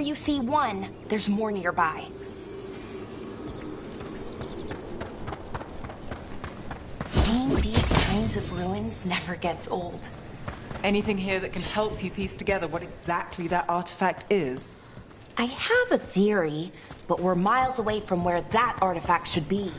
you see one, there's more nearby. Seeing these kinds of ruins never gets old. Anything here that can help you piece together what exactly that artifact is? I have a theory, but we're miles away from where that artifact should be.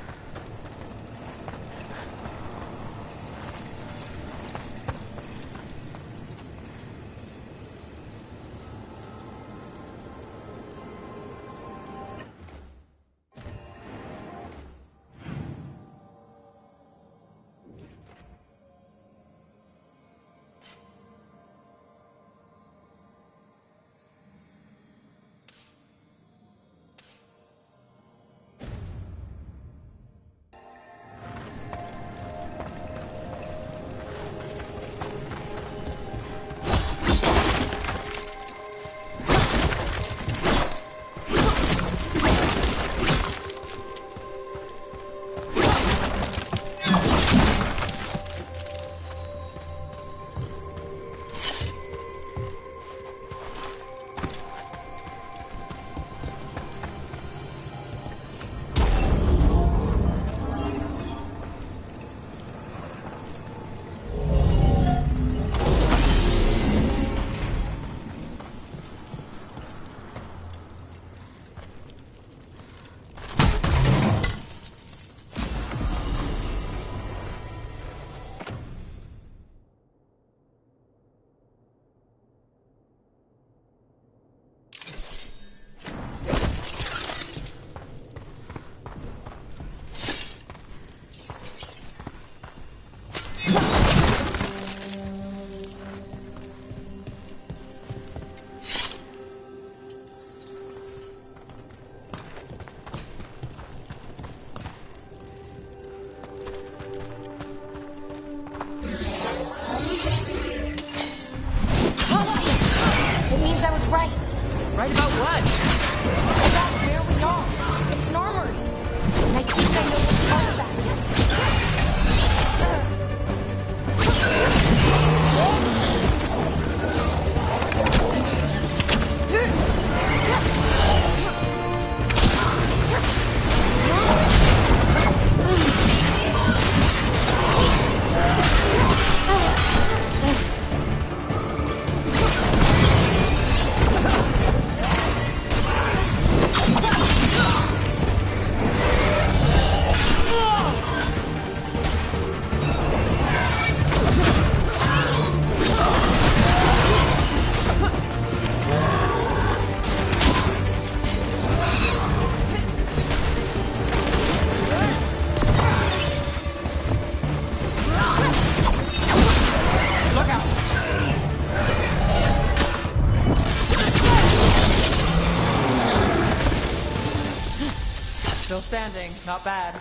Right. Right about what? About where we are. It's an armory. And I think I know what part of that Still standing, not bad.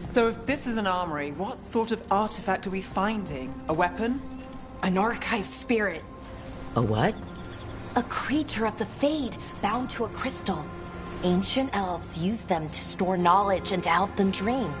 So if this is an armory, what sort of artifact are we finding? A weapon? An archive spirit. A what? A creature of the Fade, bound to a crystal. Ancient elves use them to store knowledge and to help them dream.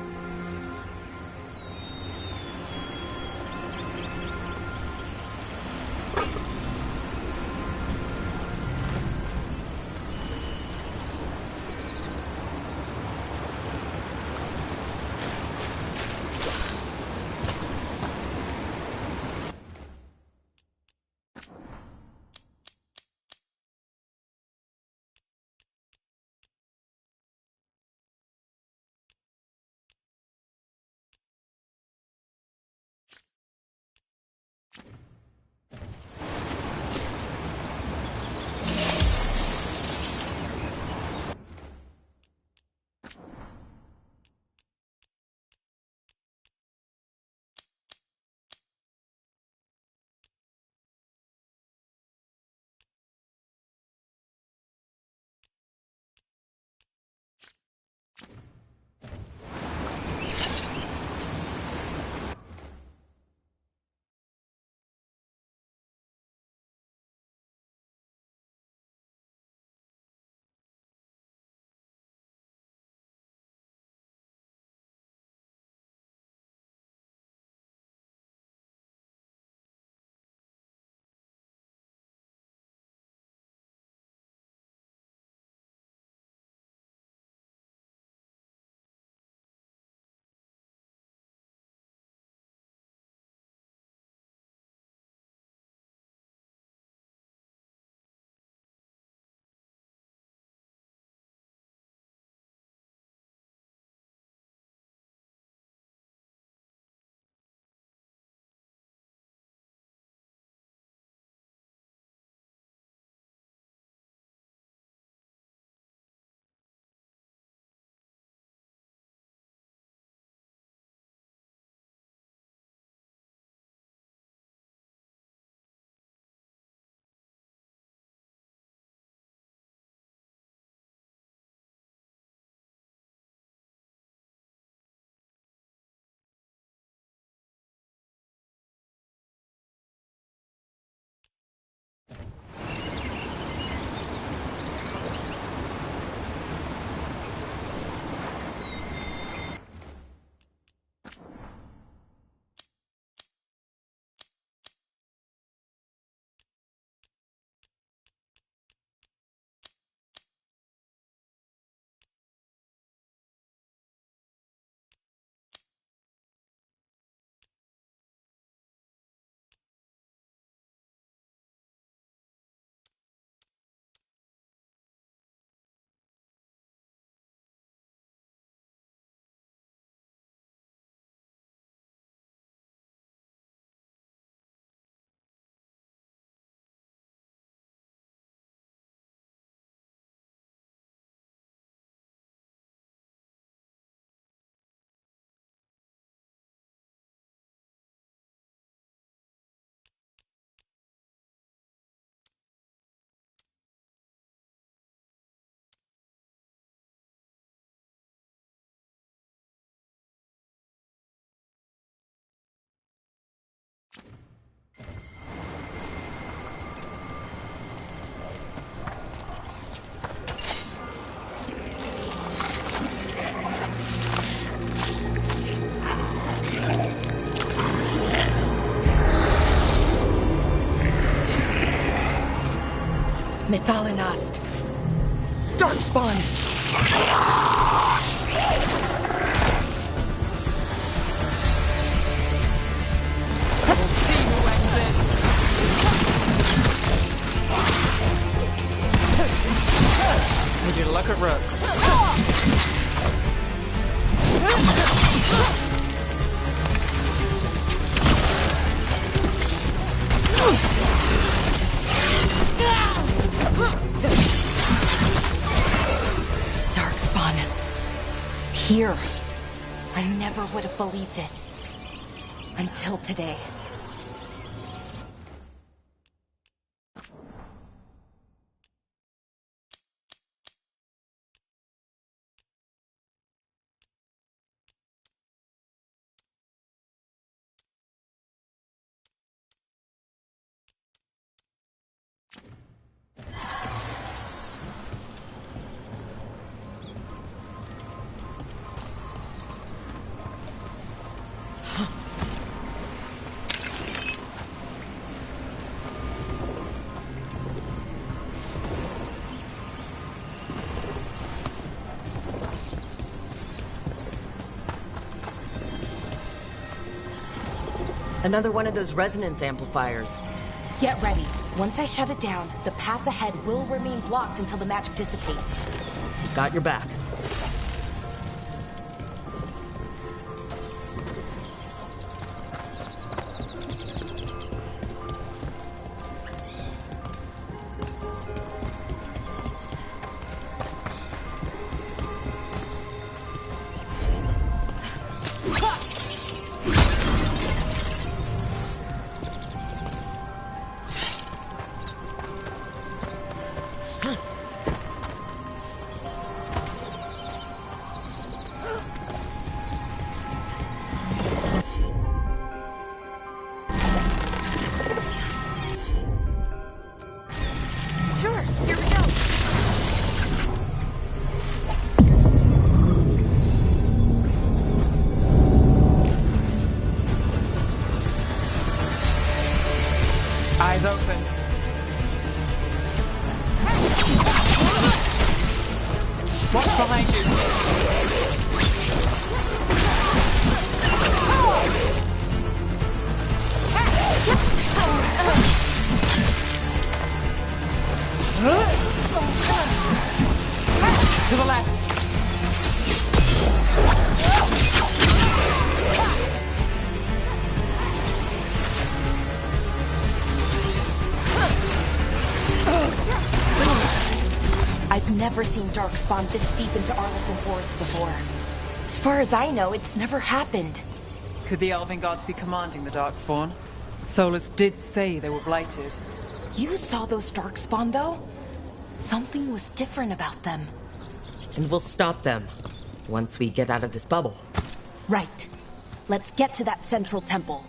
Methalinast. Darkspawn! Need you to look at Rook. Darkspawn. Here. I never would have believed it. Until today. Another one of those resonance amplifiers. Get ready. Once I shut it down, the path ahead will remain blocked until the magic dissipates. Got your back. Sure, here we go. Eyes open. What's behind you? To the left. I've never seen Darkspawn this deep into Arlequin Forest before. As far as I know, it's never happened. Could the Elven gods be commanding the Darkspawn? Solus did say they were blighted. You saw those Darkspawn, though? Something was different about them. And we'll stop them once we get out of this bubble. Right. Let's get to that central temple.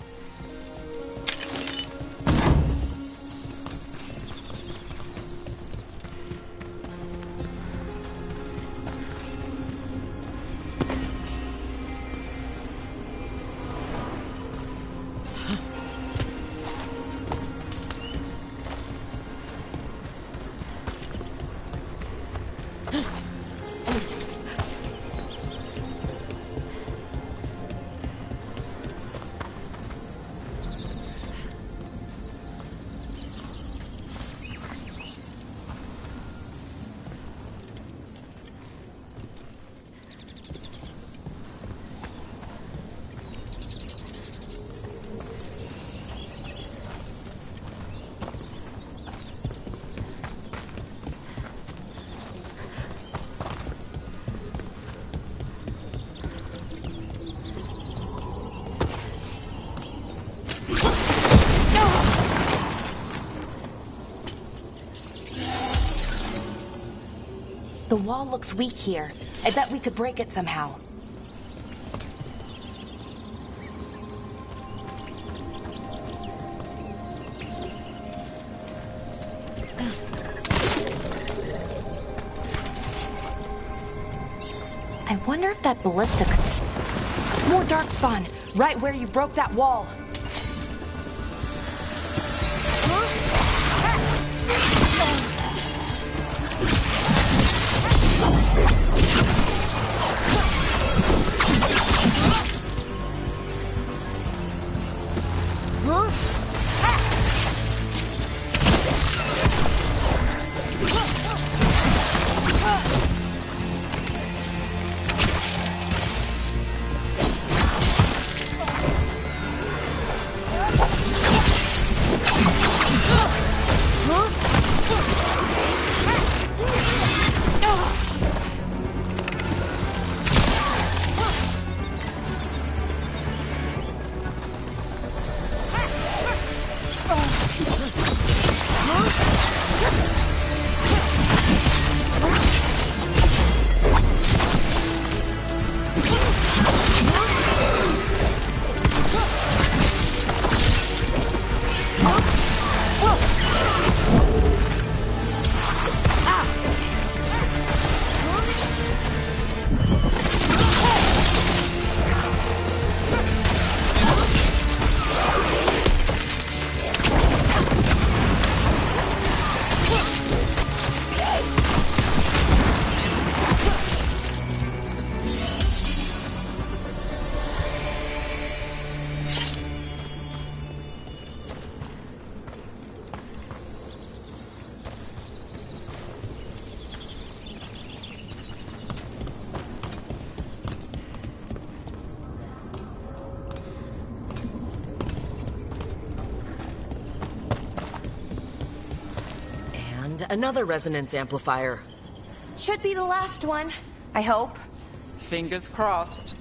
The wall looks weak here. I bet we could break it somehow. I wonder if that ballista could... More darkspawn, right where you broke that wall. Another resonance amplifier. Should be the last one, I hope. Fingers crossed.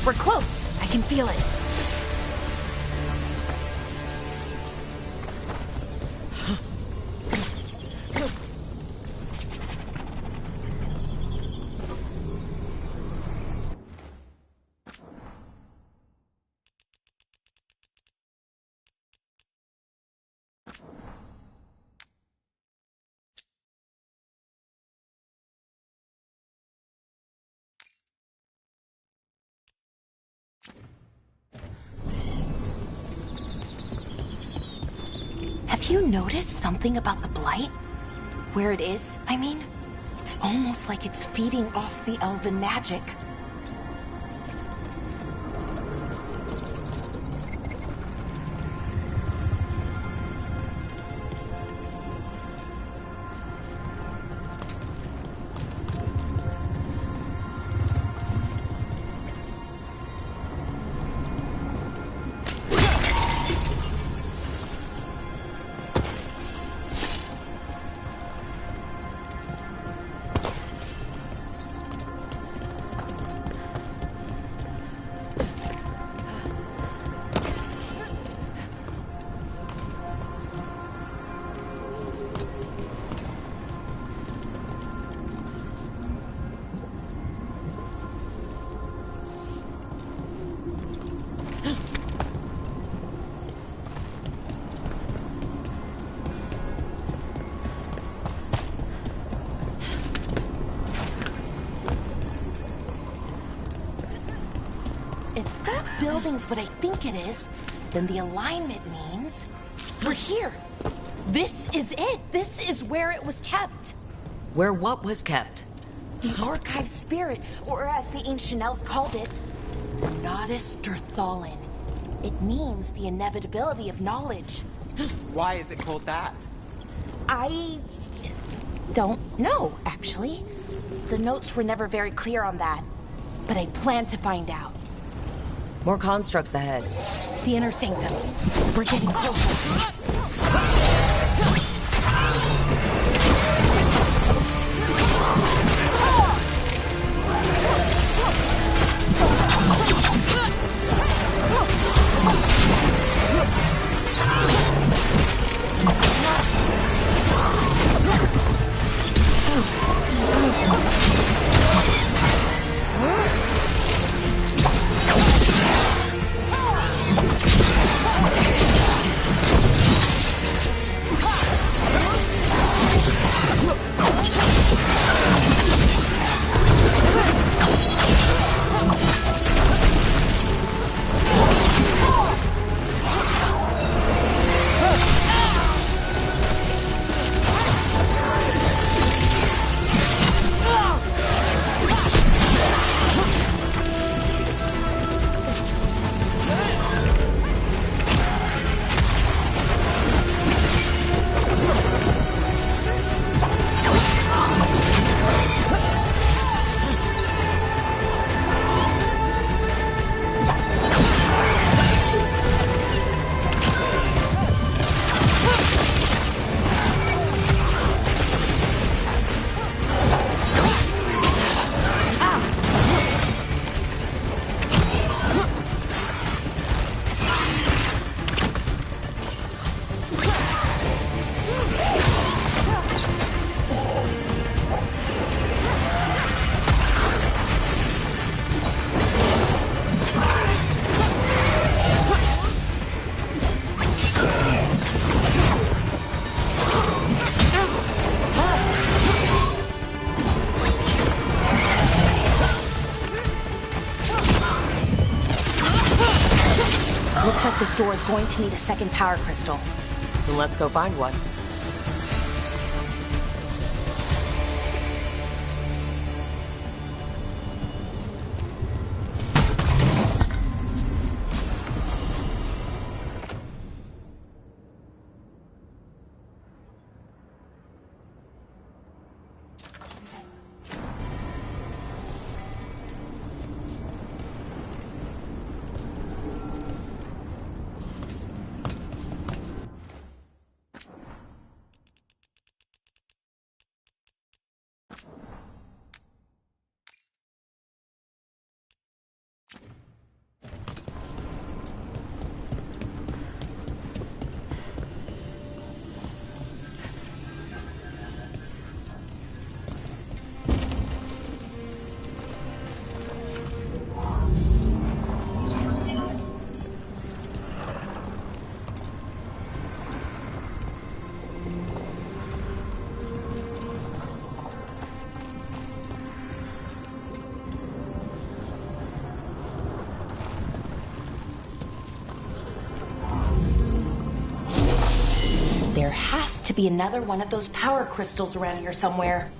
We're close. I can feel it. Have you noticed something about the blight? Where it is, I mean? It's almost like it's feeding off the elven magic. If that building's what I think it is, then the alignment means we're here. This is it. This is where it was kept. Where what was kept? The archive spirit, or as the ancient elves called it, Nodus Derthalin. It means the inevitability of knowledge. Why is it called that? I don't know, actually. The notes were never very clear on that, but I plan to find out. More constructs ahead. The inner sanctum. We're getting closer. Looks like this door is going to need a second power crystal. Then let's go find one. There has to be another one of those power crystals around here somewhere.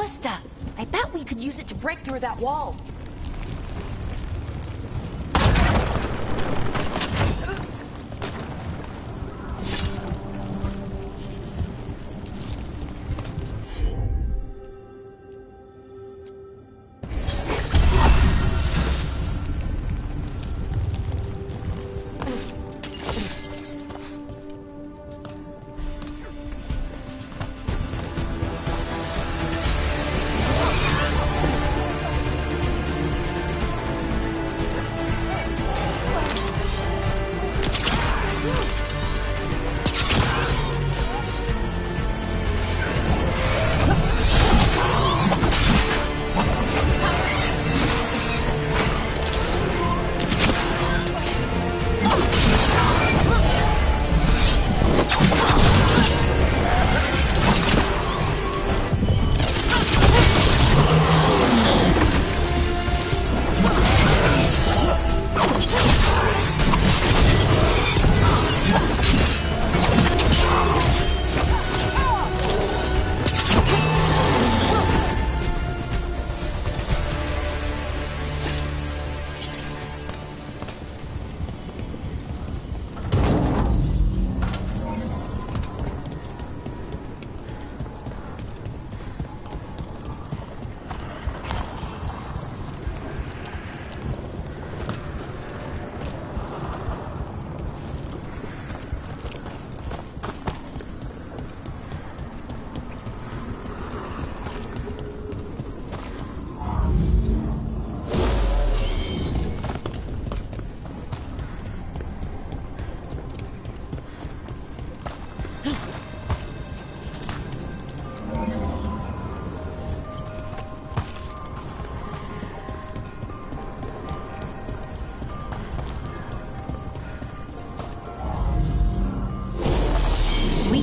ballista. I bet we could use it to break through that wall.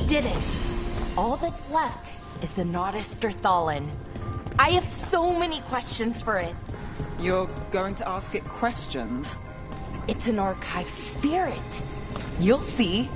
Did it. All that's left is the Naughtister Thallen. I have so many questions for it. You're going to ask it questions? It's an archive spirit. You'll see.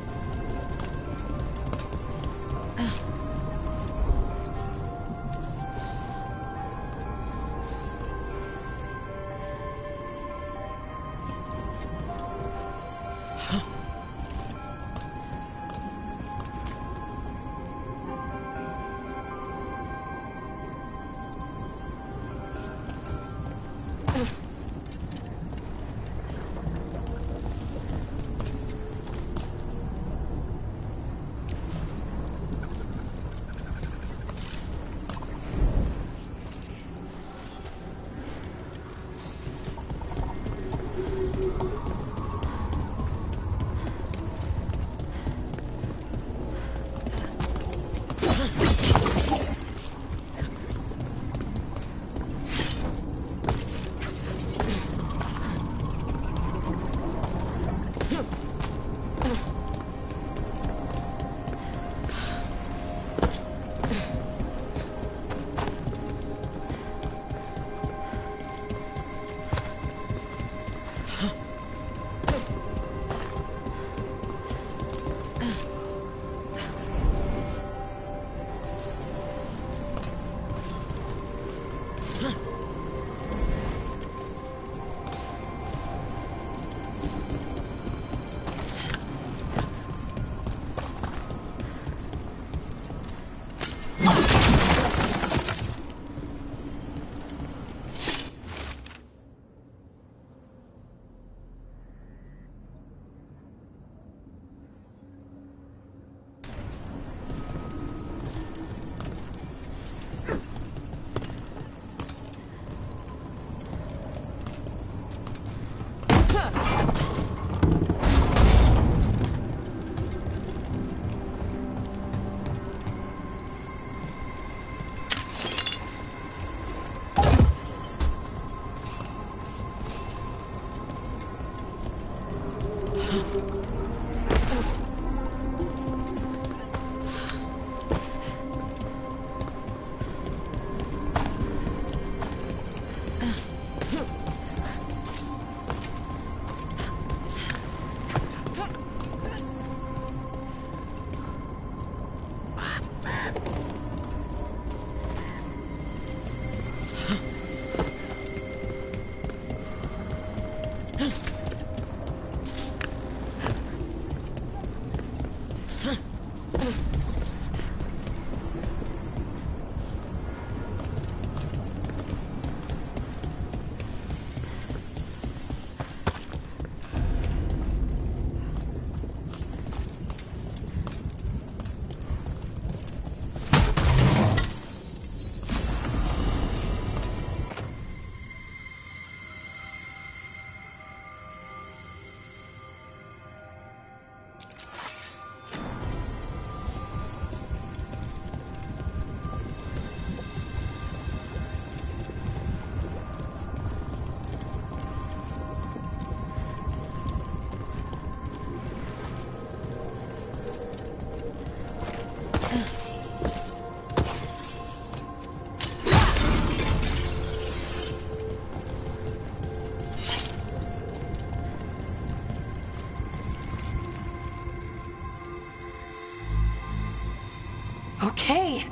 Okay,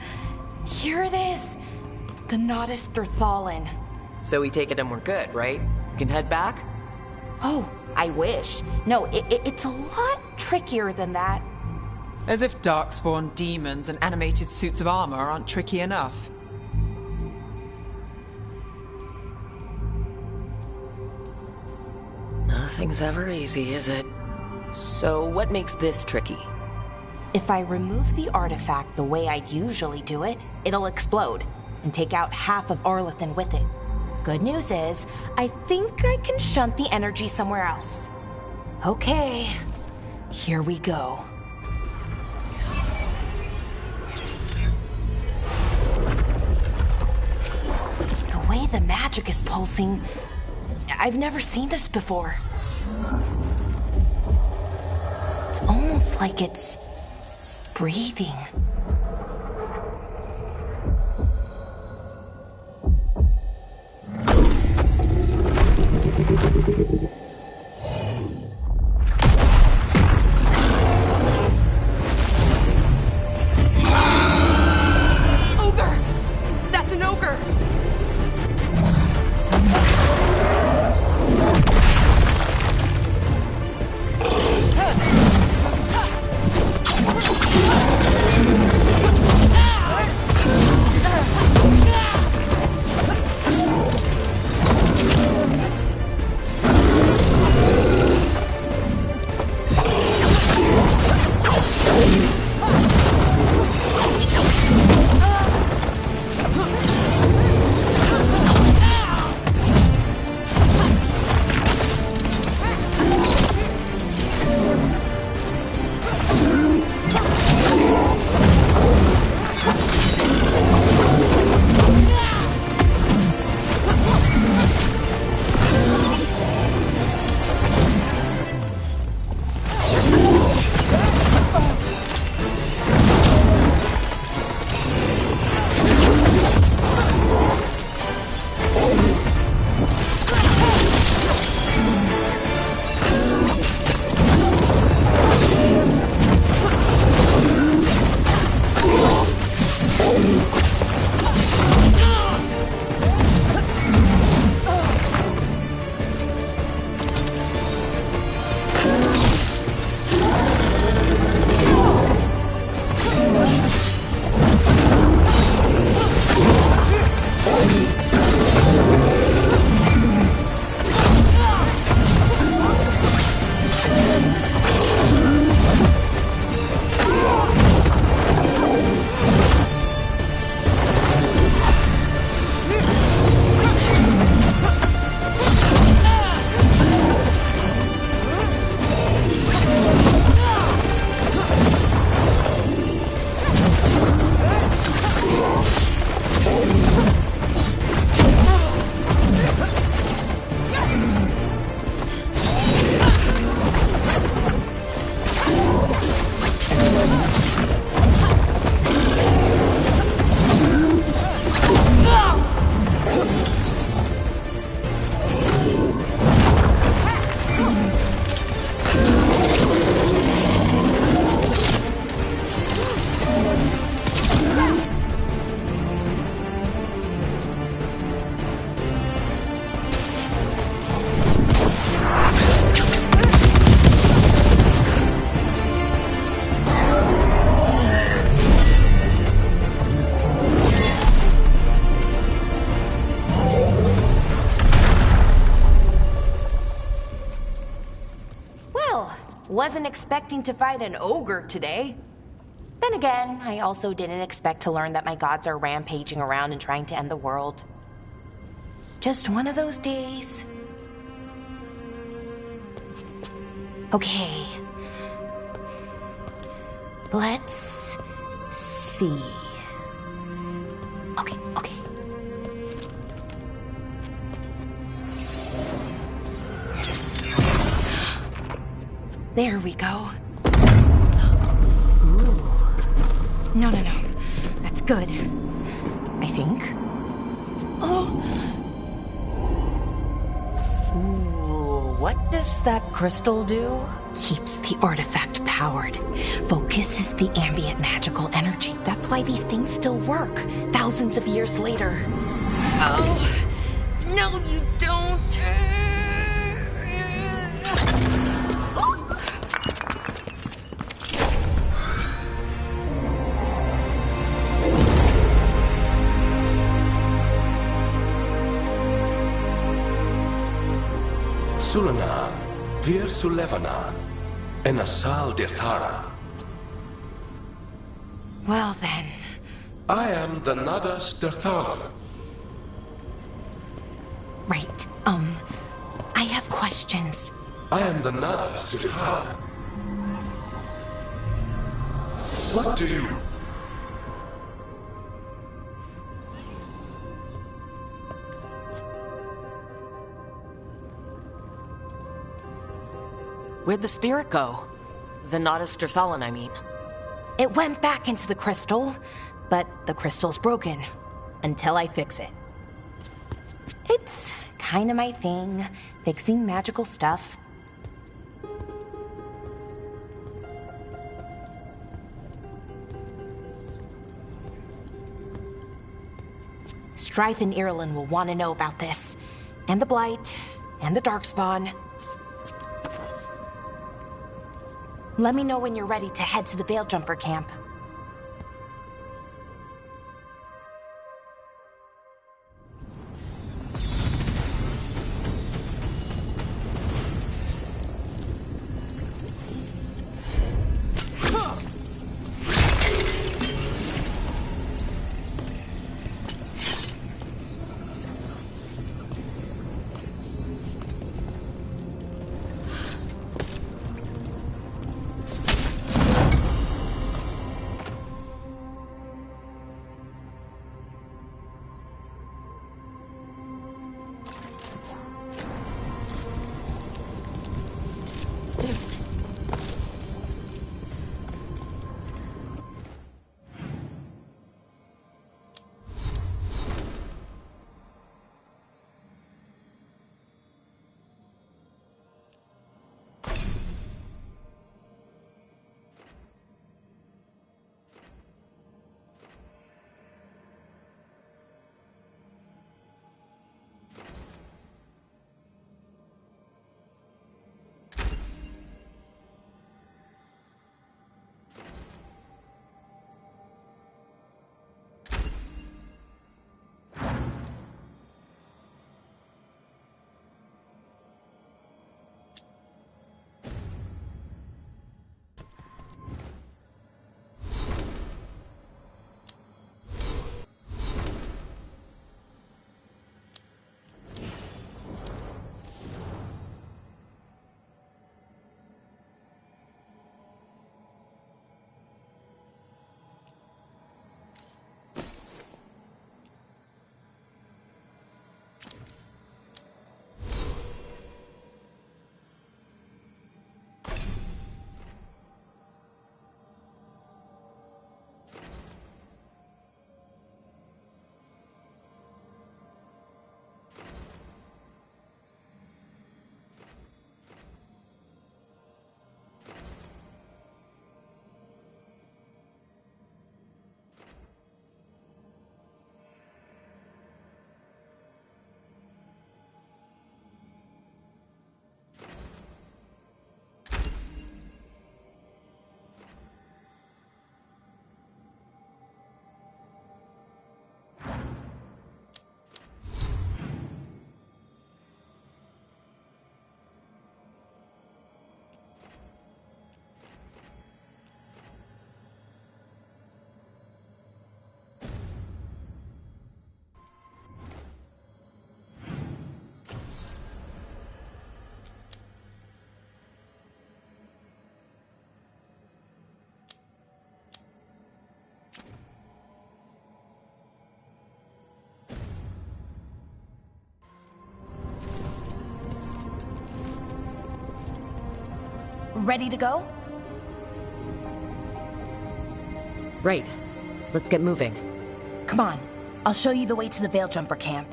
here it is. The Nodus Thalin. So we take it and we're good, right? We can head back? Oh, I wish. No, it's a lot trickier than that. As if darkspawn demons and animated suits of armor aren't tricky enough. Nothing's ever easy, is it? So what makes this tricky? If I remove the artifact the way I'd usually do it, it'll explode and take out half of Arlethan with it. Good news is, I think I can shunt the energy somewhere else. Okay, here we go. The way the magic is pulsing, I've never seen this before. It's almost like it's breathing. Ogre! That's an ogre! Wasn't expecting to fight an ogre today. Then again, I also didn't expect to learn that my gods are rampaging around and trying to end the world. Just one of those days. Okay. Let's see. Okay. There we go. Ooh. No. That's good. I think. Oh. Ooh, what does that crystal do? Keeps the artifact powered. Focuses the ambient magical energy. That's why these things still work, thousands of years later. Oh, no you don't. Sulanan, Vir Sulevanan, and Asal Dirthara. Well then. I am the Nadas Dirthara. Right, I have questions. I am the Nadas Dirthara. What do you... Where'd the spirit go? The Nadas Dirthalan, I mean. It went back into the crystal, but the crystal's broken. Until I fix it. It's kinda my thing, fixing magical stuff. Strife and Irulan will want to know about this. And the Blight, and the Darkspawn. Let me know when you're ready to head to the Veil-Jumper camp. Ready to go? Right. Let's get moving. Come on. I'll show you the way to the Veil Jumper camp.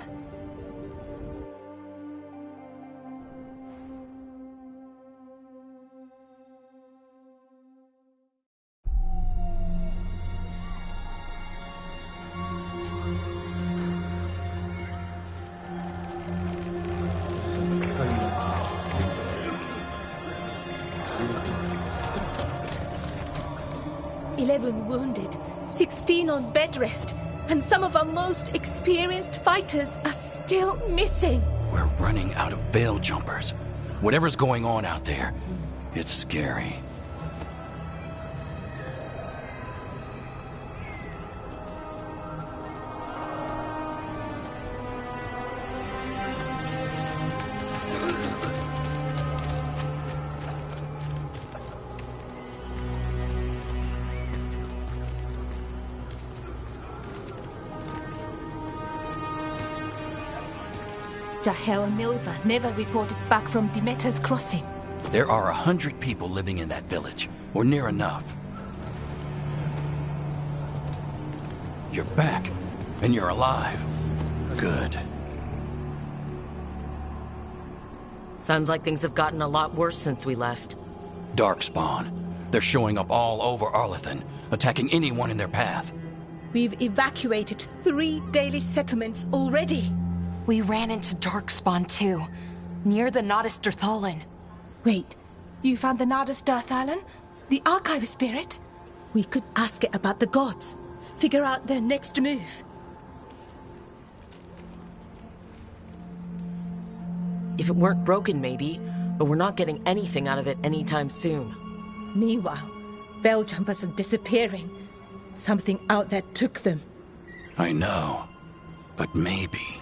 Wounded, 16 on bed rest, and some of our most experienced fighters are still missing. We're running out of Veil Jumpers. Whatever's going on out there, it's scary. Jahel and Milva never reported back from Demeter's crossing. There are 100 people living in that village, or near enough. You're back, and you're alive. Good. Sounds like things have gotten a lot worse since we left. Darkspawn. They're showing up all over Arlethan, attacking anyone in their path. We've evacuated 3 daily settlements already. We ran into Darkspawn too, near the Nodus Derthalan. Wait, you found the Nodus Derthalan? The Archive Spirit? We could ask it about the gods. Figure out their next move. If it weren't broken, maybe, but we're not getting anything out of it anytime soon. Meanwhile, Veil Jumpers are disappearing. Something out there took them. I know, but maybe,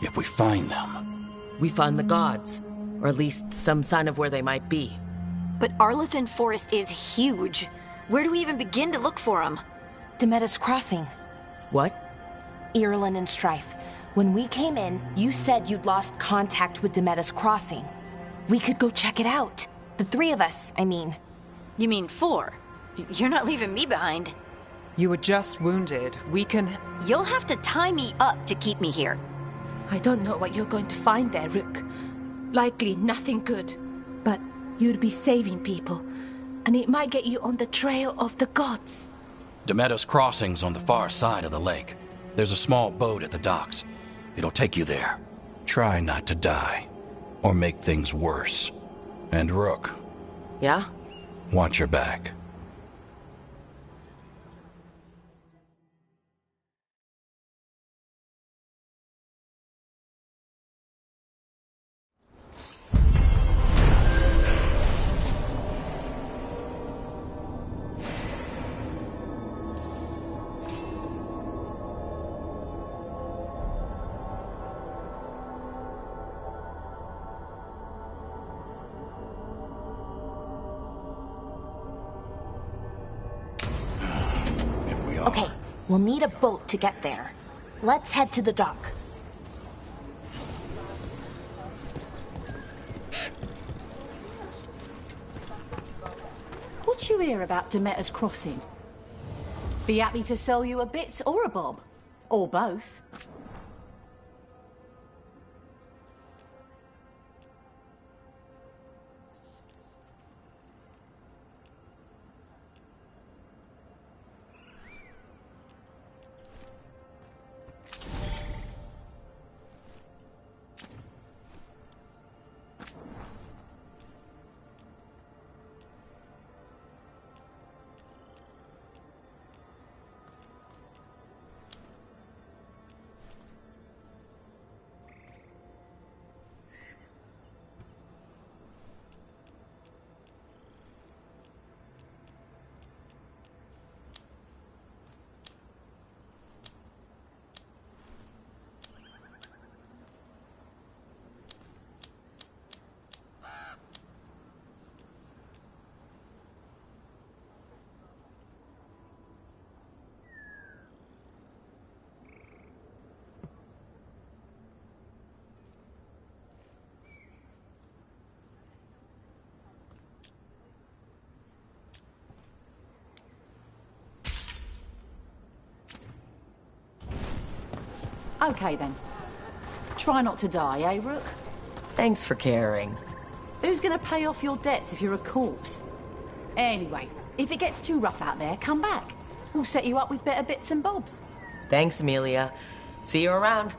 if we find them... We find the gods, or at least some sign of where they might be. But Arlethan Forest is huge. Where do we even begin to look for them? Demeter's Crossing. What? Irulan and Strife. When we came in, you said you'd lost contact with Demeter's Crossing. We could go check it out. The 3 of us, I mean. You mean 4? You're not leaving me behind. You were just wounded. We can... You'll have to tie me up to keep me here. I don't know what you're going to find there, Rook. Likely nothing good. But you'd be saving people, and it might get you on the trail of the gods. Demeter's Crossing's on the far side of the lake. There's a small boat at the docks. It'll take you there. Try not to die, or make things worse. And Rook. Yeah? Watch your back. Okay, we'll need a boat to get there. Let's head to the dock. What you hear about Demeter's Crossing? Be happy to sell you a bit or a bob. Or both. Okay then. Try not to die, eh, Rook? Thanks for caring. Who's gonna pay off your debts if you're a corpse? Anyway, if it gets too rough out there, come back. We'll set you up with better bits and bobs. Thanks, Amelia. See you around.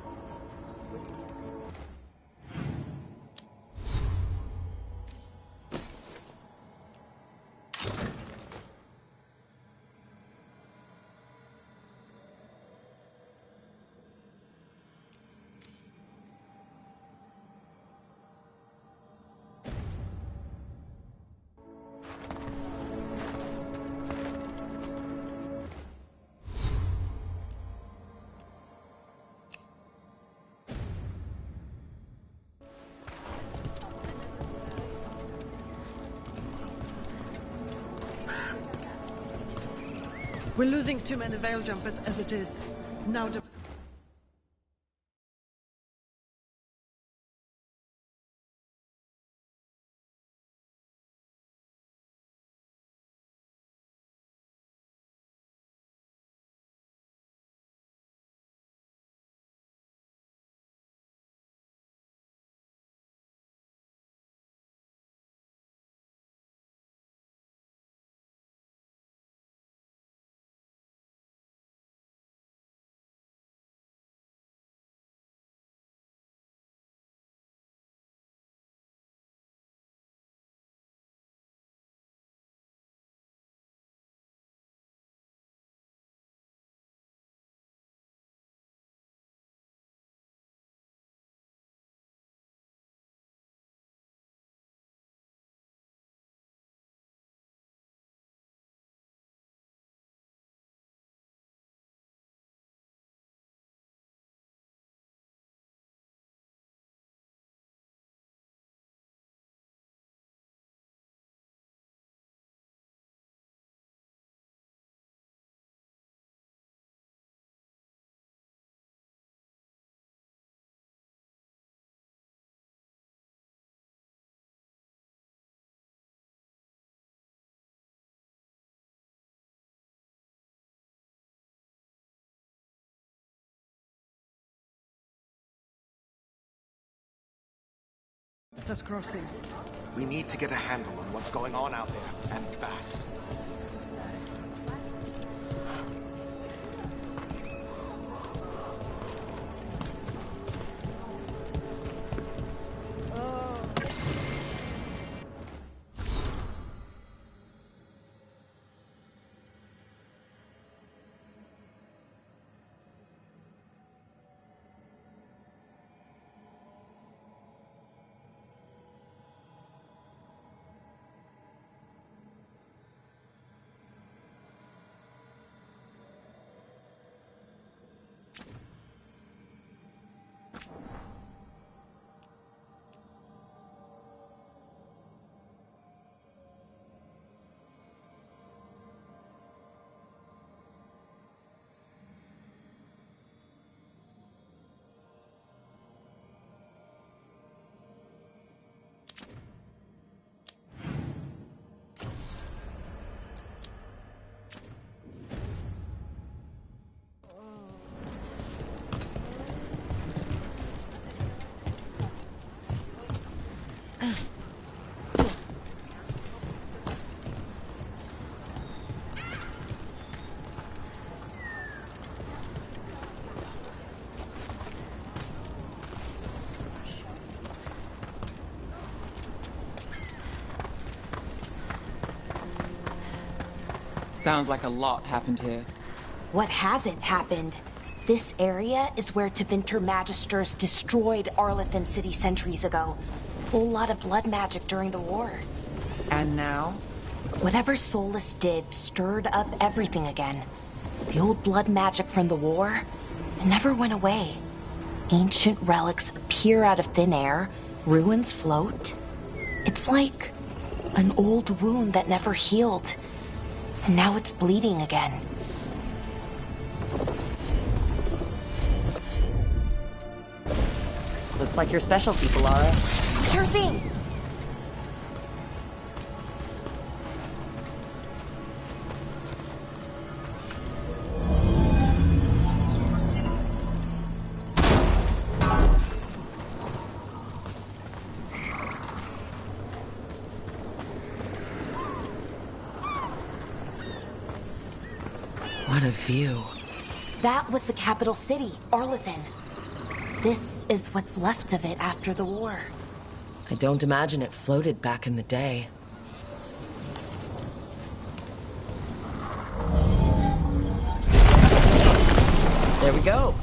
We're losing too many veil jumpers as it is. Now let us crossing. We need to get a handle on what's going on out there, and fast. Sounds like a lot happened here. What hasn't happened? This area is where Tevinter Magisters destroyed Arlethan City centuries ago. Whole lot of blood magic during the war. And now? Whatever Solus did stirred up everything again. The old blood magic from the war never went away. Ancient relics appear out of thin air, ruins float. It's like an old wound that never healed. And now it's bleeding again. Looks like your specialty, Balara. Sure thing. What a view. That was the capital city, Arlethan. This is what's left of it after the war. I don't imagine it floated back in the day. There we go.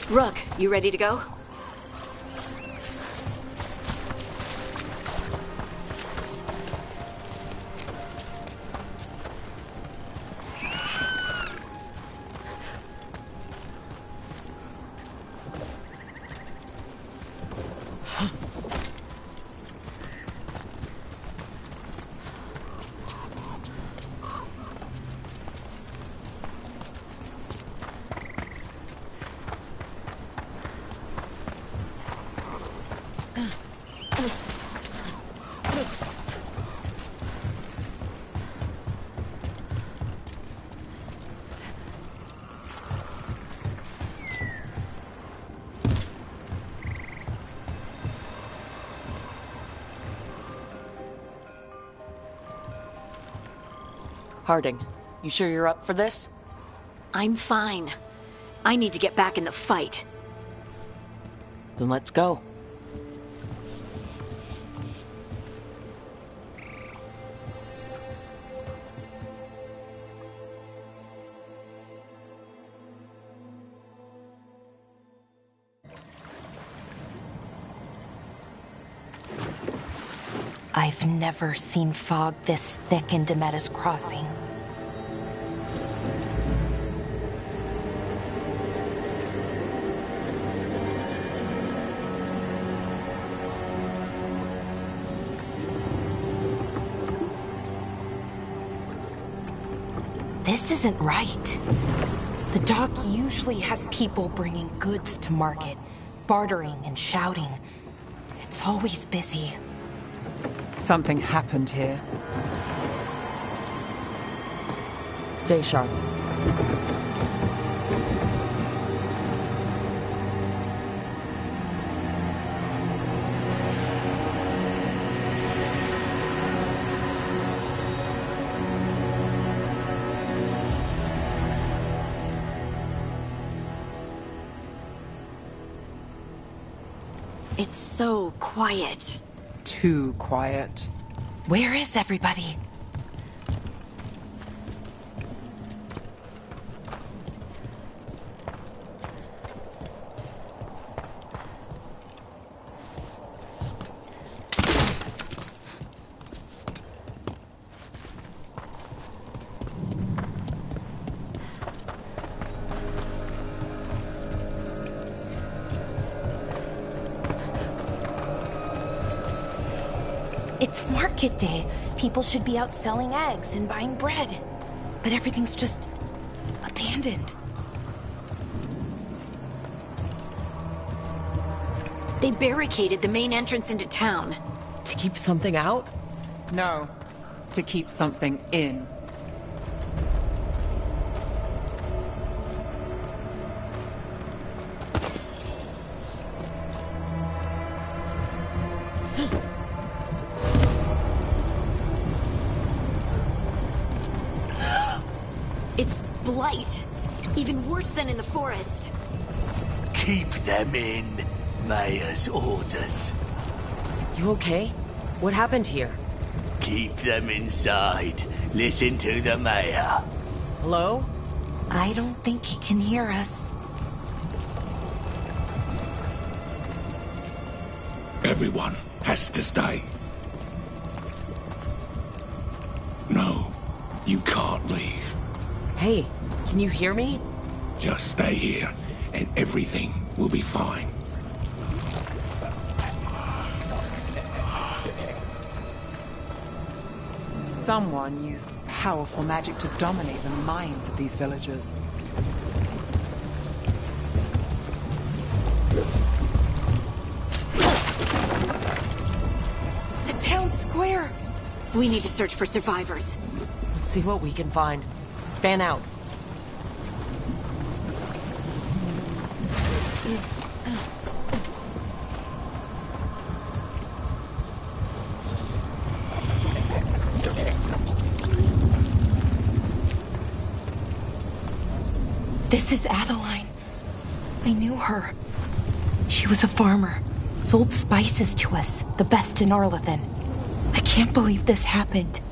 Rook, you ready to go? Harding, you sure you're up for this? I'm fine. I need to get back in the fight. Then let's go. I've never seen fog this thick in Demetta's Crossing. This isn't right. The dock usually has people bringing goods to market, bartering and shouting. It's always busy. Something happened here. Stay sharp. It's so quiet. Too quiet. Where is everybody? It's market day. People should be out selling eggs and buying bread. But everything's just abandoned. They barricaded the main entrance into town. To keep something out? No, to keep something in. It's blight. Even worse than in the forest. Keep them in. Mayor's orders. You okay? What happened here? Keep them inside. Listen to the mayor. Hello? I don't think he can hear us. Everyone has to stay. No, you can't leave. Hey, can you hear me? Just stay here, and everything will be fine. Someone used powerful magic to dominate the minds of these villagers. The town square! We need to search for survivors. Let's see what we can find. Fan out. This is Adeline. I knew her. She was a farmer. Sold spices to us, the best in Arlethan. I can't believe this happened.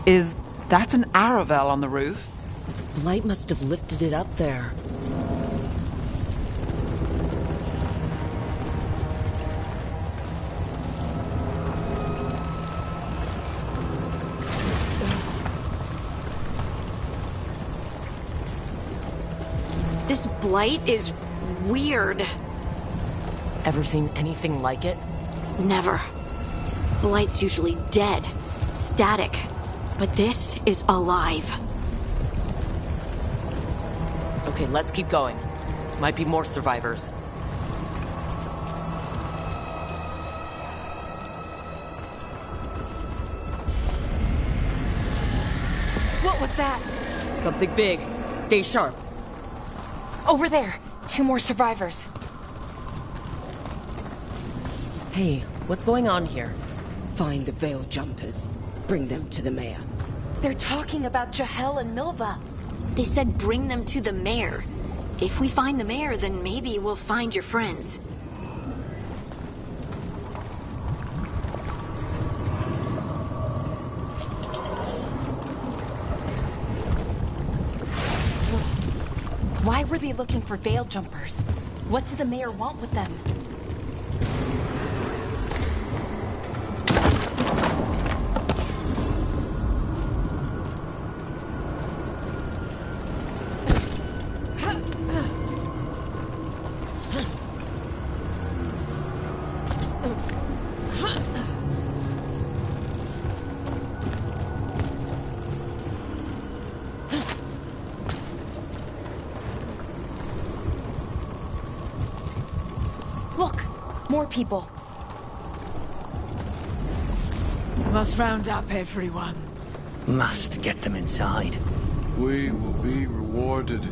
Is that an Aravel on the roof? Blight must have lifted it up there. This blight is weird. Ever seen anything like it? Never. Blight's usually dead, static. But this is alive. Okay, let's keep going. Might be more survivors. What was that? Something big. Stay sharp. Over there. 2 more survivors. Hey, what's going on here? Find the veil jumpers. Bring them to the mayor. They're talking about Jahel and Milva. They said bring them to the mayor. If we find the mayor, then maybe we'll find your friends. Why were they looking for veil jumpers? What did the mayor want with them? Look, more people. Must round up everyone. Must get them inside. We will be rewarded.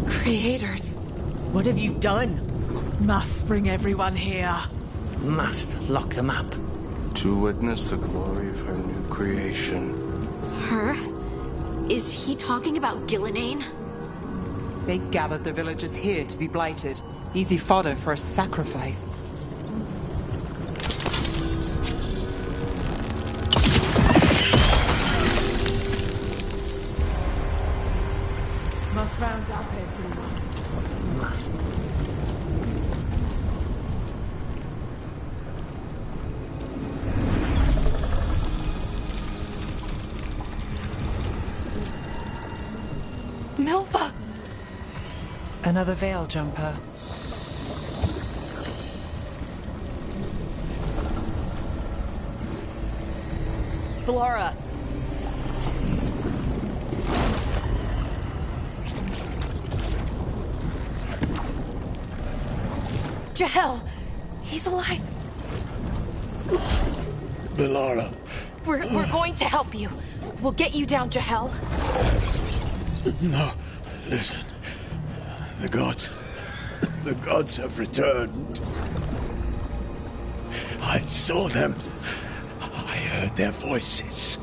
Creators. What have you done? Must bring everyone here. Must lock them up. To witness the glory of her new creation. Her? Is he talking about Gillenane? They gathered the villagers here to be blighted. Easy fodder for a sacrifice. Must round up everyone. Must. Milva! Another veil jumper. Laura. Jahel! He's alive! Velara. We're going to help you. We'll get you down, Jahel. No, listen. The gods have returned. I saw them. I heard their voices.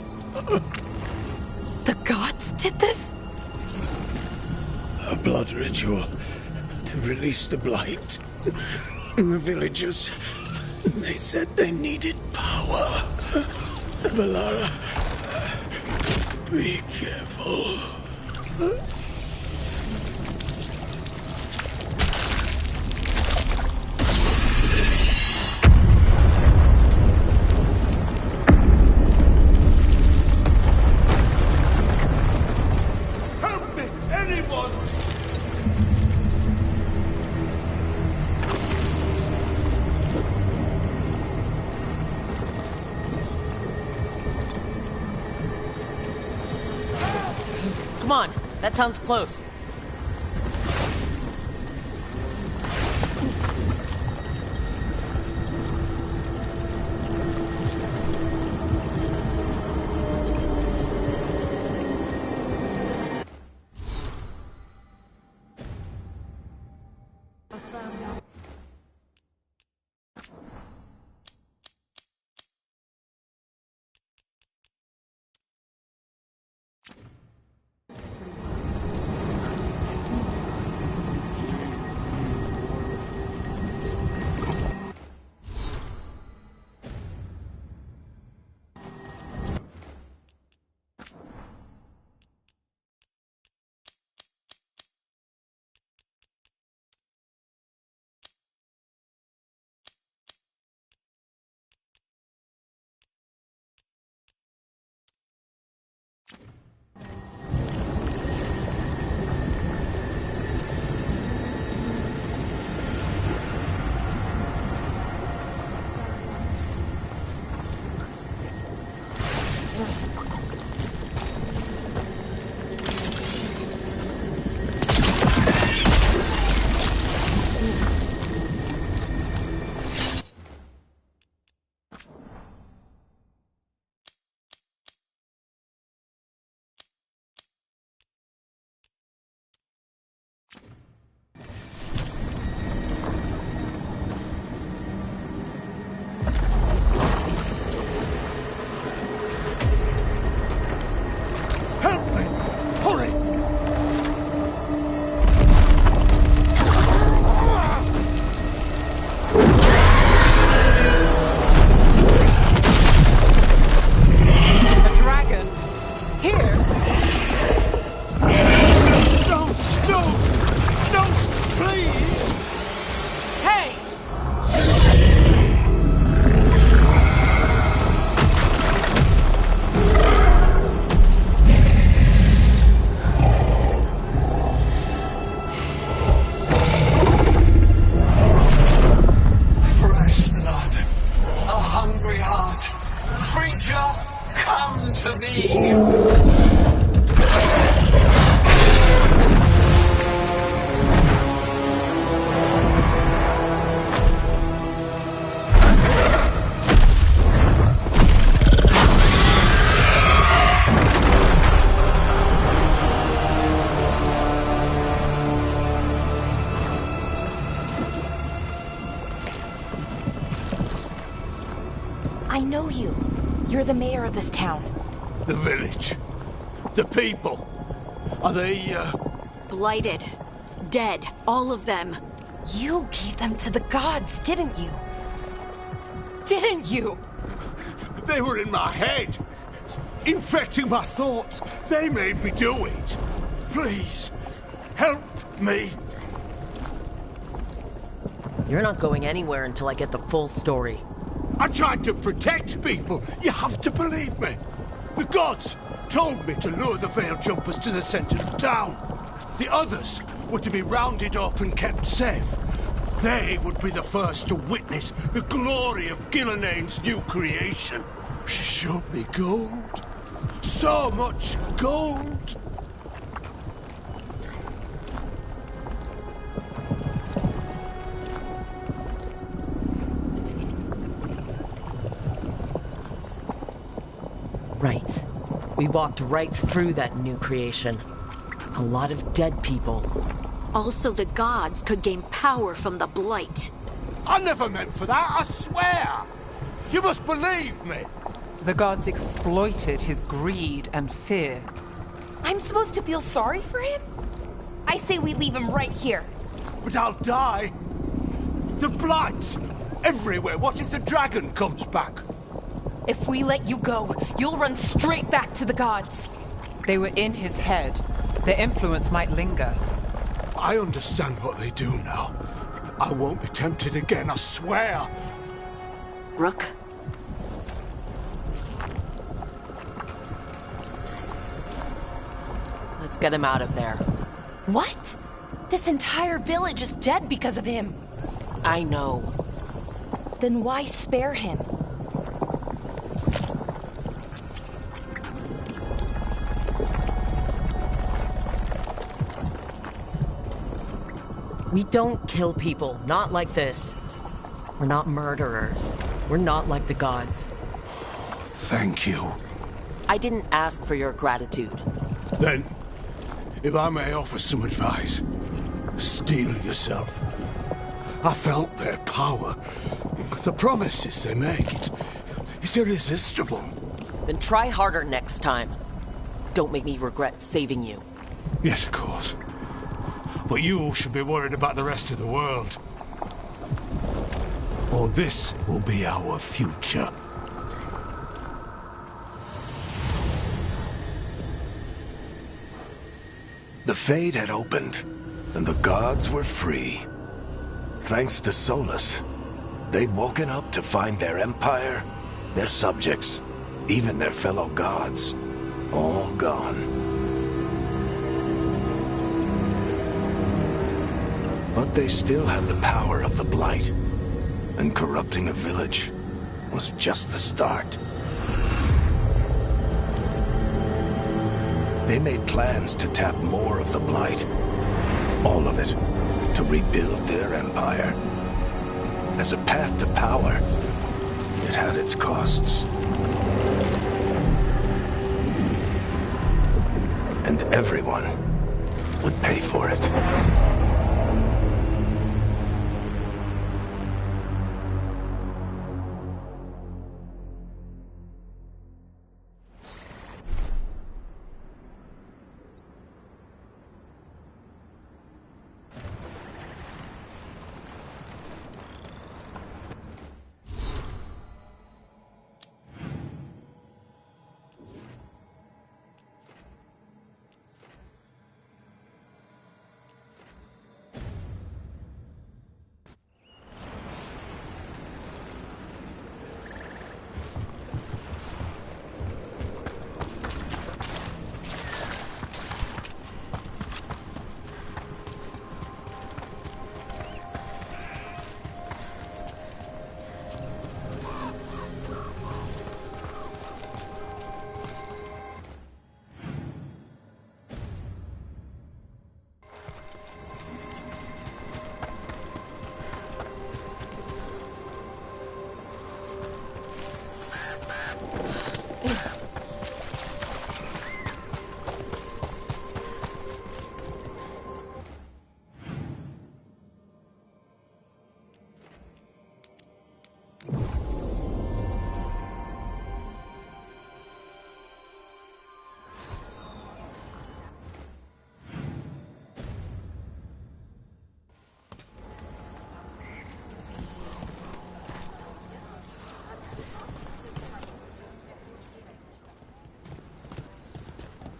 The gods did this? A blood ritual to release the blight. The villagers, they said they needed power. Velara, be careful. Help me! Anyone! Come on, that sounds close. I know you. You're the mayor of this town. The village. The people. Are they, Blighted. Dead. All of them. You gave them to the gods, didn't you? Didn't you? They were in my head. Infecting my thoughts. They made me do it. Please, help me. You're not going anywhere until I get the full story. I tried to protect people. You have to believe me. The gods told me to lure the Veil Jumpers to the center of town. The others were to be rounded up and kept safe. They would be the first to witness the glory of Gillenane's new creation. She showed me gold. So much gold. Right. We walked right through that new creation. A lot of dead people. Also, the gods could gain power from the Blight. I never meant for that, I swear! You must believe me! The gods exploited his greed and fear. I'm supposed to feel sorry for him? I say we leave him right here. But I'll die. The Blight! Everywhere. What if the dragon comes back? If we let you go, you'll run straight back to the gods. They were in his head. Their influence might linger. I understand what they do now. I won't be tempted again, I swear. Rook? Let's get him out of there. What? This entire village is dead because of him. I know. Then why spare him? We don't kill people, not like this. We're not murderers. We're not like the gods. Thank you. I didn't ask for your gratitude. Then, if I may offer some advice, steel yourself. I felt their power. The promises they make, it's irresistible. Then try harder next time. Don't make me regret saving you. Yes, of course. But you should be worried about the rest of the world. Or this will be our future. The Fade had opened, and the gods were free. Thanks to Solus, they'd woken up to find their empire, their subjects, even their fellow gods, all gone. But they still had the power of the Blight, and corrupting a village was just the start. They made plans to tap more of the Blight, all of it, to rebuild their empire. As a path to power, it had its costs. And everyone would pay for it.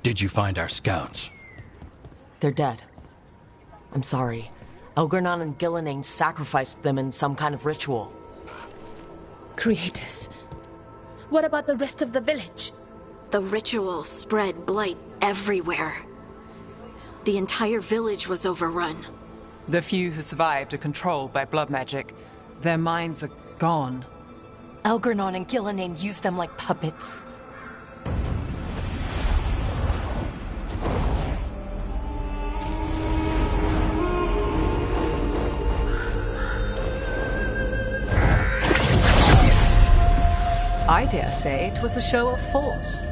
Did you find our scouts? They're dead. I'm sorry. Elgernon and Gillenane sacrificed them in some kind of ritual. Creators. What about the rest of the village? The ritual spread blight everywhere. The entire village was overrun. The few who survived are controlled by blood magic. Their minds are gone. Elgernon and Gillenane used them like puppets. I dare say it was a show of force.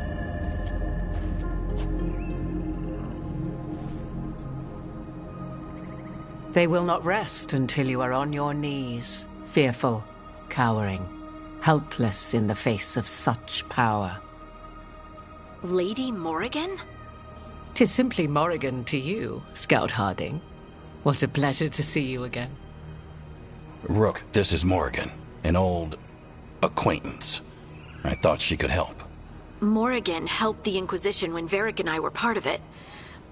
They will not rest until you are on your knees, fearful, cowering, helpless in the face of such power. Lady Morrigan? 'Tis simply Morrigan to you, Scout Harding. What a pleasure to see you again. Rook, this is Morrigan, an old acquaintance. I thought she could help. Morrigan helped the Inquisition when Varric and I were part of it.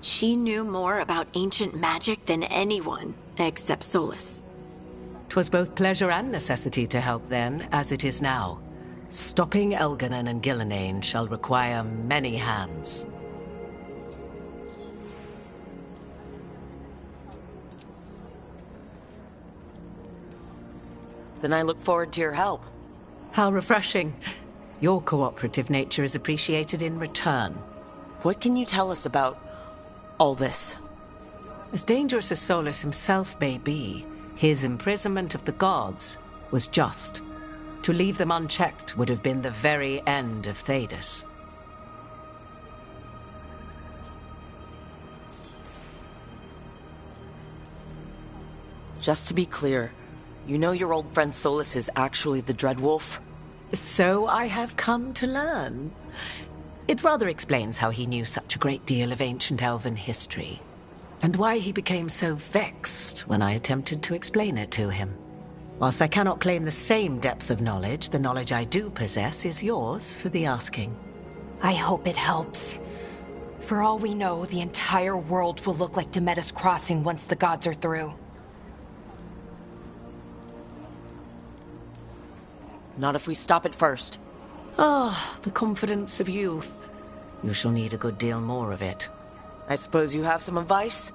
She knew more about ancient magic than anyone, except Solus. 'Twas both pleasure and necessity to help then, as it is now. Stopping Elgernon and Gillenane shall require many hands. Then I look forward to your help. How refreshing. Your cooperative nature is appreciated in return. What can you tell us about all this? As dangerous as Solus himself may be, his imprisonment of the gods was just. To leave them unchecked would have been the very end of Thedas. Just to be clear, you know your old friend Solus is actually the Dreadwolf? So I have come to learn. It rather explains how he knew such a great deal of ancient elven history, and why he became so vexed when I attempted to explain it to him. Whilst I cannot claim the same depth of knowledge, the knowledge I do possess is yours for the asking. I hope it helps. For all we know, the entire world will look like Demetus Crossing once the gods are through. Not if we stop it first. Ah, the confidence of youth. You shall need a good deal more of it. I suppose you have some advice?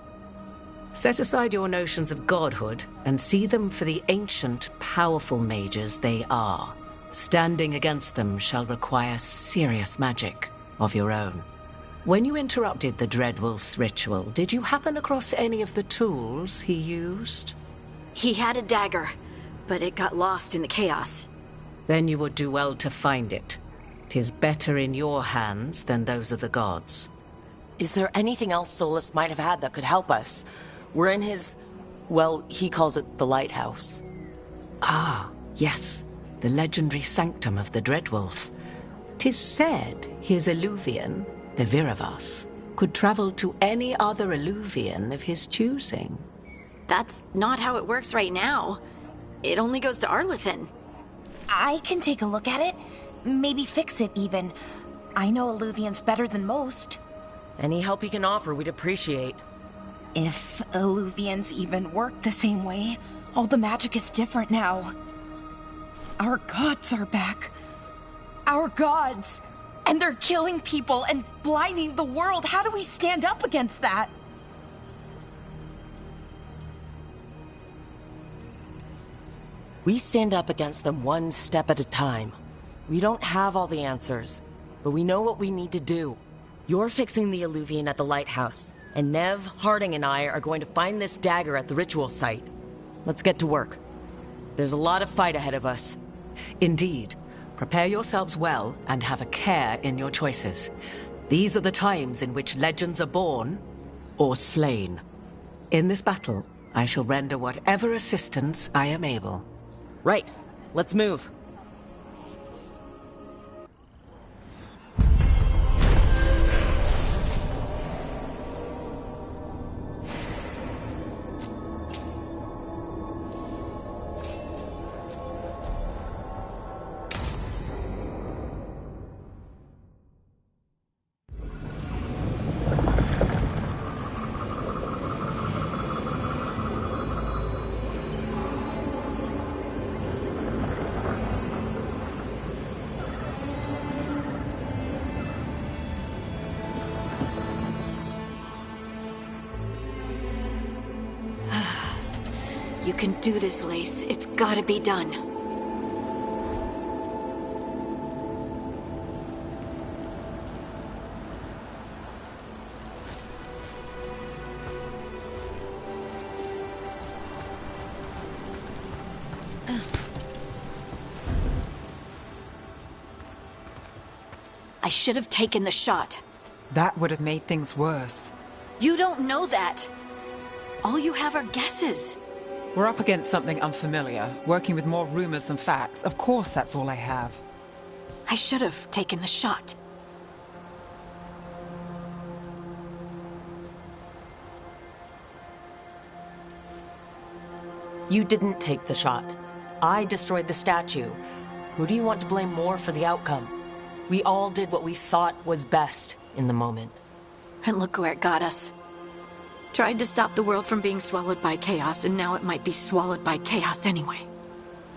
Set aside your notions of godhood and see them for the ancient, powerful mages they are. Standing against them shall require serious magic of your own. When you interrupted the Dreadwolf's ritual, did you happen across any of the tools he used? He had a dagger, but it got lost in the chaos. Then you would do well to find it. 'Tis better in your hands than those of the gods. Is there anything else Solus might have had that could help us? We're in his... well, he calls it the lighthouse. Ah, yes. The legendary sanctum of the Dreadwolf. 'Tis said his Illuvian, the Viravas, could travel to any other Illuvian of his choosing. That's not how it works right now. It only goes to Arlethan. I can take a look at it. Maybe fix it, even. I know Illuvians better than most. Any help you can offer, we'd appreciate. If Illuvians even work the same way, all the magic is different now. Our gods are back. Our gods! And they're killing people and blinding the world. How do we stand up against that? We stand up against them one step at a time. We don't have all the answers, but we know what we need to do. You're fixing the Illuvian at the lighthouse, and Nev, Harding, and I are going to find this dagger at the ritual site. Let's get to work. There's a lot of fight ahead of us. Indeed. Prepare yourselves well and have a care in your choices. These are the times in which legends are born or slain. In this battle, I shall render whatever assistance I am able. Right. Let's move. You can do this, Lace. It's gotta be done. I should have taken the shot. That would have made things worse. You don't know that. All you have are guesses. We're up against something unfamiliar, working with more rumors than facts. Of course that's all I have. I should have taken the shot. You didn't take the shot. I destroyed the statue. Who do you want to blame more for the outcome? We all did what we thought was best in the moment. And look where it got us. Tried to stop the world from being swallowed by chaos, and now it might be swallowed by chaos anyway.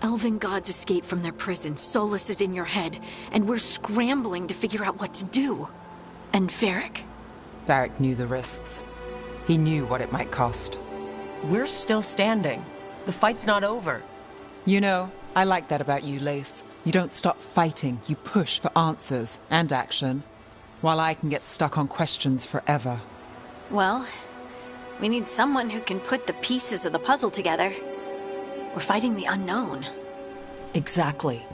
Elven gods escaped from their prison, Solus is in your head, and we're scrambling to figure out what to do. And Varric? Varric knew the risks. He knew what it might cost. We're still standing. The fight's not over. You know, I like that about you, Lace. You don't stop fighting, you push for answers and action, while I can get stuck on questions forever. Well, we need someone who can put the pieces of the puzzle together. We're fighting the unknown. Exactly.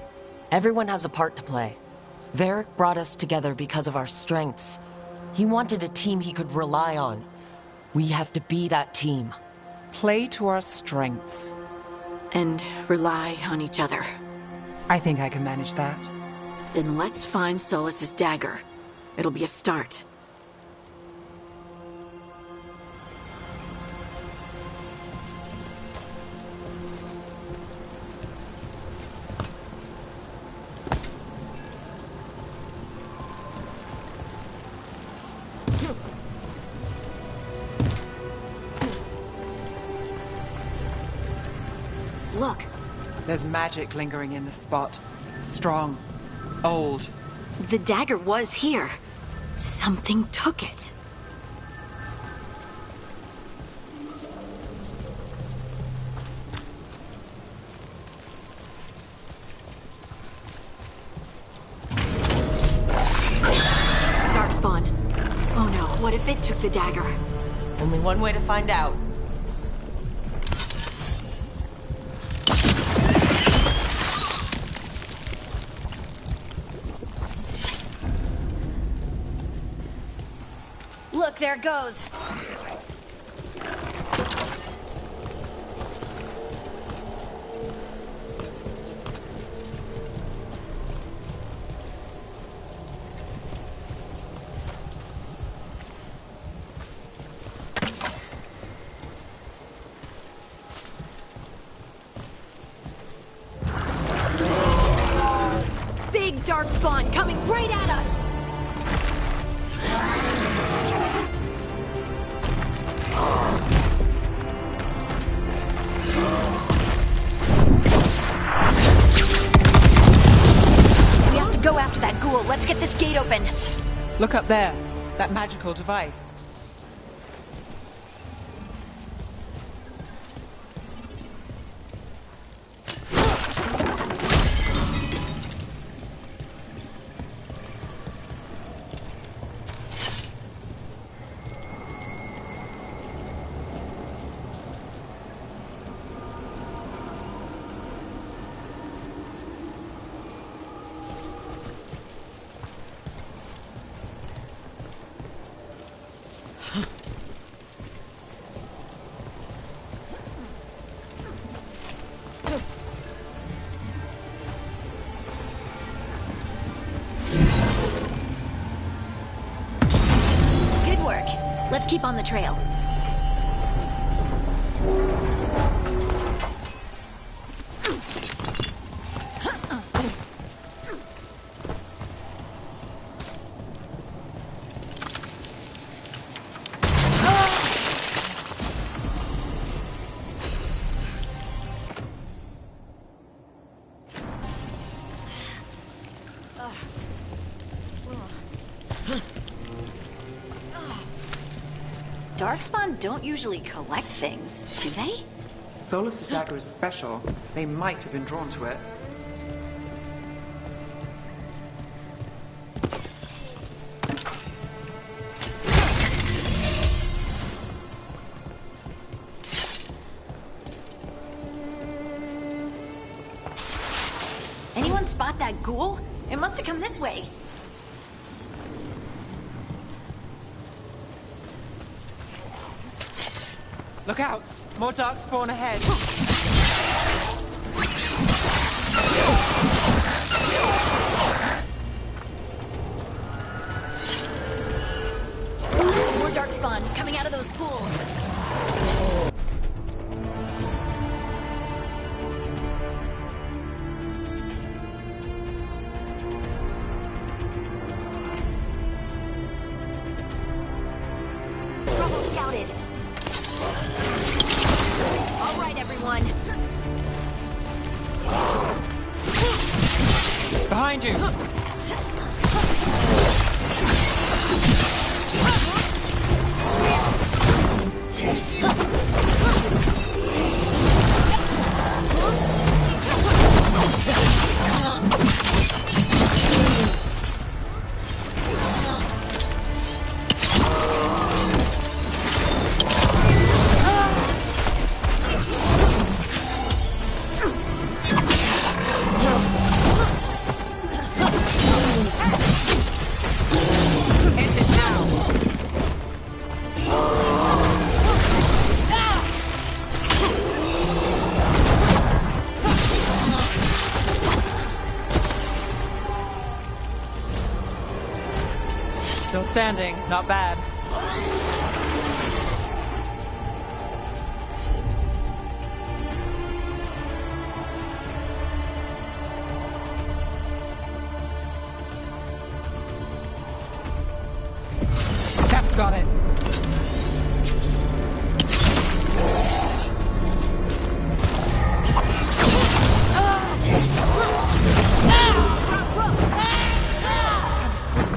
Everyone has a part to play. Varric brought us together because of our strengths. He wanted a team he could rely on. We have to be that team. Play to our strengths. And rely on each other. I think I can manage that. Then let's find Solus's dagger. It'll be a start. Look. There's magic lingering in this spot. Strong. Old. The dagger was here. Something took it. Darkspawn. Oh no, what if it took the dagger? Only one way to find out. Look, there it goes. Big Darkspawn coming right at us! We have to go after that ghoul. Let's get this gate open. Look up there. That magical device. Let's keep on the trail. Darkspawn don't usually collect things, do they? Solus's dagger is special. They might have been drawn to it. Anyone spot that ghoul? It must have come this way. Look out! More darkspawn ahead! More darkspawn coming out of those pools. Trouble scouted. All right, everyone. Behind you! Still standing, not bad. Cap's got it.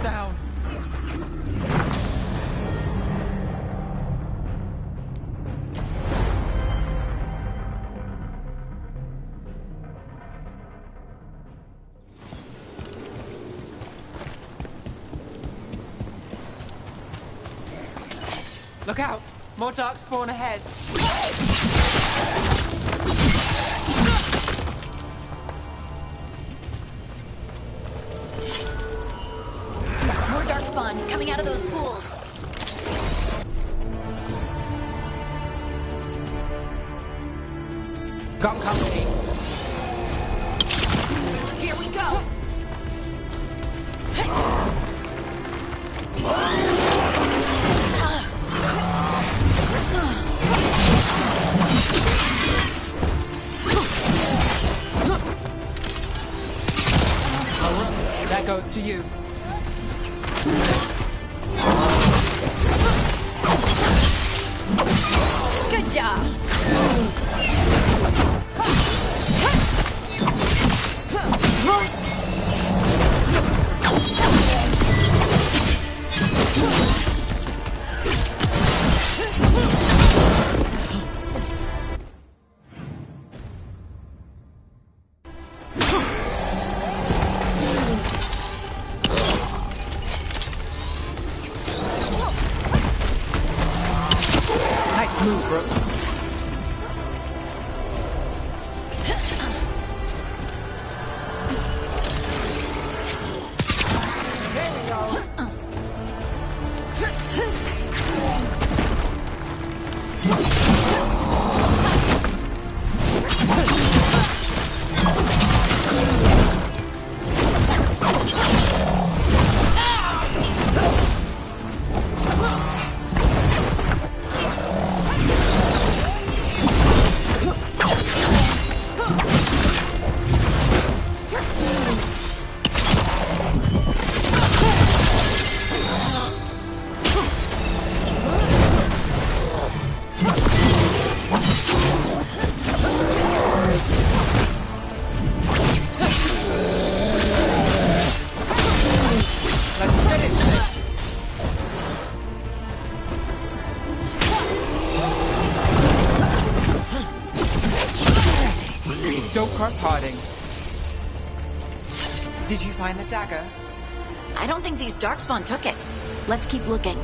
Down. Look out! More darkspawn ahead. More darkspawn coming out of those pools. Got company. Here we go. That goes to you. Good job. Nice move, Brooke. Did you find the dagger? I don't think these Darkspawn took it. Let's keep looking.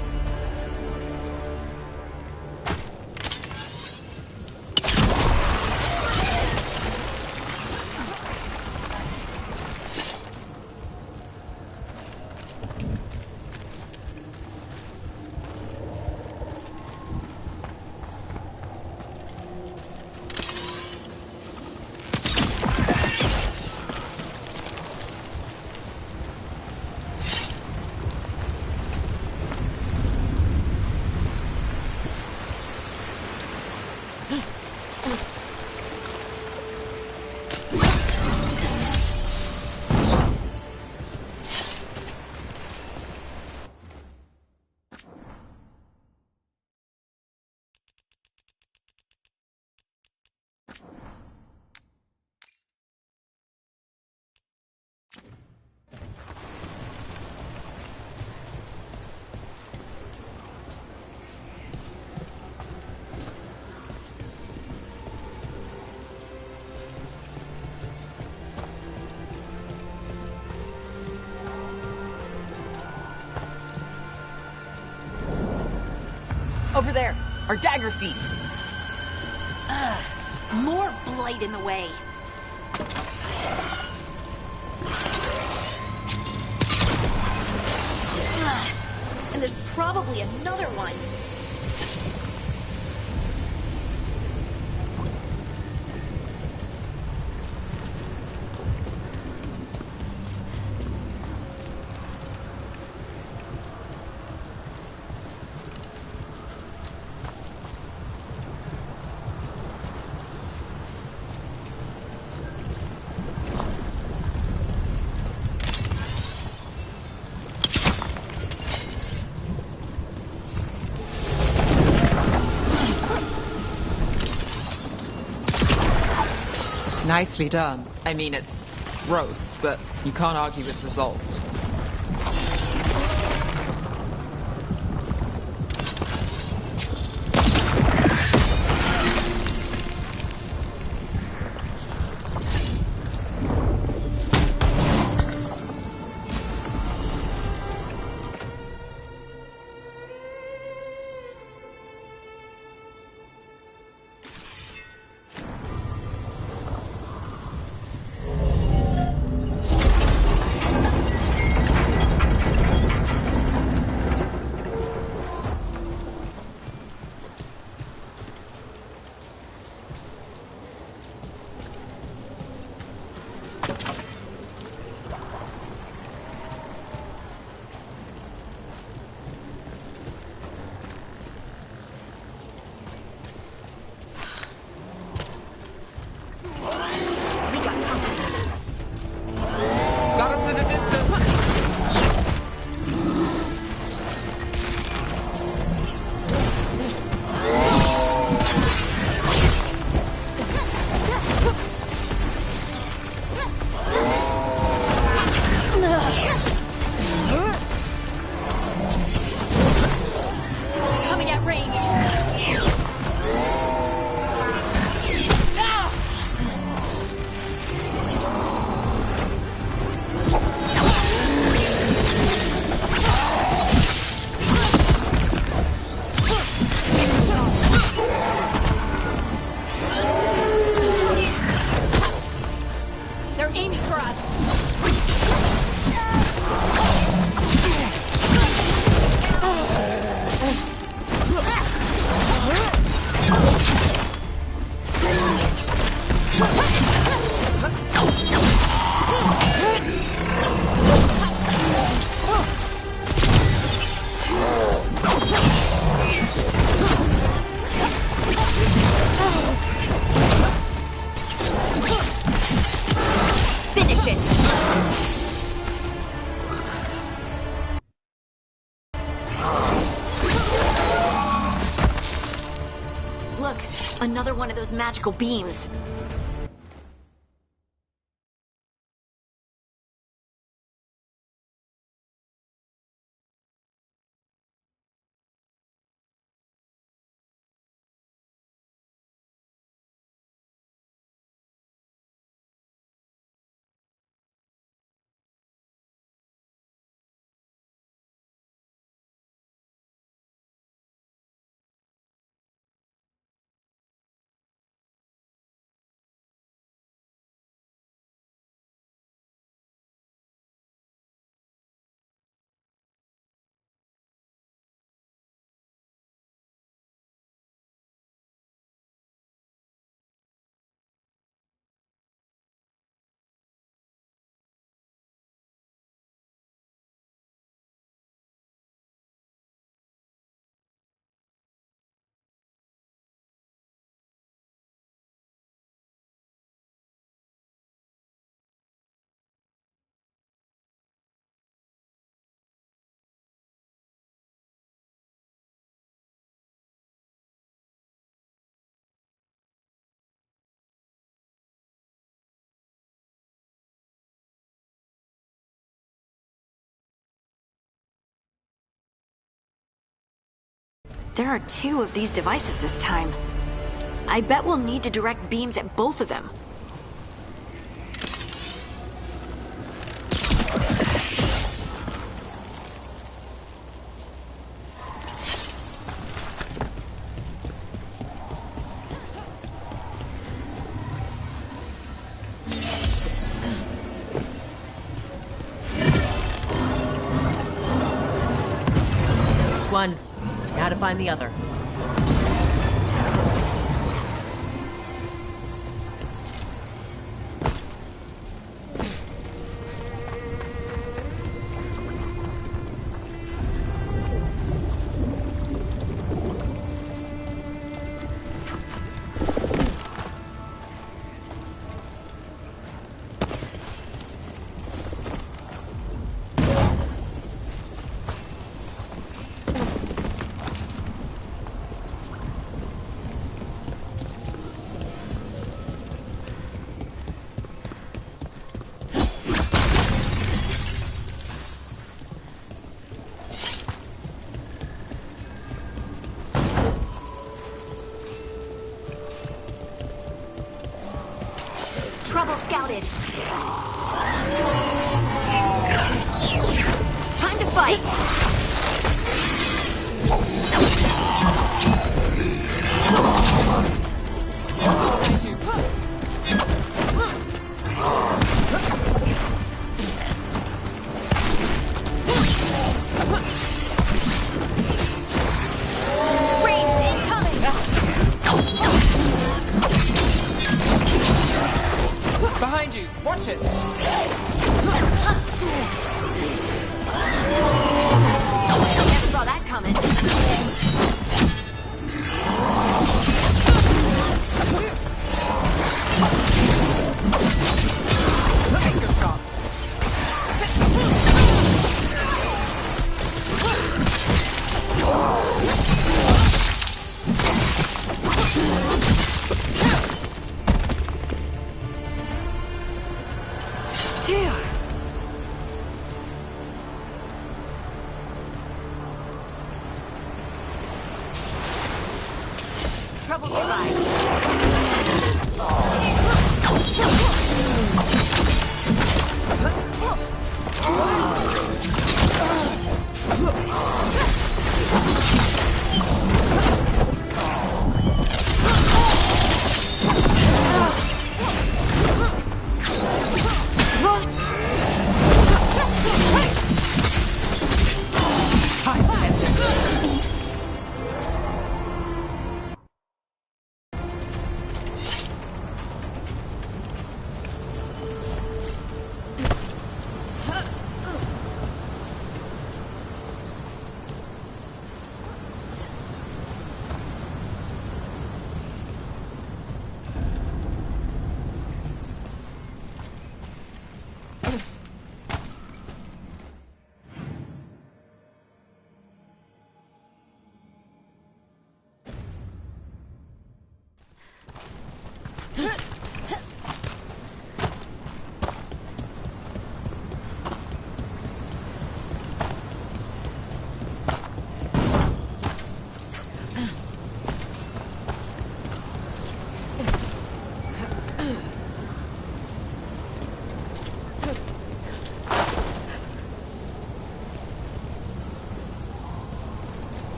Over there, our dagger thief. More blight in the way. And there's probably another one. Nicely done. I mean, it's gross, but you can't argue with results. Look, another one of those magical beams. There are 2 of these devices this time. I bet we'll need to direct beams at both of them. One. Now to find the other. Trouble scouted. Time to fight. Ranged incoming. Behind you! Watch it! Never saw that coming. Take your shot! Phew. Trouble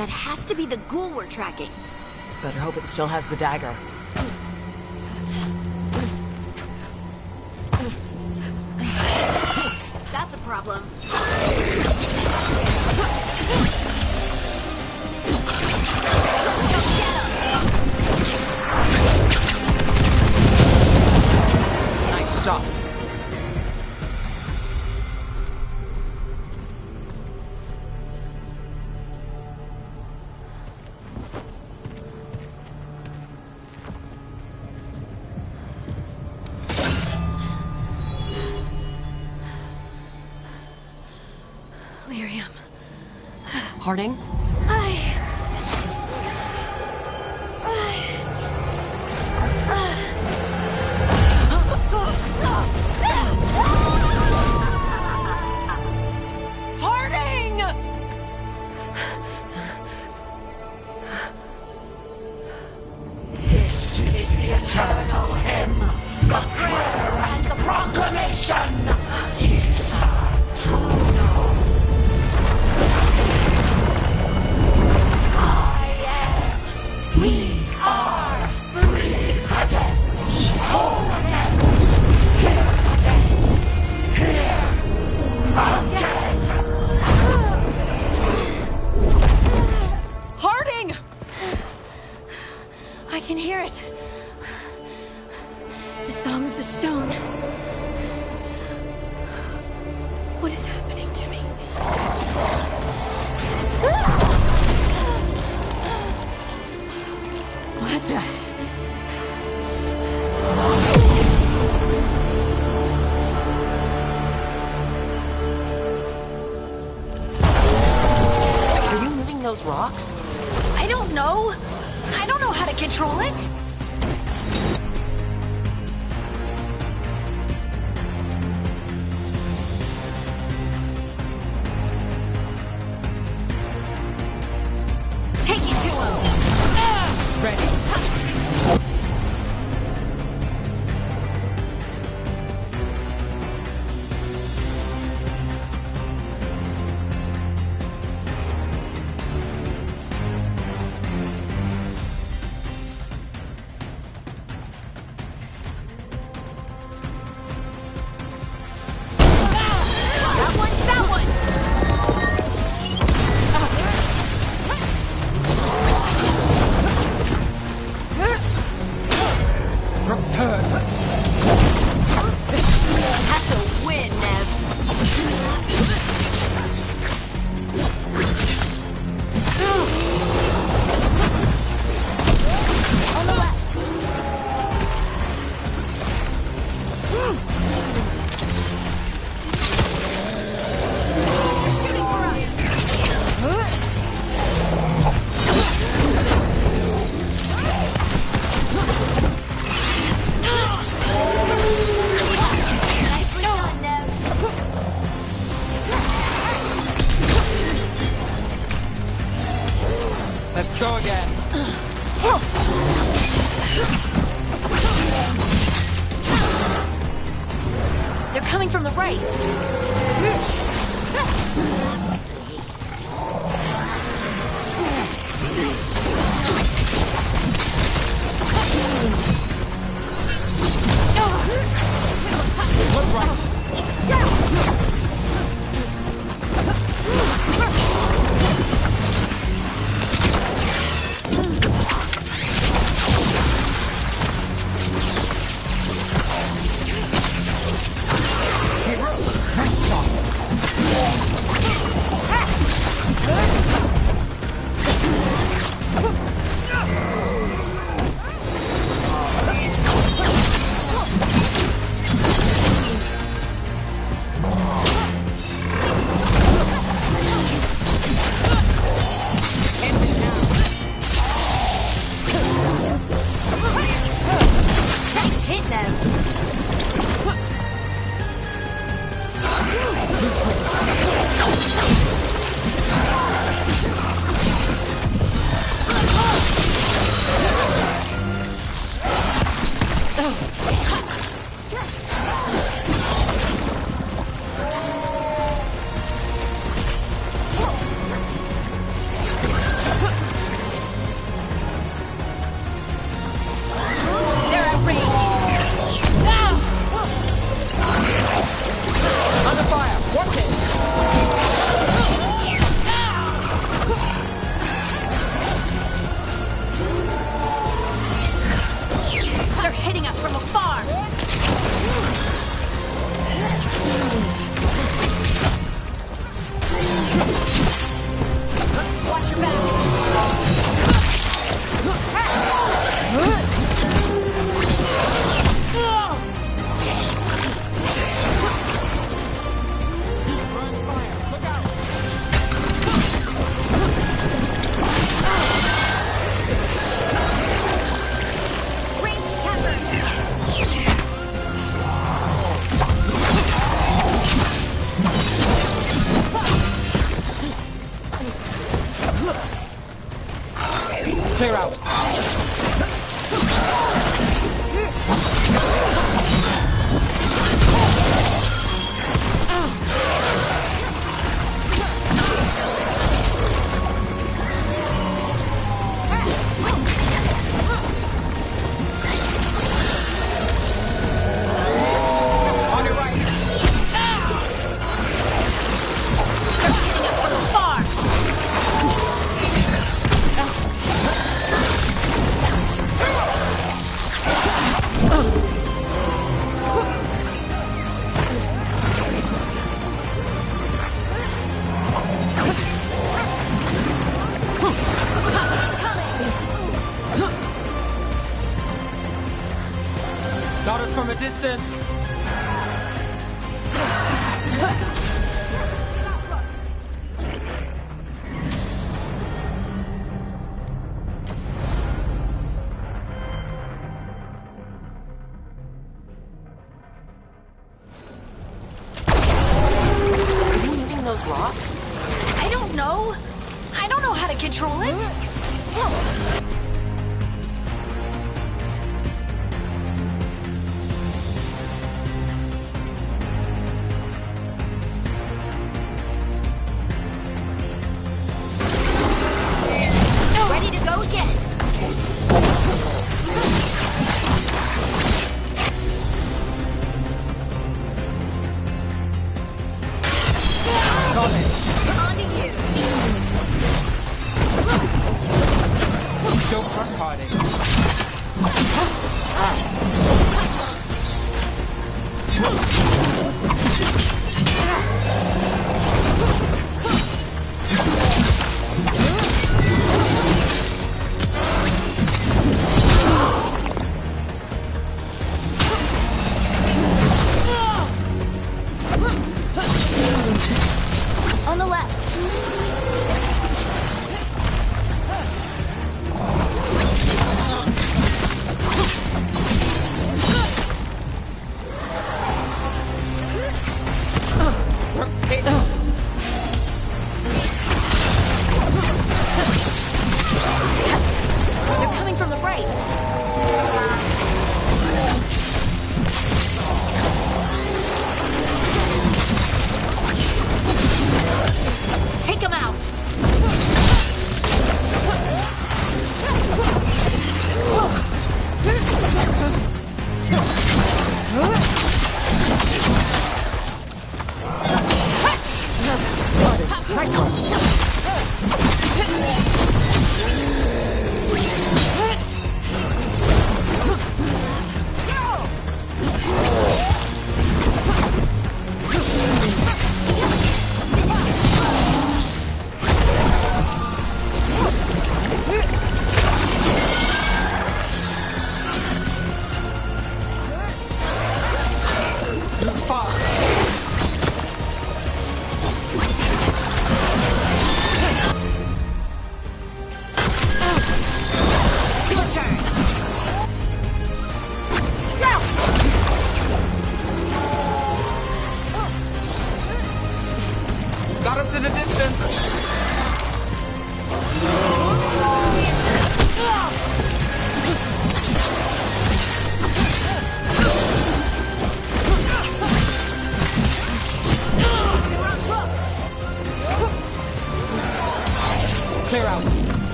That has to be the ghoul we're tracking. Better hope it still has the dagger. That's a problem. Nice shot. Lyrium. Harding? Harding! This is the eternal hymn, the prayer and the proclamation. We are free again, whole again, here again. Harding! I can hear it. The Song of the Stone. What is happening to me? What the? Are you moving those rocks? I don't know. I don't know how to control it. Take it to him. Ready. That one. Brooks hurt. That's a win, Nev. On the left. They're shooting for us. Nicely done, Nev. Let's go again. They're coming from the right. Look right. Hey, Brooks. from afar! Watch your back! Clear out. On your right. Hitting us from afar! Got us from a distance. Are you moving those rocks? I don't know. I don't know how to control it. Ready to go again. Got it. On to you. Don't trust hiding. On the left.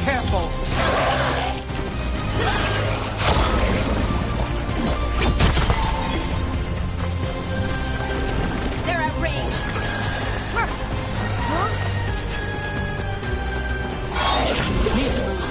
Careful! They're at range. Need to move.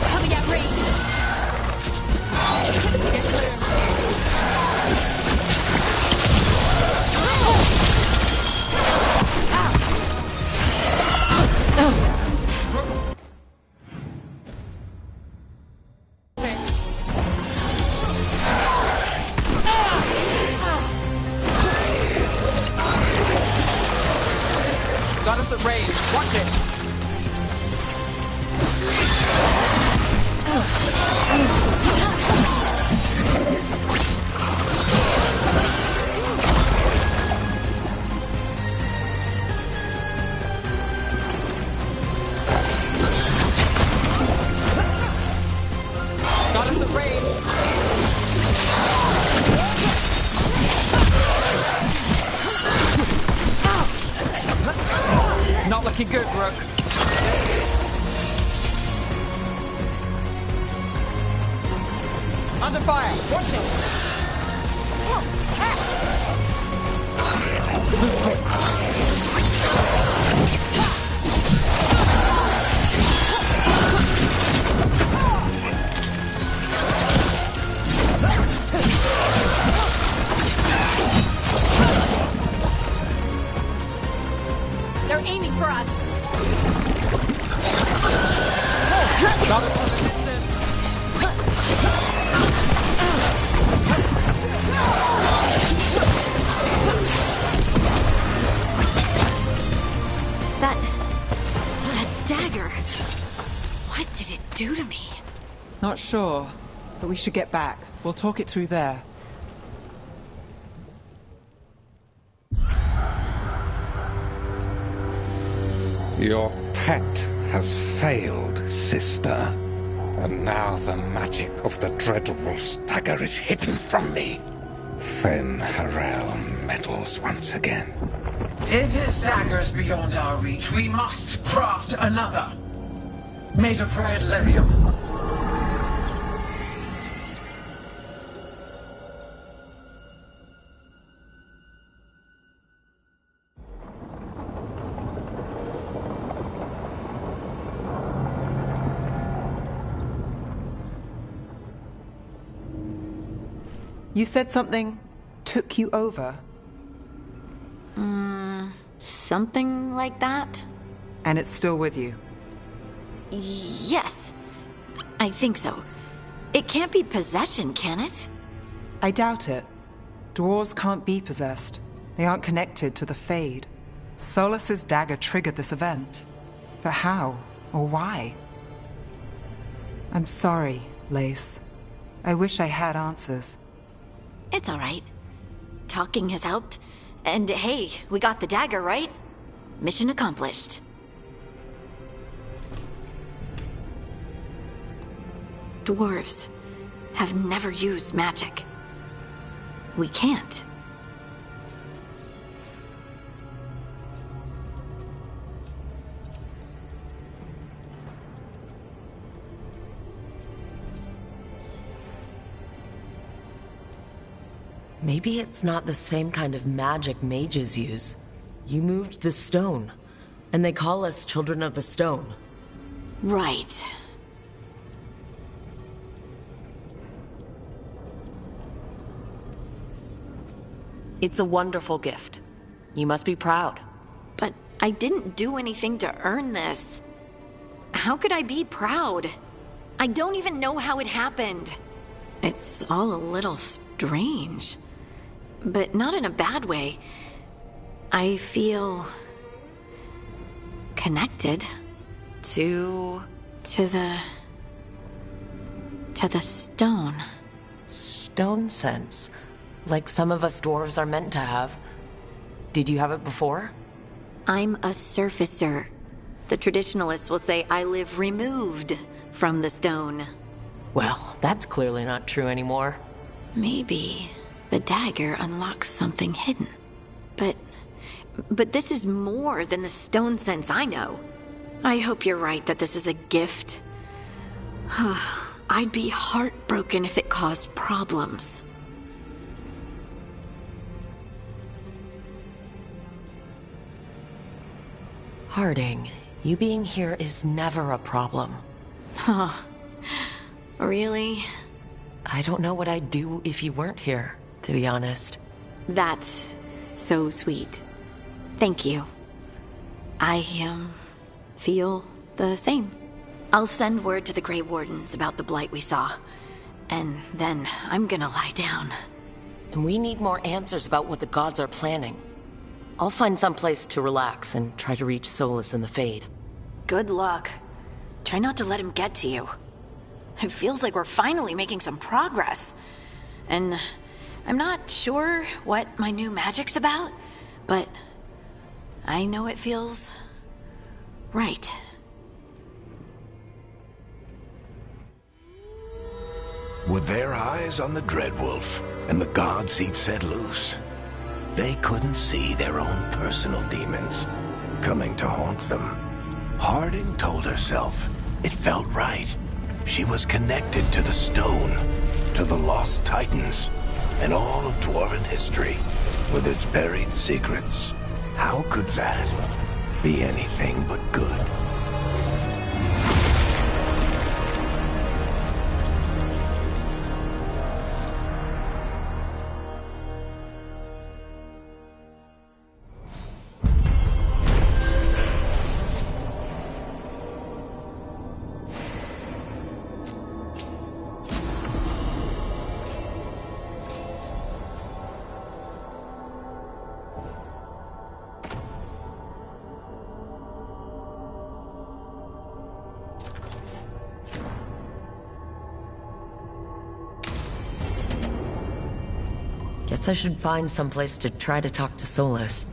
Coming at range. Get clear. Got us at range. Watch it. Got us at range. Not looking good, Brooke. Under fire. Watch it. They're aiming for us. Got it from the distance. That dagger. What did it do to me? Not sure, but we should get back. We'll talk it through there. Your pet has failed, sister. And now the magic of the dreadful stagger is hidden from me. Fen Harel meddles once again. If his dagger's beyond our reach, we must craft another. Made of red lyrium. You said something took you over? Something like that? And it's still with you? Yes. I think so. It can't be possession, can it? I doubt it. Dwarves can't be possessed. They aren't connected to the Fade. Solus's dagger triggered this event. But how? Or why? I'm sorry, Lace. I wish I had answers. It's all right. Talking has helped. And hey, we got the dagger, right? Mission accomplished. Dwarves have never used magic. We can't. Maybe it's not the same kind of magic mages use. You moved the stone, and they call us Children of the Stone. Right. It's a wonderful gift. You must be proud. But I didn't do anything to earn this. How could I be proud? I don't even know how it happened. It's all a little strange. But not in a bad way. I feel... connected. To the stone. Stone sense. Like some of us dwarves are meant to have. Did you have it before? I'm a surfacer. The traditionalists will say I live removed from the stone. Well, that's clearly not true anymore. Maybe the dagger unlocks something hidden. But this is more than the stone sense I know. I hope you're right that this is a gift. I'd be heartbroken if it caused problems. Harding, you being here is never a problem. Huh. Really? I don't know what I'd do if you weren't here, to be honest. That's so sweet. Thank you. I, feel the same. I'll send word to the Grey Wardens about the blight we saw. And then I'm gonna lie down. And we need more answers about what the gods are planning. I'll find some place to relax and try to reach Solus in the Fade. Good luck. Try not to let him get to you. It feels like we're finally making some progress. And I'm not sure what my new magic's about, but I know it feels right. With their eyes on the Dreadwolf and the gods he'd set loose, they couldn't see their own personal demons coming to haunt them. Harding told herself it felt right. She was connected to the stone, to the lost titans, and all of Dwarven history with its buried secrets. How could that be anything but good? Guess I should find someplace to try to talk to Solus.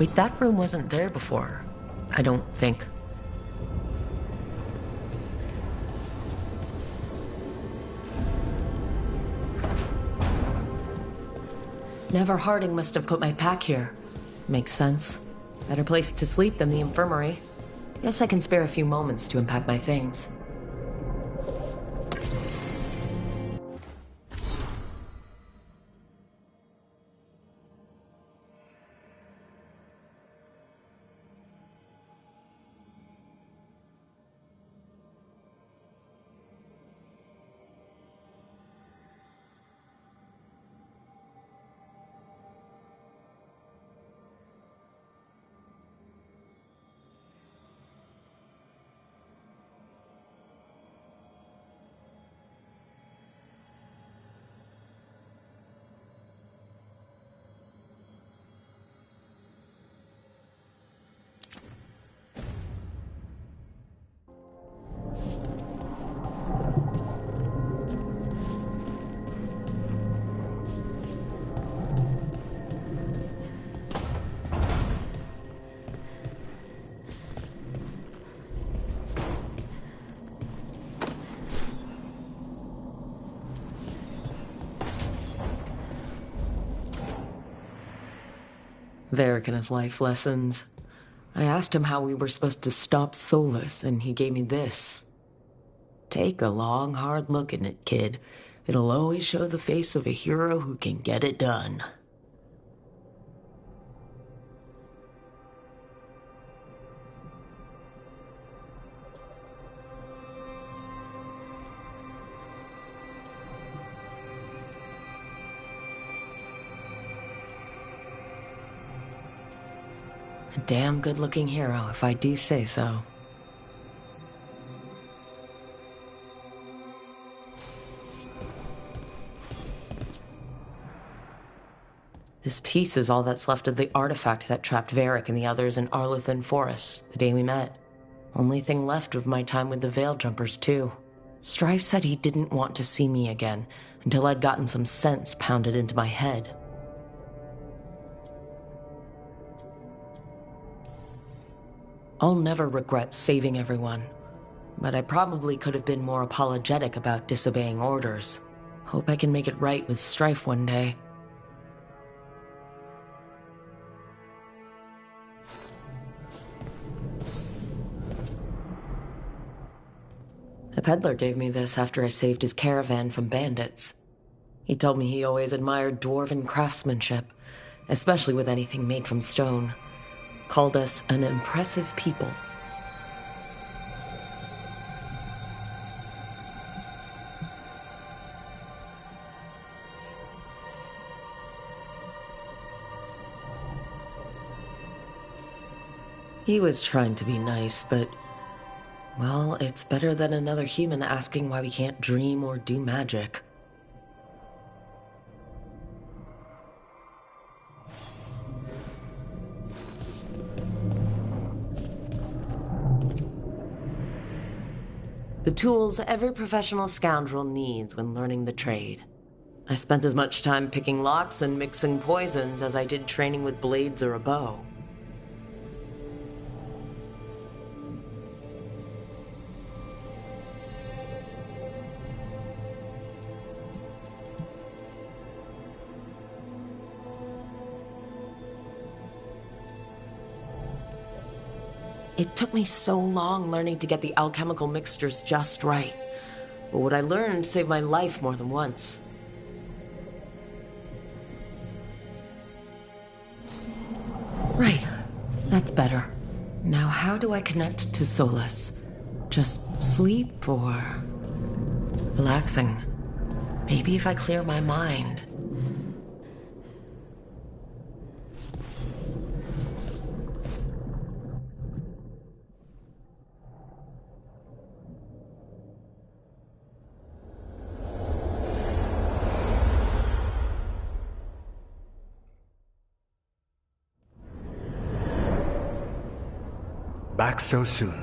Wait, that room wasn't there before. I don't think. Never Harding must have put my pack here. Makes sense. Better place to sleep than the infirmary. Guess I can spare a few moments to unpack my things. Varric and his life lessons. I asked him how we were supposed to stop Solus, and he gave me this. Take a long, hard look at it, kid. It'll always show the face of a hero who can get it done. A damn good-looking hero, if I do say so. This piece is all that's left of the artifact that trapped Varric and the others in Arlethan Forest, the day we met. Only thing left of my time with the Veil Jumpers, too. Strife said he didn't want to see me again until I'd gotten some sense pounded into my head. I'll never regret saving everyone, but I probably could have been more apologetic about disobeying orders. Hope I can make it right with Strife one day. A peddler gave me this after I saved his caravan from bandits. He told me he always admired dwarven craftsmanship, especially with anything made from stone. Called us an impressive people. He was trying to be nice, but, well, it's better than another human asking why we can't dream or do magic. The tools every professional scoundrel needs when learning the trade. I spent as much time picking locks and mixing poisons as I did training with blades or a bow. It took me so long learning to get the alchemical mixtures just right, but what I learned saved my life more than once. Right, that's better. Now how do I connect to Solus? Just sleep or relaxing? Maybe if I clear my mind. Back so soon.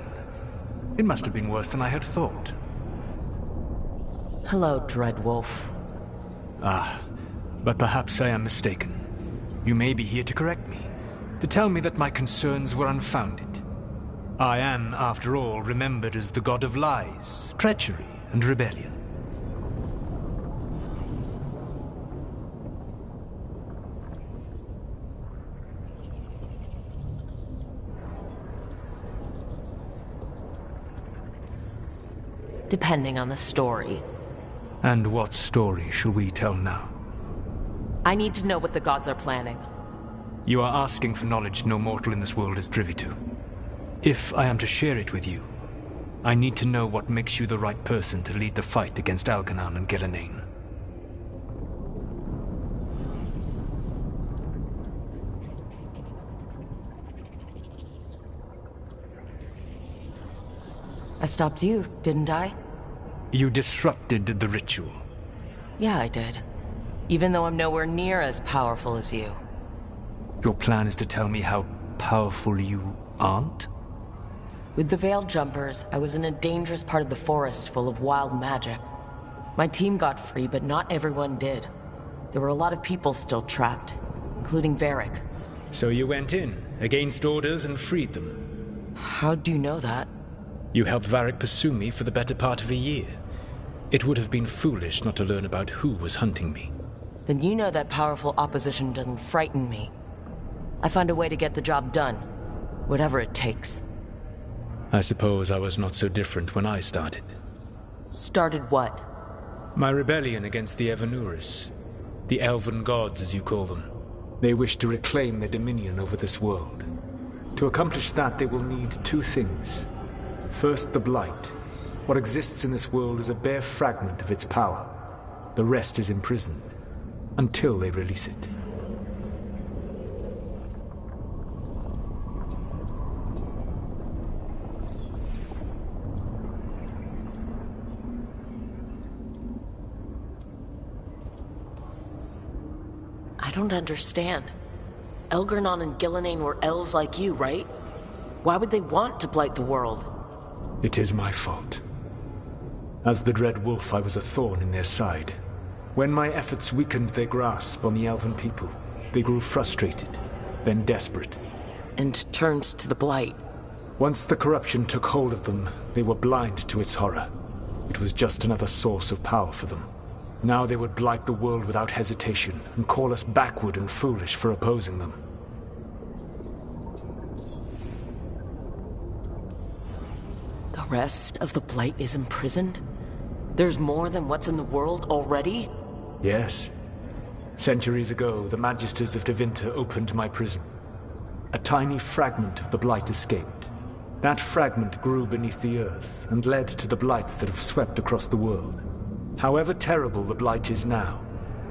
It must have been worse than I had thought. Hello, Dreadwolf. Ah, but perhaps I am mistaken. You may be here to correct me. To tell me that my concerns were unfounded. I am, after all, remembered as the god of lies, treachery, and rebellion. Depending on the story. And what story shall we tell now? I need to know what the gods are planning. You are asking for knowledge no mortal in this world is privy to. If I am to share it with you, I need to know what makes you the right person to lead the fight against Algernon and Gillenane. I stopped you, didn't I? You disrupted the ritual. Yeah, I did. Even though I'm nowhere near as powerful as you. Your plan is to tell me how powerful you aren't? With the Veiled Jumpers, I was in a dangerous part of the forest full of wild magic. My team got free, but not everyone did. There were a lot of people still trapped, including Varric. So you went in, against orders, and freed them? How'd you know that? You helped Varric pursue me for the better part of a year. It would have been foolish not to learn about who was hunting me. Then you know that powerful opposition doesn't frighten me. I find a way to get the job done, whatever it takes. I suppose I was not so different when I started. Started what? My rebellion against the Evanuris. The Elven Gods, as you call them. They wish to reclaim their dominion over this world. To accomplish that, they will need two things. First, the Blight. What exists in this world is a bare fragment of its power. The rest is imprisoned, until they release it. I don't understand. Algernon and Gillenane were elves like you, right? Why would they want to blight the world? It is my fault. As the Dread Wolf, I was a thorn in their side. When my efforts weakened their grasp on the Elven people, they grew frustrated, then desperate. And turned to the Blight. Once the corruption took hold of them, they were blind to its horror. It was just another source of power for them. Now they would blight the world without hesitation, and call us backward and foolish for opposing them. The rest of the Blight is imprisoned? There's more than what's in the world already? Yes. Centuries ago, the Magisters of Tevinter opened my prison. A tiny fragment of the Blight escaped. That fragment grew beneath the earth, and led to the Blights that have swept across the world. However terrible the Blight is now,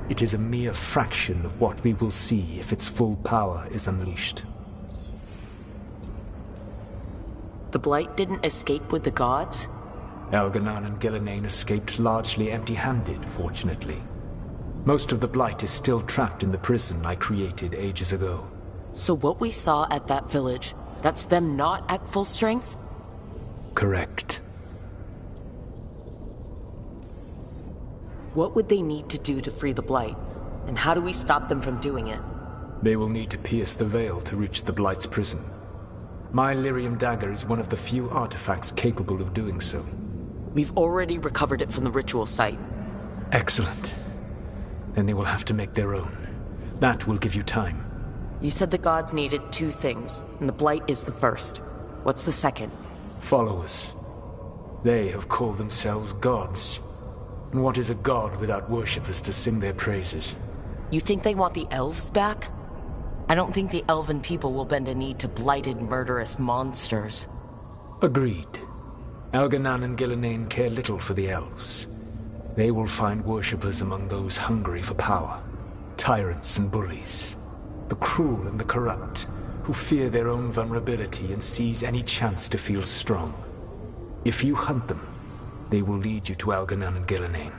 it is a mere fraction of what we will see if its full power is unleashed. The Blight didn't escape with the gods? Algernon and Gillenane escaped largely empty-handed, fortunately. Most of the Blight is still trapped in the prison I created ages ago. So what we saw at that village, that's them not at full strength? Correct. What would they need to do to free the Blight? And how do we stop them from doing it? They will need to pierce the veil to reach the Blight's prison. My Lyrium dagger is one of the few artifacts capable of doing so. We've already recovered it from the ritual site. Excellent. Then they will have to make their own. That will give you time. You said the gods needed two things, and the Blight is the first. What's the second? Followers. They have called themselves gods. And what is a god without worshippers to sing their praises? You think they want the elves back? I don't think the elven people will bend a knee to blighted, murderous monsters. Agreed. Algernon and Gillenane care little for the elves. They will find worshippers among those hungry for power. Tyrants and bullies. The cruel and the corrupt, who fear their own vulnerability and seize any chance to feel strong. If you hunt them, they will lead you to Algernon and Gillenane.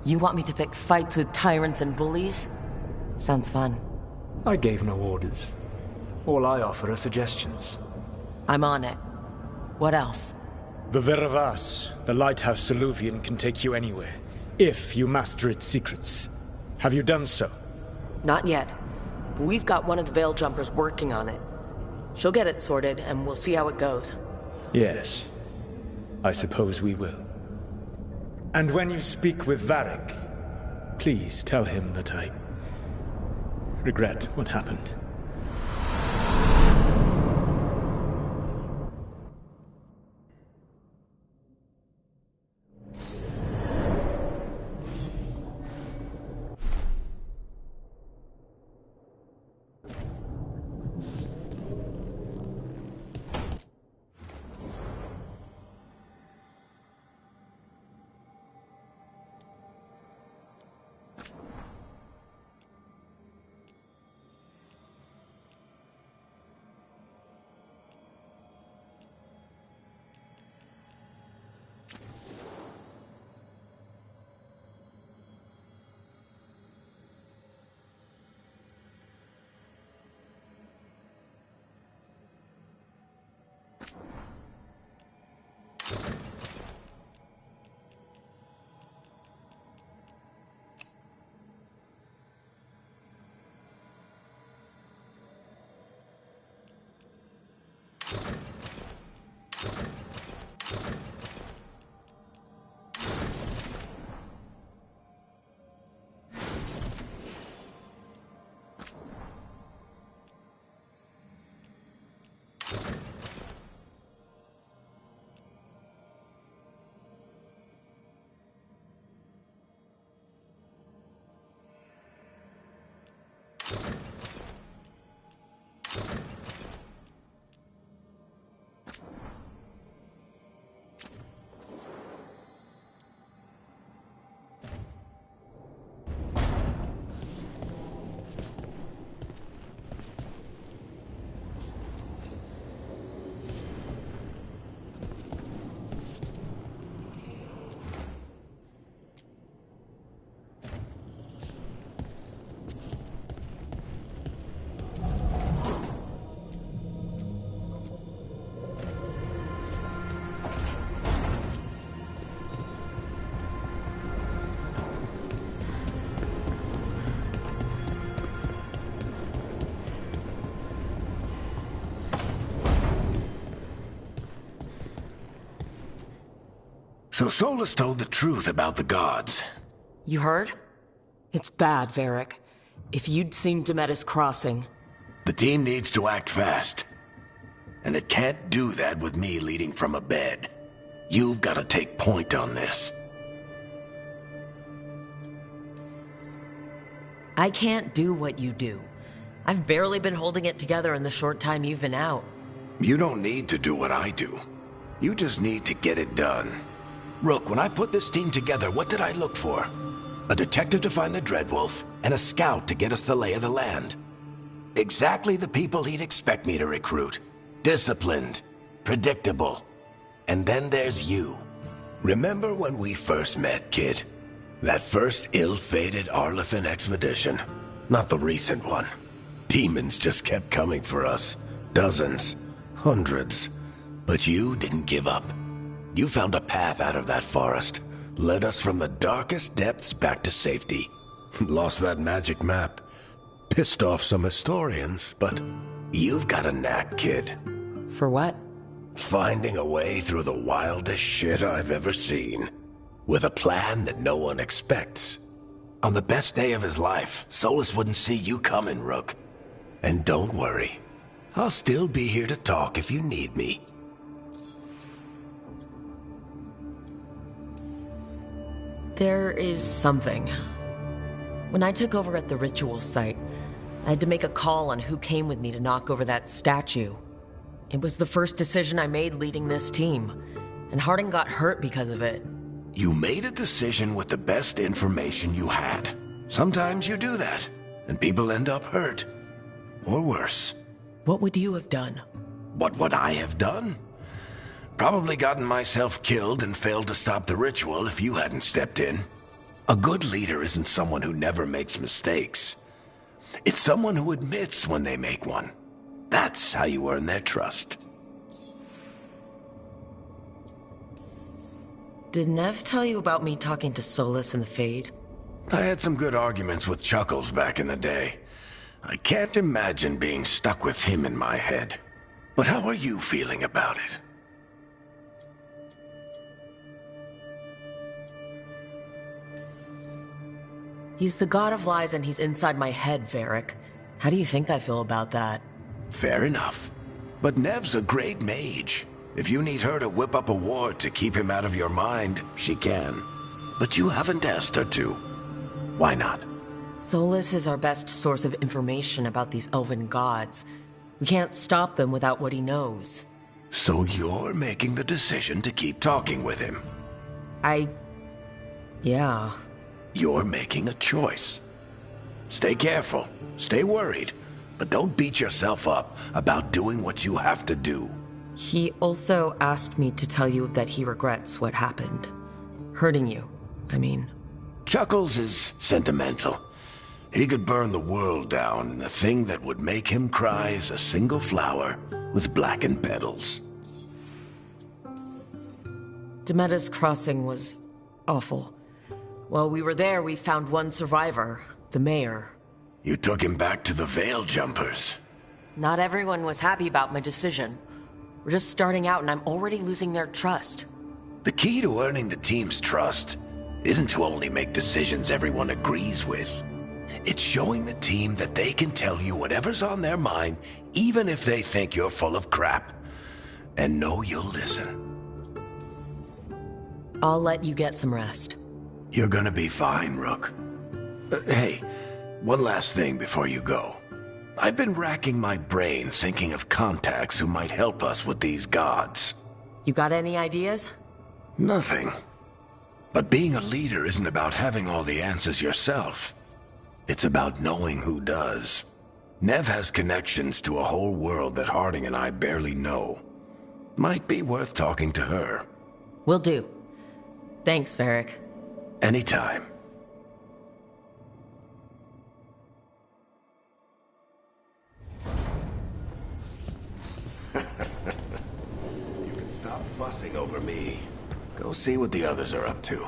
You want me to pick fights with tyrants and bullies? Sounds fun. I gave no orders. All I offer are suggestions. I'm on it. What else? The Veravas, the lighthouse Soluvian, can take you anywhere, if you master its secrets. Have you done so? Not yet, but we've got one of the Veil Jumpers working on it. She'll get it sorted, and we'll see how it goes. Yes, I suppose we will. And when you speak with Varric, please tell him that I regret what happened. So Solus told the truth about the gods. You heard? It's bad, Varric. If you'd seen Demetis crossing... The team needs to act fast. And it can't do that with me leading from a bed. You've got to take point on this. I can't do what you do. I've barely been holding it together in the short time you've been out. You don't need to do what I do. You just need to get it done. Rook, when I put this team together, what did I look for? A detective to find the Dreadwolf, and a scout to get us the lay of the land. Exactly the people he'd expect me to recruit. Disciplined, predictable. And then there's you. Remember when we first met, kid? That first ill-fated Arlathan expedition. Not the recent one. Demons just kept coming for us. Dozens. Hundreds. But you didn't give up. You found a path out of that forest. Led us from the darkest depths back to safety. Lost that magic map. Pissed off some historians, but you've got a knack, kid. For what? Finding a way through the wildest shit I've ever seen. With a plan that no one expects. On the best day of his life, Solus wouldn't see you coming, Rook. And don't worry. I'll still be here to talk if you need me. There is something. When I took over at the ritual site, I had to make a call on who came with me to knock over that statue. It was the first decision I made leading this team, and Harding got hurt because of it. You made a decision with the best information you had. Sometimes you do that, and people end up hurt. Or worse. What would you have done? What would I have done? Probably gotten myself killed and failed to stop the ritual if you hadn't stepped in. A good leader isn't someone who never makes mistakes. It's someone who admits when they make one. That's how you earn their trust. Did Nev tell you about me talking to Solus and the Fade? I had some good arguments with Chuckles back in the day. I can't imagine being stuck with him in my head. But how are you feeling about it? He's the god of lies and he's inside my head, Varric. How do you think I feel about that? Fair enough. But Nev's a great mage. If you need her to whip up a ward to keep him out of your mind, she can. But you haven't asked her to. Why not? Solus is our best source of information about these elven gods. We can't stop them without what he knows. So you're making the decision to keep talking with him? Yeah. You're making a choice. Stay careful, stay worried, but don't beat yourself up about doing what you have to do. He also asked me to tell you that he regrets what happened. Hurting you, I mean. Chuckles is sentimental. He could burn the world down, and the thing that would make him cry is a single flower with blackened petals. Demeta's crossing was awful. While we were there, we found one survivor, the mayor. You took him back to the Veil Jumpers. Not everyone was happy about my decision. We're just starting out and I'm already losing their trust. The key to earning the team's trust isn't to only make decisions everyone agrees with. It's showing the team that they can tell you whatever's on their mind, even if they think you're full of crap. And know you'll listen. I'll let you get some rest. You're gonna be fine, Rook. Hey, one last thing before you go. I've been racking my brain thinking of contacts who might help us with these gods. You got any ideas? Nothing. But being a leader isn't about having all the answers yourself. It's about knowing who does. Nev has connections to a whole world that Harding and I barely know. Might be worth talking to her. Will do. Thanks, Varric. Anytime. You can stop fussing over me. Go see what the others are up to.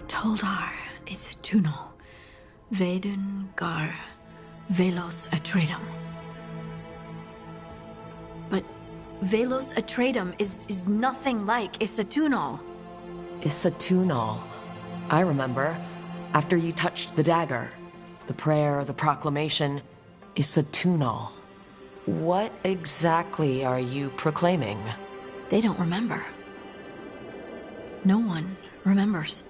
Toldar is a tunal. Vedun gar velos atredum. But velos atredum is nothing like Isatunal. Isatunal. I remember. After you touched the dagger. The prayer, the proclamation. Isatunal. What exactly are you proclaiming? They don't remember. No one remembers.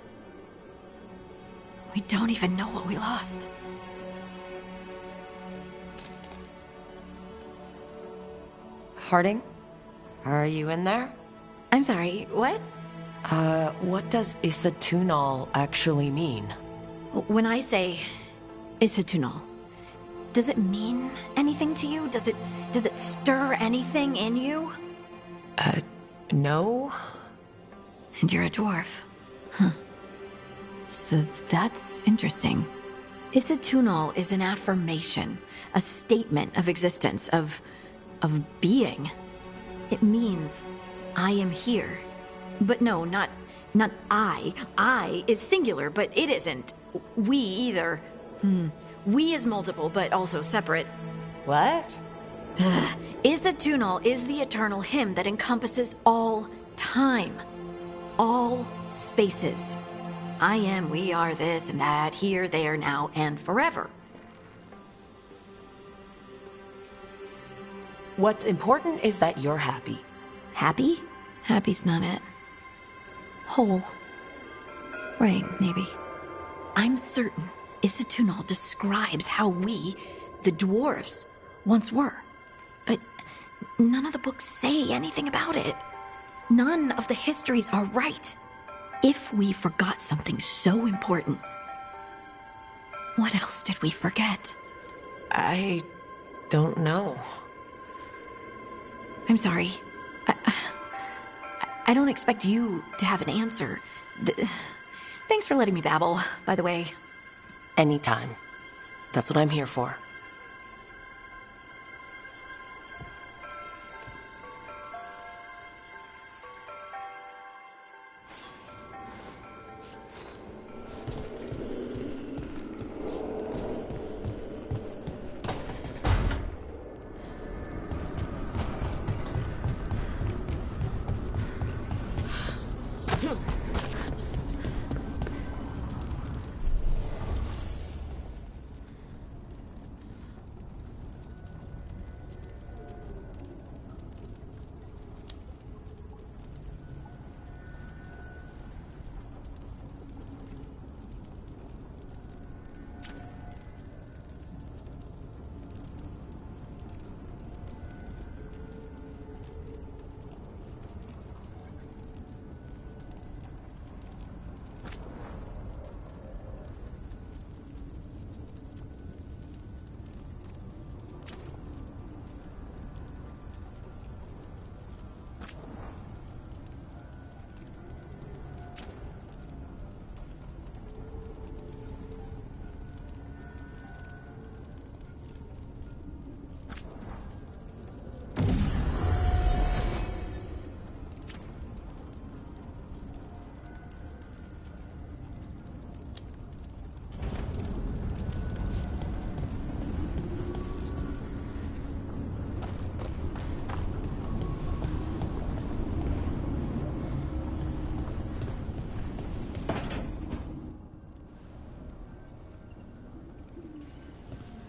We don't even know what we lost. Harding? Are you in there? I'm sorry, what? What does Isatunal actually mean? When I say Isatunal, does it mean anything to you? Does it stir anything in you? No. And you're a dwarf. Huh. So that's interesting. Isatunal is an affirmation, a statement of existence, of being. It means, I am here. But no, not I. I is singular, but it isn't. We either. We is multiple, but also separate. What? Isatunal is the eternal hymn that encompasses all time. All spaces. I am, we are, this and that, here, there, now, and forever. What's important is that you're happy. Happy? Happy's not it. Whole. Right, maybe. I'm certain Isatunal describes how we, the dwarves, once were. But None of the books say anything about it. None of the histories are right. If we forgot something so important, what else did we forget? I don't know. I'm sorry. I don't expect you to have an answer. Thanks for letting me babble, by the way. Anytime. That's what I'm here for.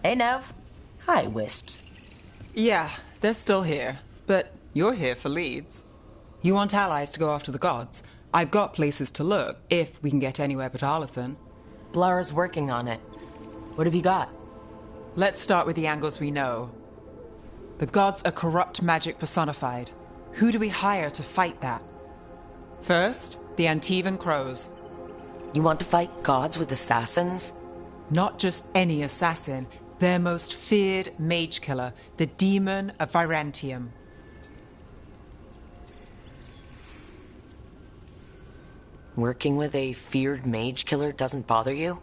Hey, Nev. Hi, Wisps. Yeah, they're still here. But you're here for leads. You want allies to go after the gods? I've got places to look, if we can get anywhere but Arlathan. Blara's working on it. What have you got? Let's start with the angles we know. The gods are corrupt magic personified. Who do we hire to fight that? First, the Antivan Crows. You want to fight gods with assassins? Not just any assassin. Their most feared mage killer, the Demon of Virantium. Working with a feared mage killer doesn't bother you?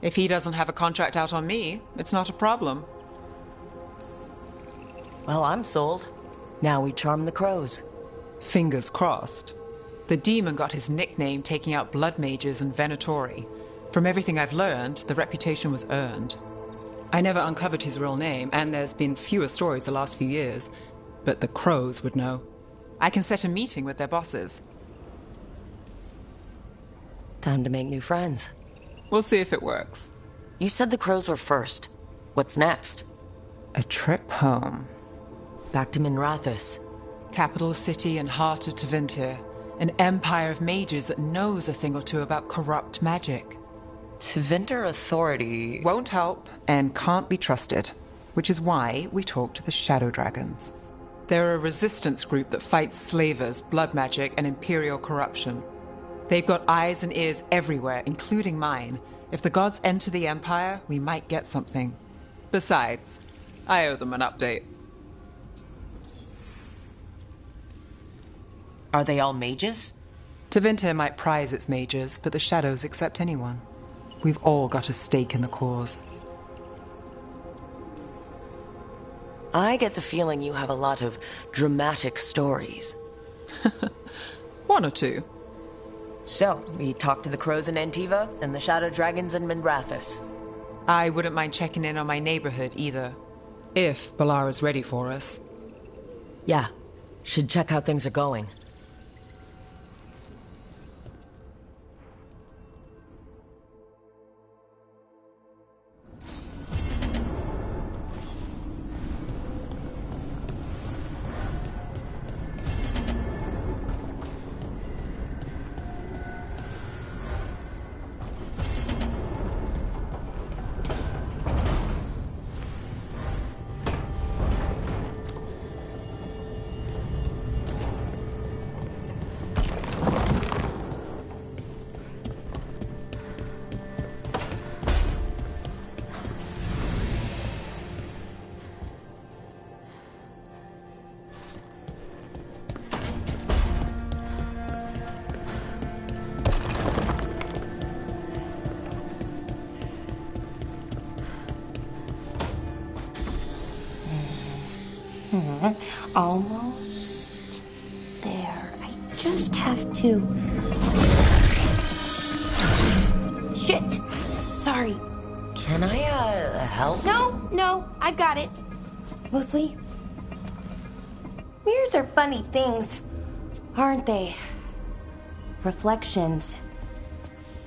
If he doesn't have a contract out on me, it's not a problem. Well, I'm sold. Now we charm the crows. Fingers crossed. The demon got his nickname taking out blood mages and Venatori. From everything I've learned, the reputation was earned. I never uncovered his real name, and there's been fewer stories the last few years, but the crows would know. I can set a meeting with their bosses. Time to make new friends. We'll see if it works. You said the crows were first. What's next? A trip home. Back to Minrathous. Capital city and heart of Tevinter. An empire of mages that knows a thing or two about corrupt magic. Tevinter authority won't help and can't be trusted, which is why we talk to the Shadow Dragons. They're a resistance group that fights slavers, blood magic, and imperial corruption. They've got eyes and ears everywhere, including mine. If the gods enter the Empire, we might get something. Besides, I owe them an update. Are they all mages? Tevinter might prize its mages, but the Shadows accept anyone. We've all got a stake in the cause. I get the feeling you have a lot of dramatic stories. One or two. So, we talked to the crows in Antiva and the Shadow Dragons in Minrathous. I wouldn't mind checking in on my neighborhood either. If Balara's ready for us. Yeah. Should check how things are going. Almost there. I just have to... Shit! Sorry. Can I, help? No, I got it. Mostly, mirrors are funny things, aren't they? Reflections.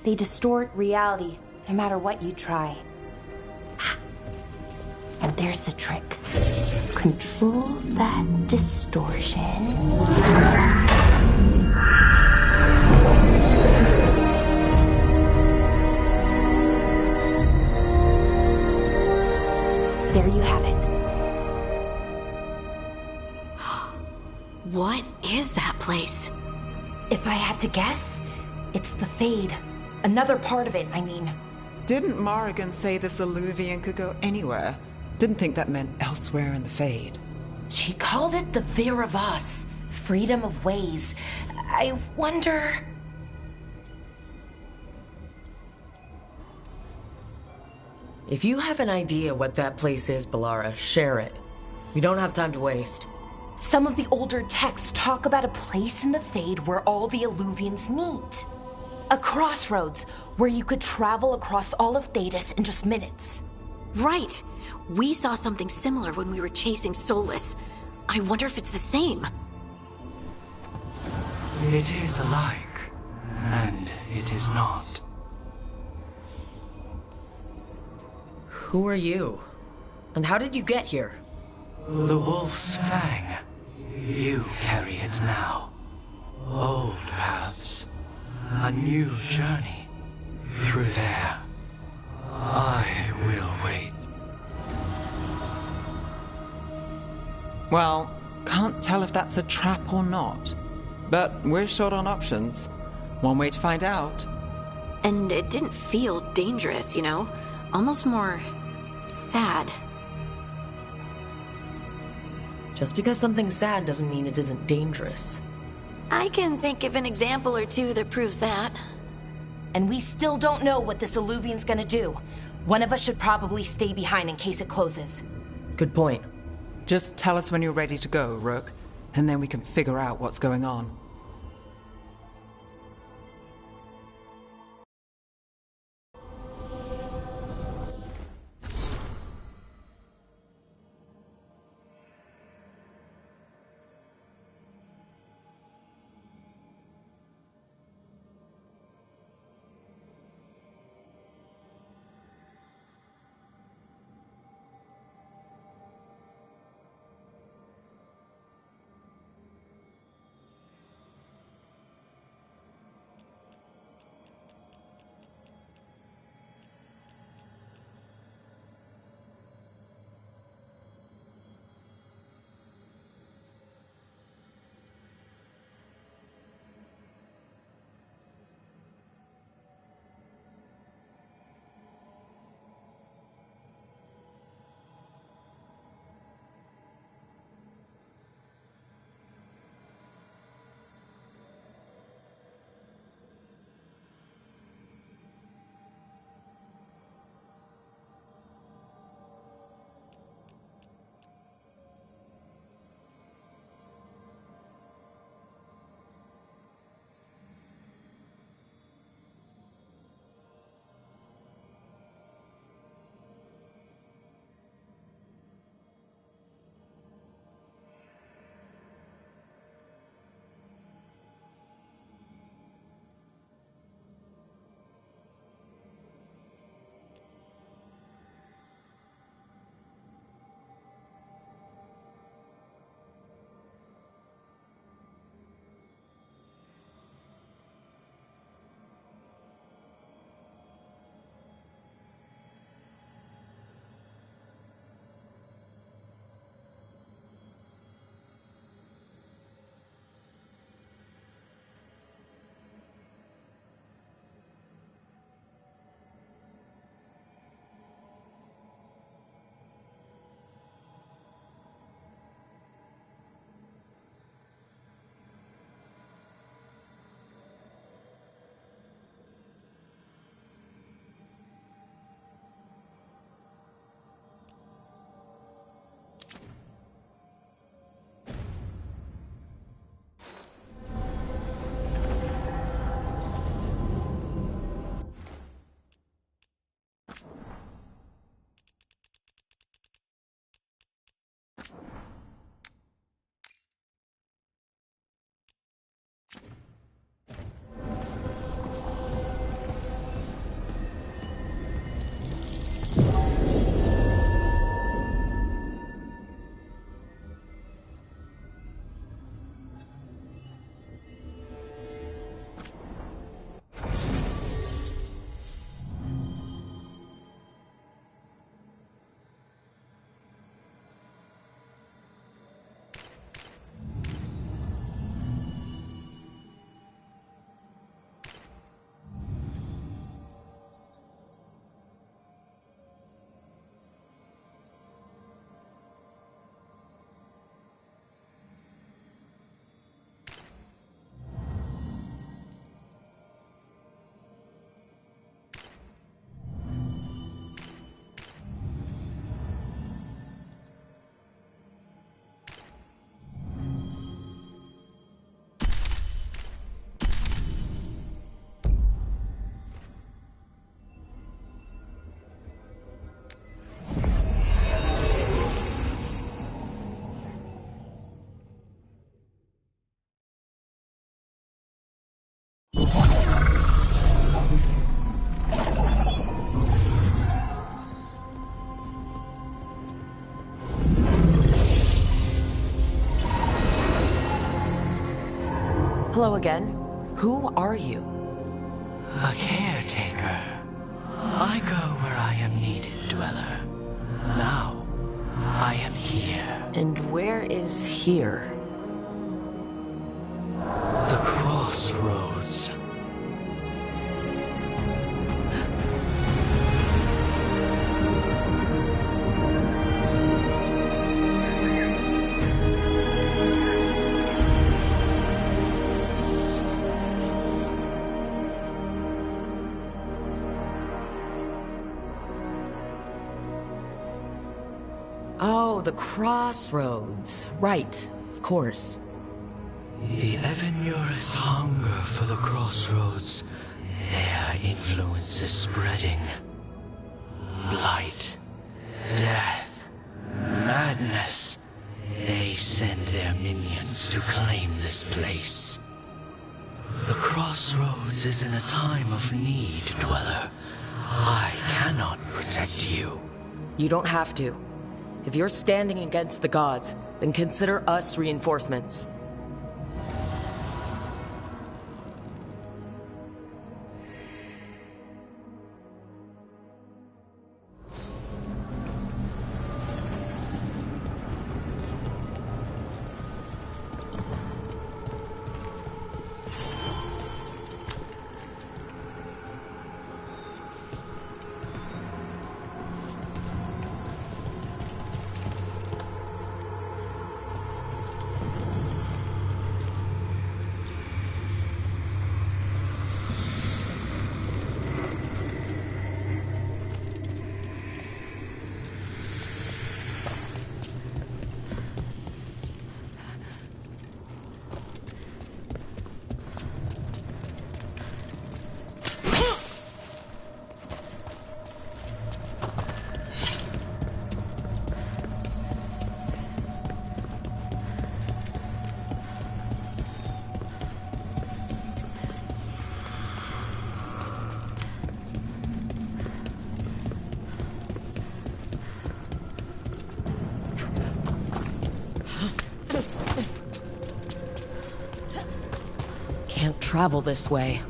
They distort reality, no matter what you try. And there's the trick. Control that distortion. There you have it. What is that place? If I had to guess, it's the Fade. Another part of it, I mean. Didn't Morrigan say this Illuvian could go anywhere? Didn't think that meant elsewhere in the Fade. She called it the Vir of Us, freedom of ways. I wonder... If you have an idea what that place is, Ballara, share it. We don't have time to waste. Some of the older texts talk about a place in the Fade where all the Illuvians meet. A crossroads where you could travel across all of Thedas in just minutes. Right. We saw something similar when we were chasing Solus. I wonder if it's the same. It is alike, and it is not. Who are you? And how did you get here? The Wolf's Fang. You carry it now. Old paths. A new journey. Through there. I will wait. Well, can't tell if that's a trap or not. But we're short on options. One way to find out. And it didn't feel dangerous, you know? Almost more... sad. Just because something's sad doesn't mean it isn't dangerous. I can think of an example or two that proves that. And we still don't know what this Illuvian's gonna do. One of us should probably stay behind in case it closes. Good point. Just tell us when you're ready to go, Rook, and then we can figure out what's going on. Hello again. Who are you? A caretaker. I go where I am needed, Dweller. Now, I am here. And where is here? The crossroads. Oh, the crossroads. Right, of course. The Evenurus hunger for the crossroads. Their influence is spreading. Blight, death, madness. They send their minions to claim this place. The crossroads is in a time of need, Dweller. I cannot protect you. You don't have to. If you're standing against the gods, then consider us reinforcements. Can't travel this way.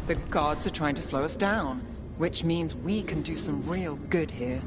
The gods are trying to slow us down, which means we can do some real good here.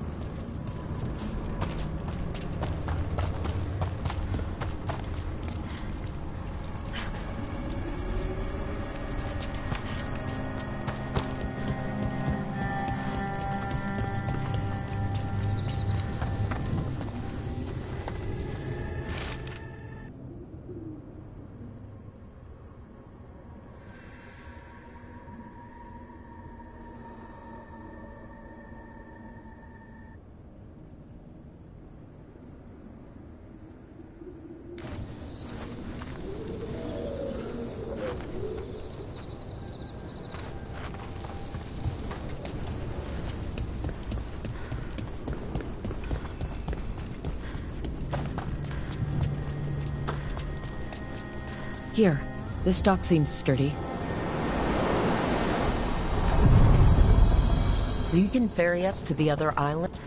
Here, this dock seems sturdy. So you can ferry us to the other island?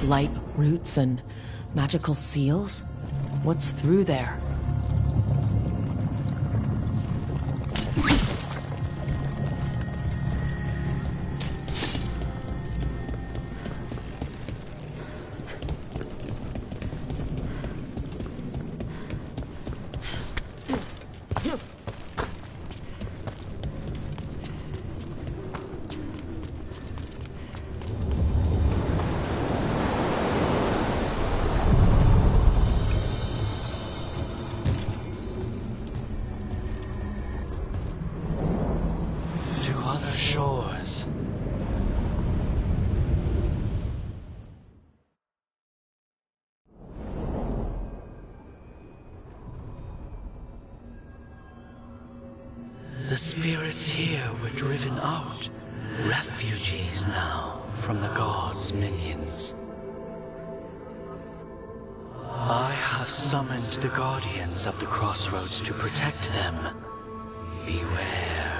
Light roots and magical seals? What's through there? Shores. The spirits here were driven out, refugees now from the gods' minions. I have summoned the guardians of the crossroads to protect them. Beware.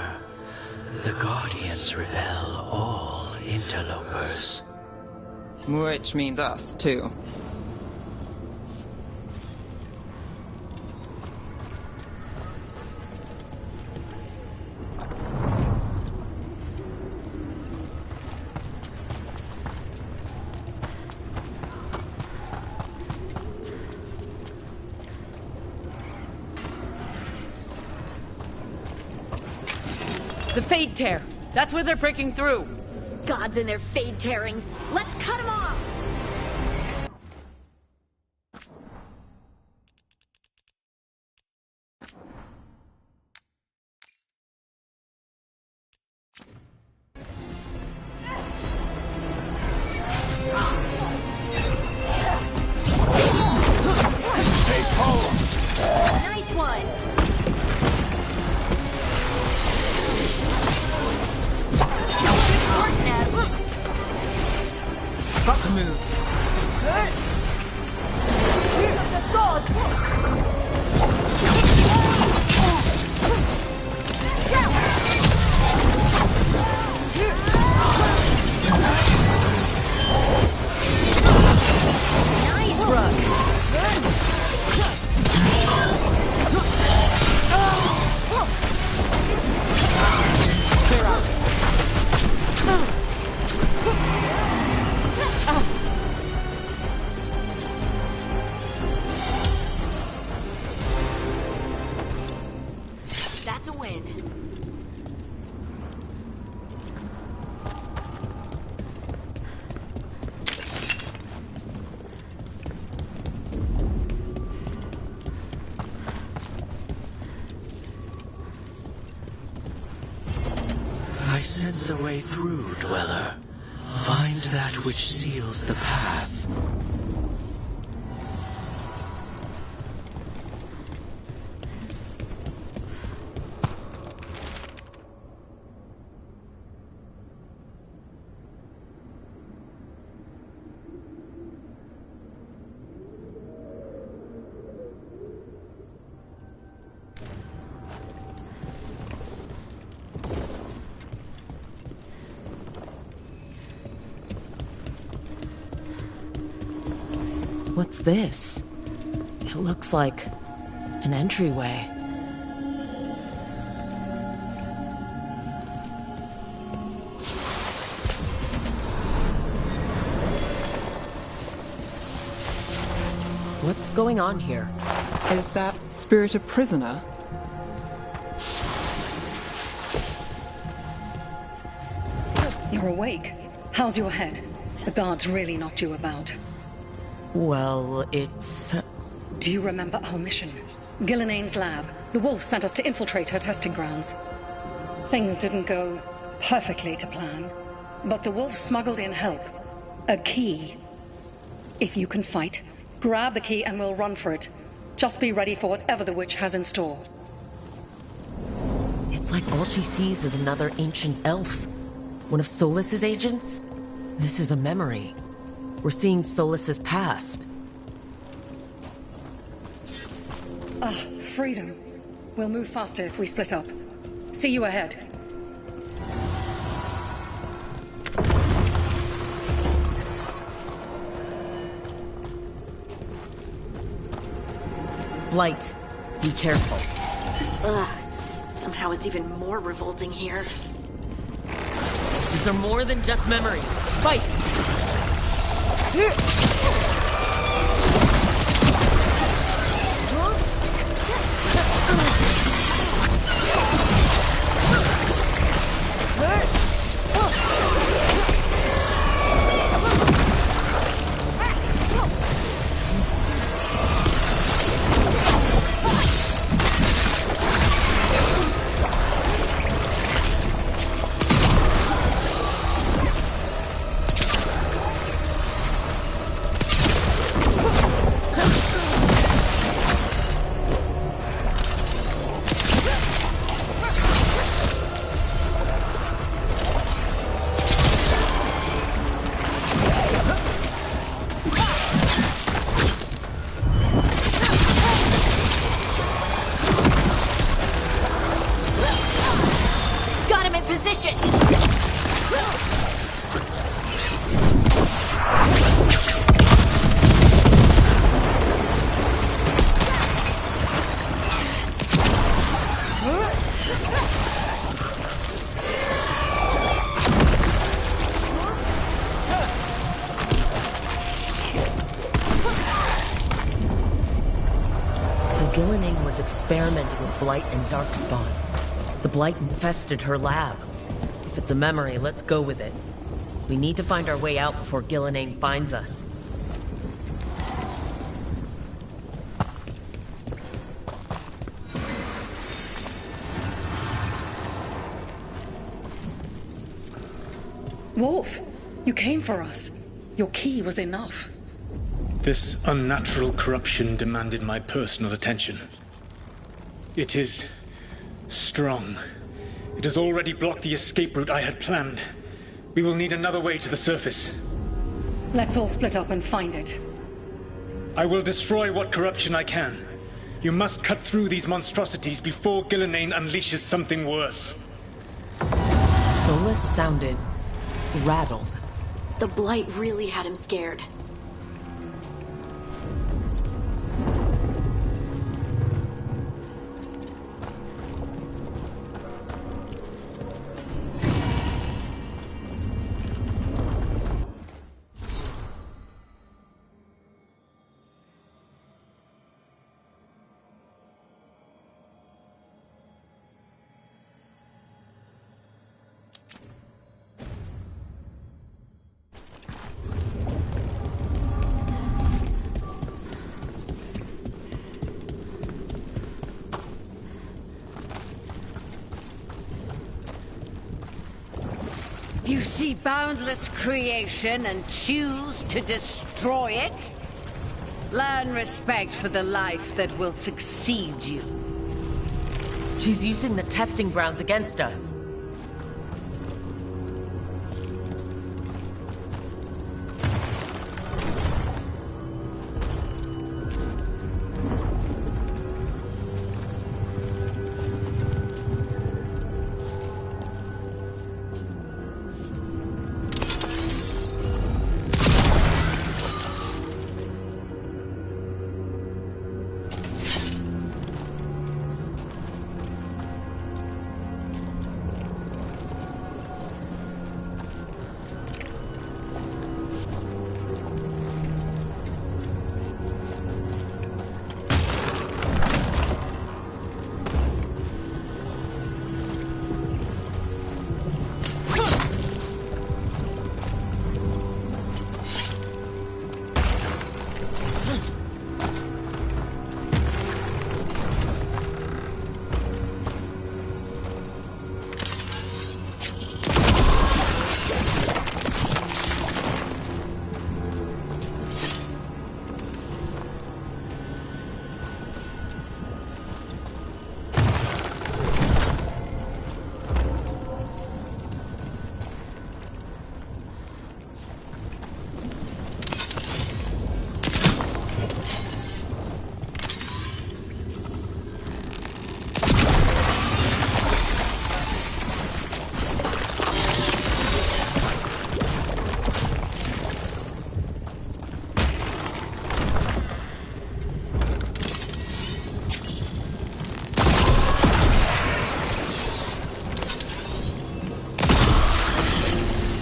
The Guardians rebel all interlopers. Which means us, too. The Fade Tear. That's where they're breaking through. Gods and their fade tearing. Let's cut them off! Nice one! Got to move. Nice rug. Clear out. That's a win. I sense a way through, Dweller. Find that which seals the path. What's this? It looks like an entryway. What's going on here? Is that spirit a prisoner? You're awake. How's your head? The guards really knocked you about. Well, it's... Do you remember our mission? Gillenane's lab. The wolf sent us to infiltrate her testing grounds. Things didn't go perfectly to plan, but the wolf smuggled in help. A key. If you can fight, grab the key and we'll run for it. Just be ready for whatever the witch has in store. It's like all she sees is another ancient elf. One of Solus's agents? This is a memory. We're seeing Solus's past. Freedom. We'll move faster if we split up. See you ahead. Blight, be careful. Ugh. Somehow it's even more revolting here. These are more than just memories. Fight! Gillenane was experimenting with Blight and Darkspawn. The Blight infested her lab. If it's a memory, let's go with it. We need to find our way out before Gillenane finds us. Wolf, you came for us. Your key was enough. This unnatural corruption demanded my personal attention. It is strong. It has already blocked the escape route I had planned. We will need another way to the surface. Let's all split up and find it. I will destroy what corruption I can. You must cut through these monstrosities before Gillenane unleashes something worse. Solus sounded rattled. The Blight really had him scared. You see boundless creation and choose to destroy it? Learn respect for the life that will succeed you. She's using the testing grounds against us.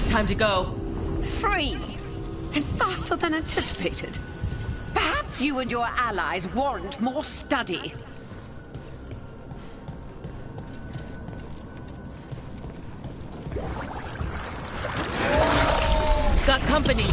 Time to go. Free! And faster than anticipated. Perhaps you and your allies warrant more study. Got company.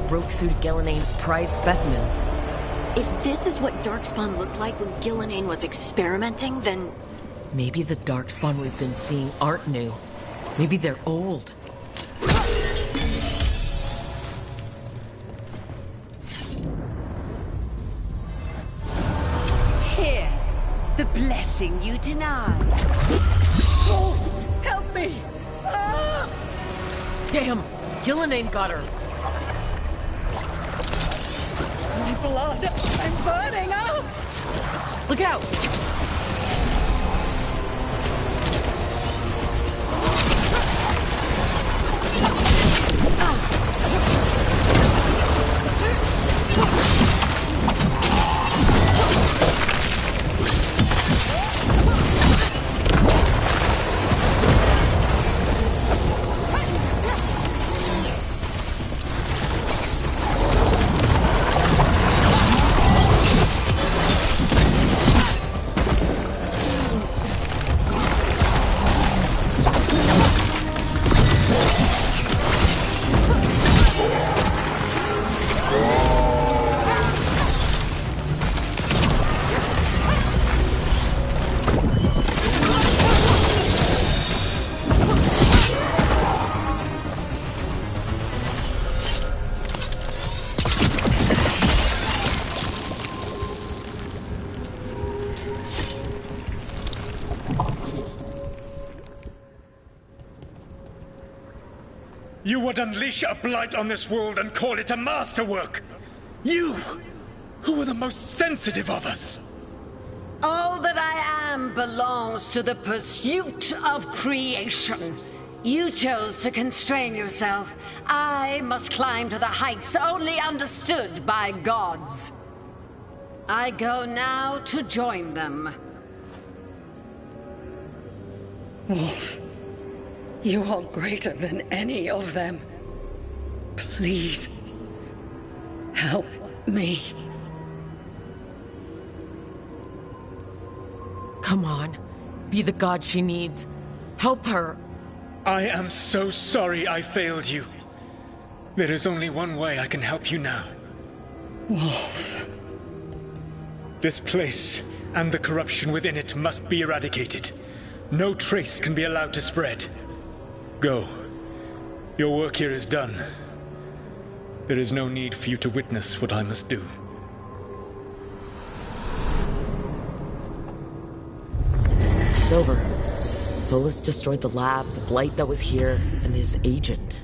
Broke through to Gillenane's prized specimens. If this is what Darkspawn looked like when Gillenane was experimenting, then... Maybe the Darkspawn we've been seeing aren't new. Maybe they're old. Here, the blessing you denied. Oh, help me! Ah! Damn! Gillenane got her. My blood! I'm burning up! Look out! You would unleash a blight on this world and call it a masterwork! You, who are the most sensitive of us! All that I am belongs to the pursuit of creation. You chose to constrain yourself. I must climb to the heights only understood by gods. I go now to join them. Wolf, you are greater than any of them. Please, help me. Come on. Be the god she needs. Help her. I am so sorry I failed you. There is only one way I can help you now. Wolf. This place and the corruption within it must be eradicated. No trace can be allowed to spread. Go. Your work here is done. There is no need for you to witness what I must do. It's over. Solus destroyed the lab, the blight that was here, and his agent.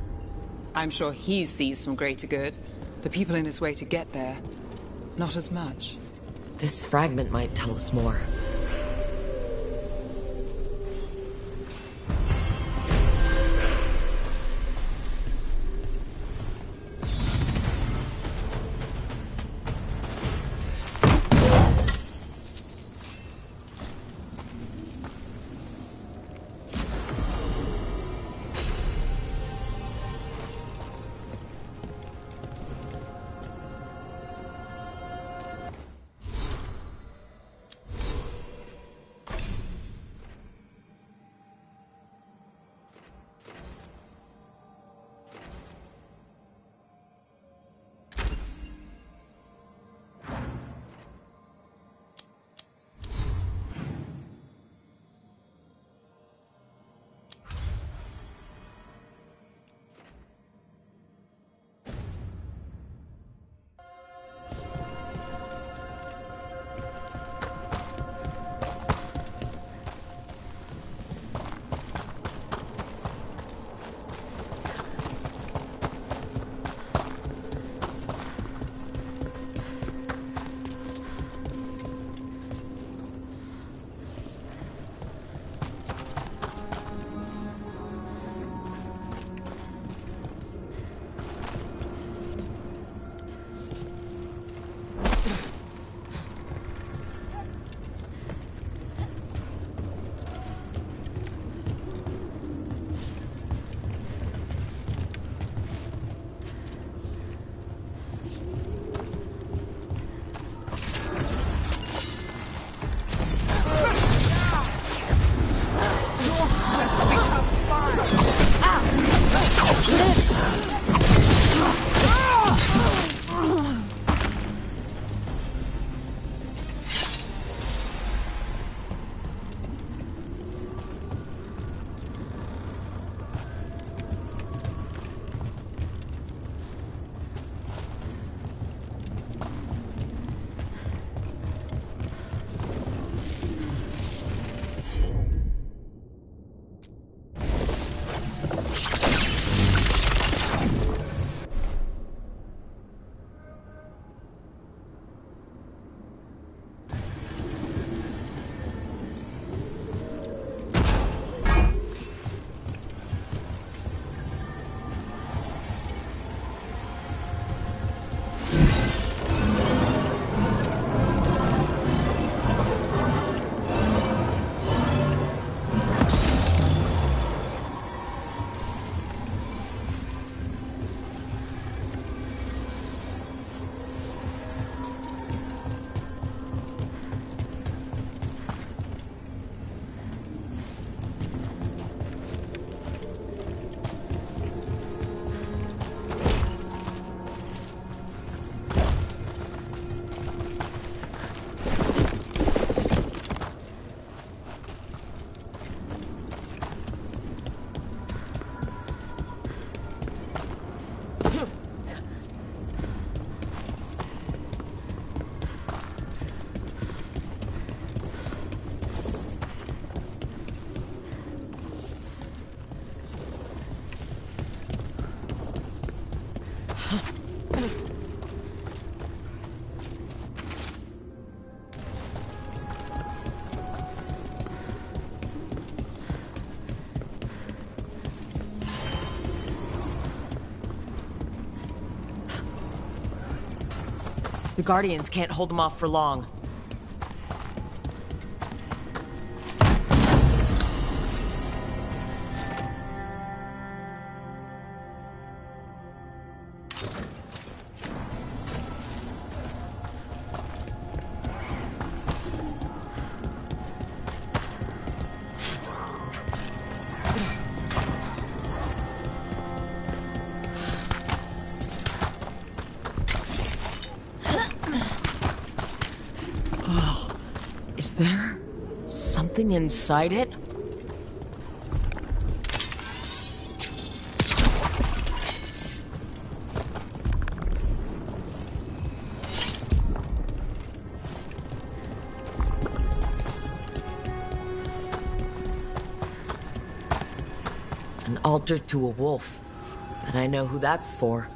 I'm sure he sees some greater good. The people in his way to get there, not as much. This fragment might tell us more. The Guardians can't hold them off for long. Is there something inside it? An altar to a wolf. But I know who that's for.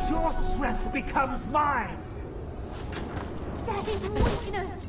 Your strength becomes mine! That is weakness!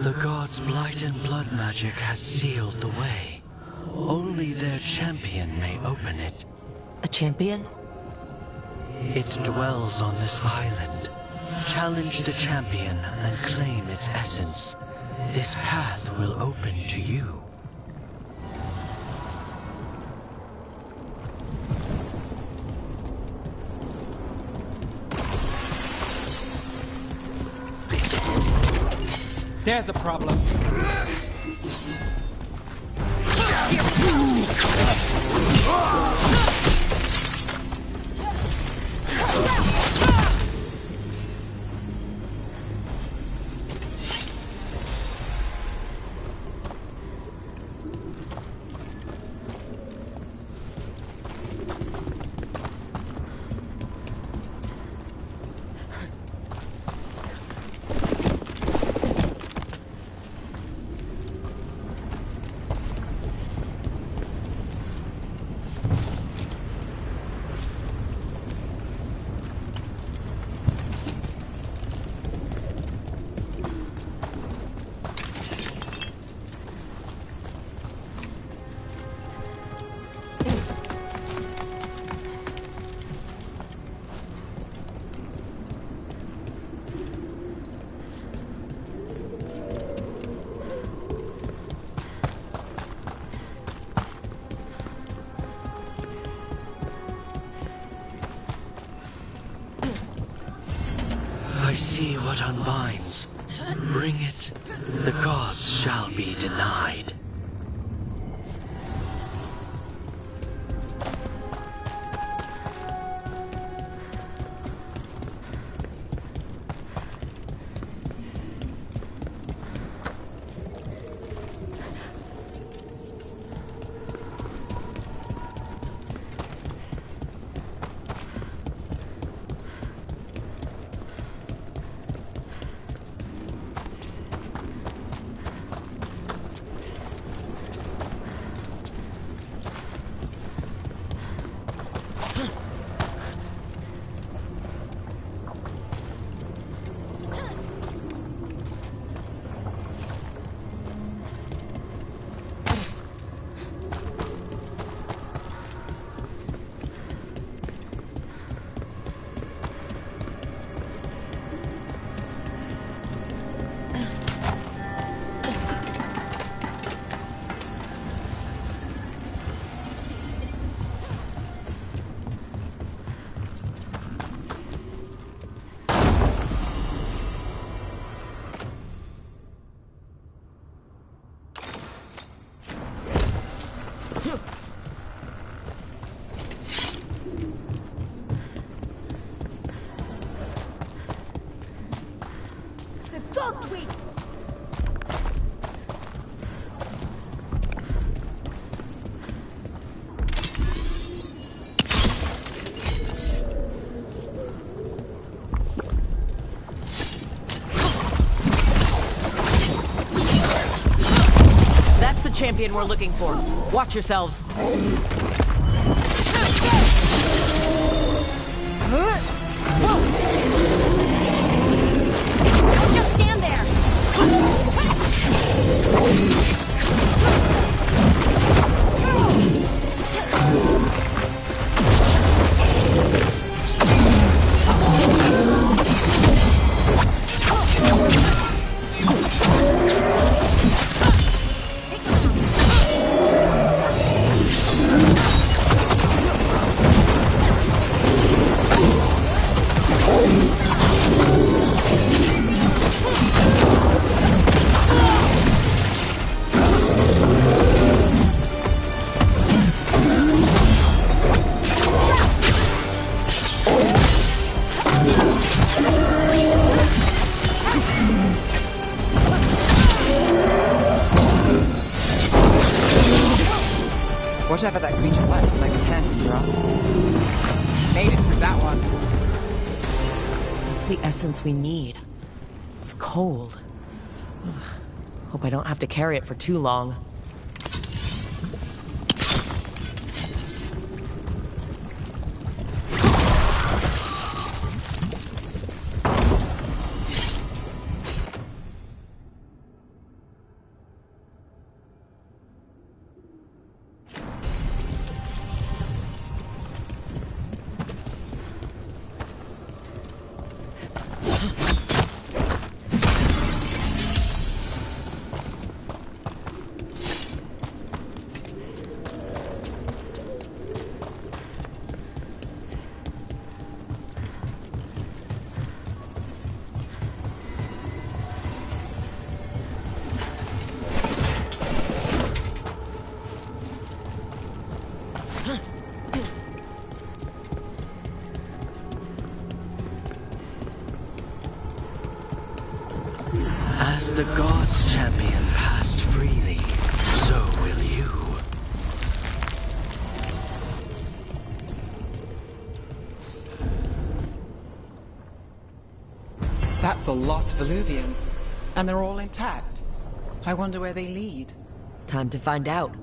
The gods Blight and blood magic has sealed the way. Only their champion may open it. A champion? It dwells on this island. Challenge the champion and claim its essence. This path will open to you. There's a problem. I see what unbinds. Bring it. The gods shall be denied. Champion we're looking for. Watch yourselves. Just stand there. Whatever that creature left, I can handle for us. Made it through that one. It's the essence we need. It's cold. Hope I don't have to carry it for too long. As the gods' champion passed freely, so will you. That's a lot of Illuvians. And they're all intact. I wonder where they lead. Time to find out.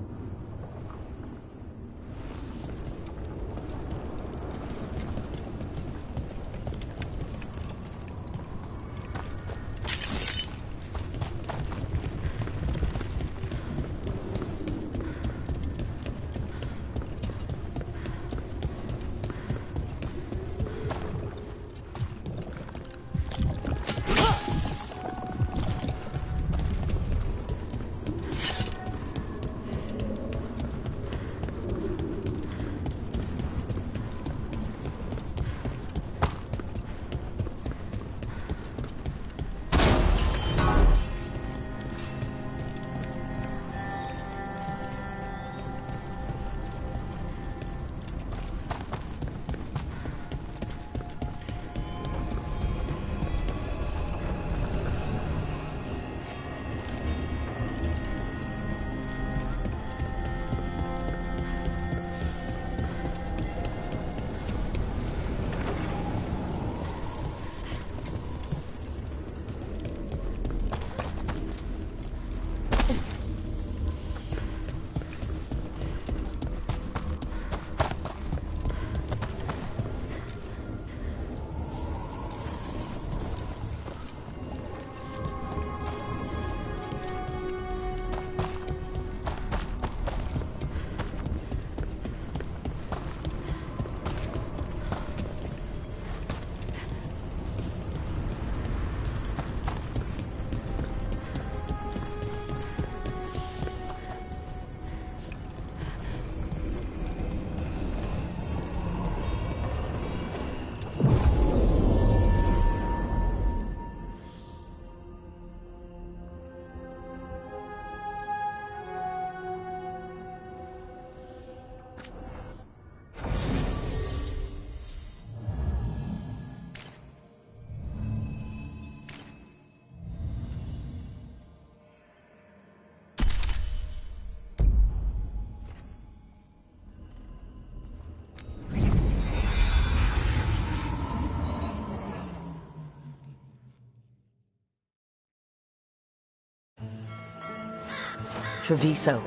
Treviso,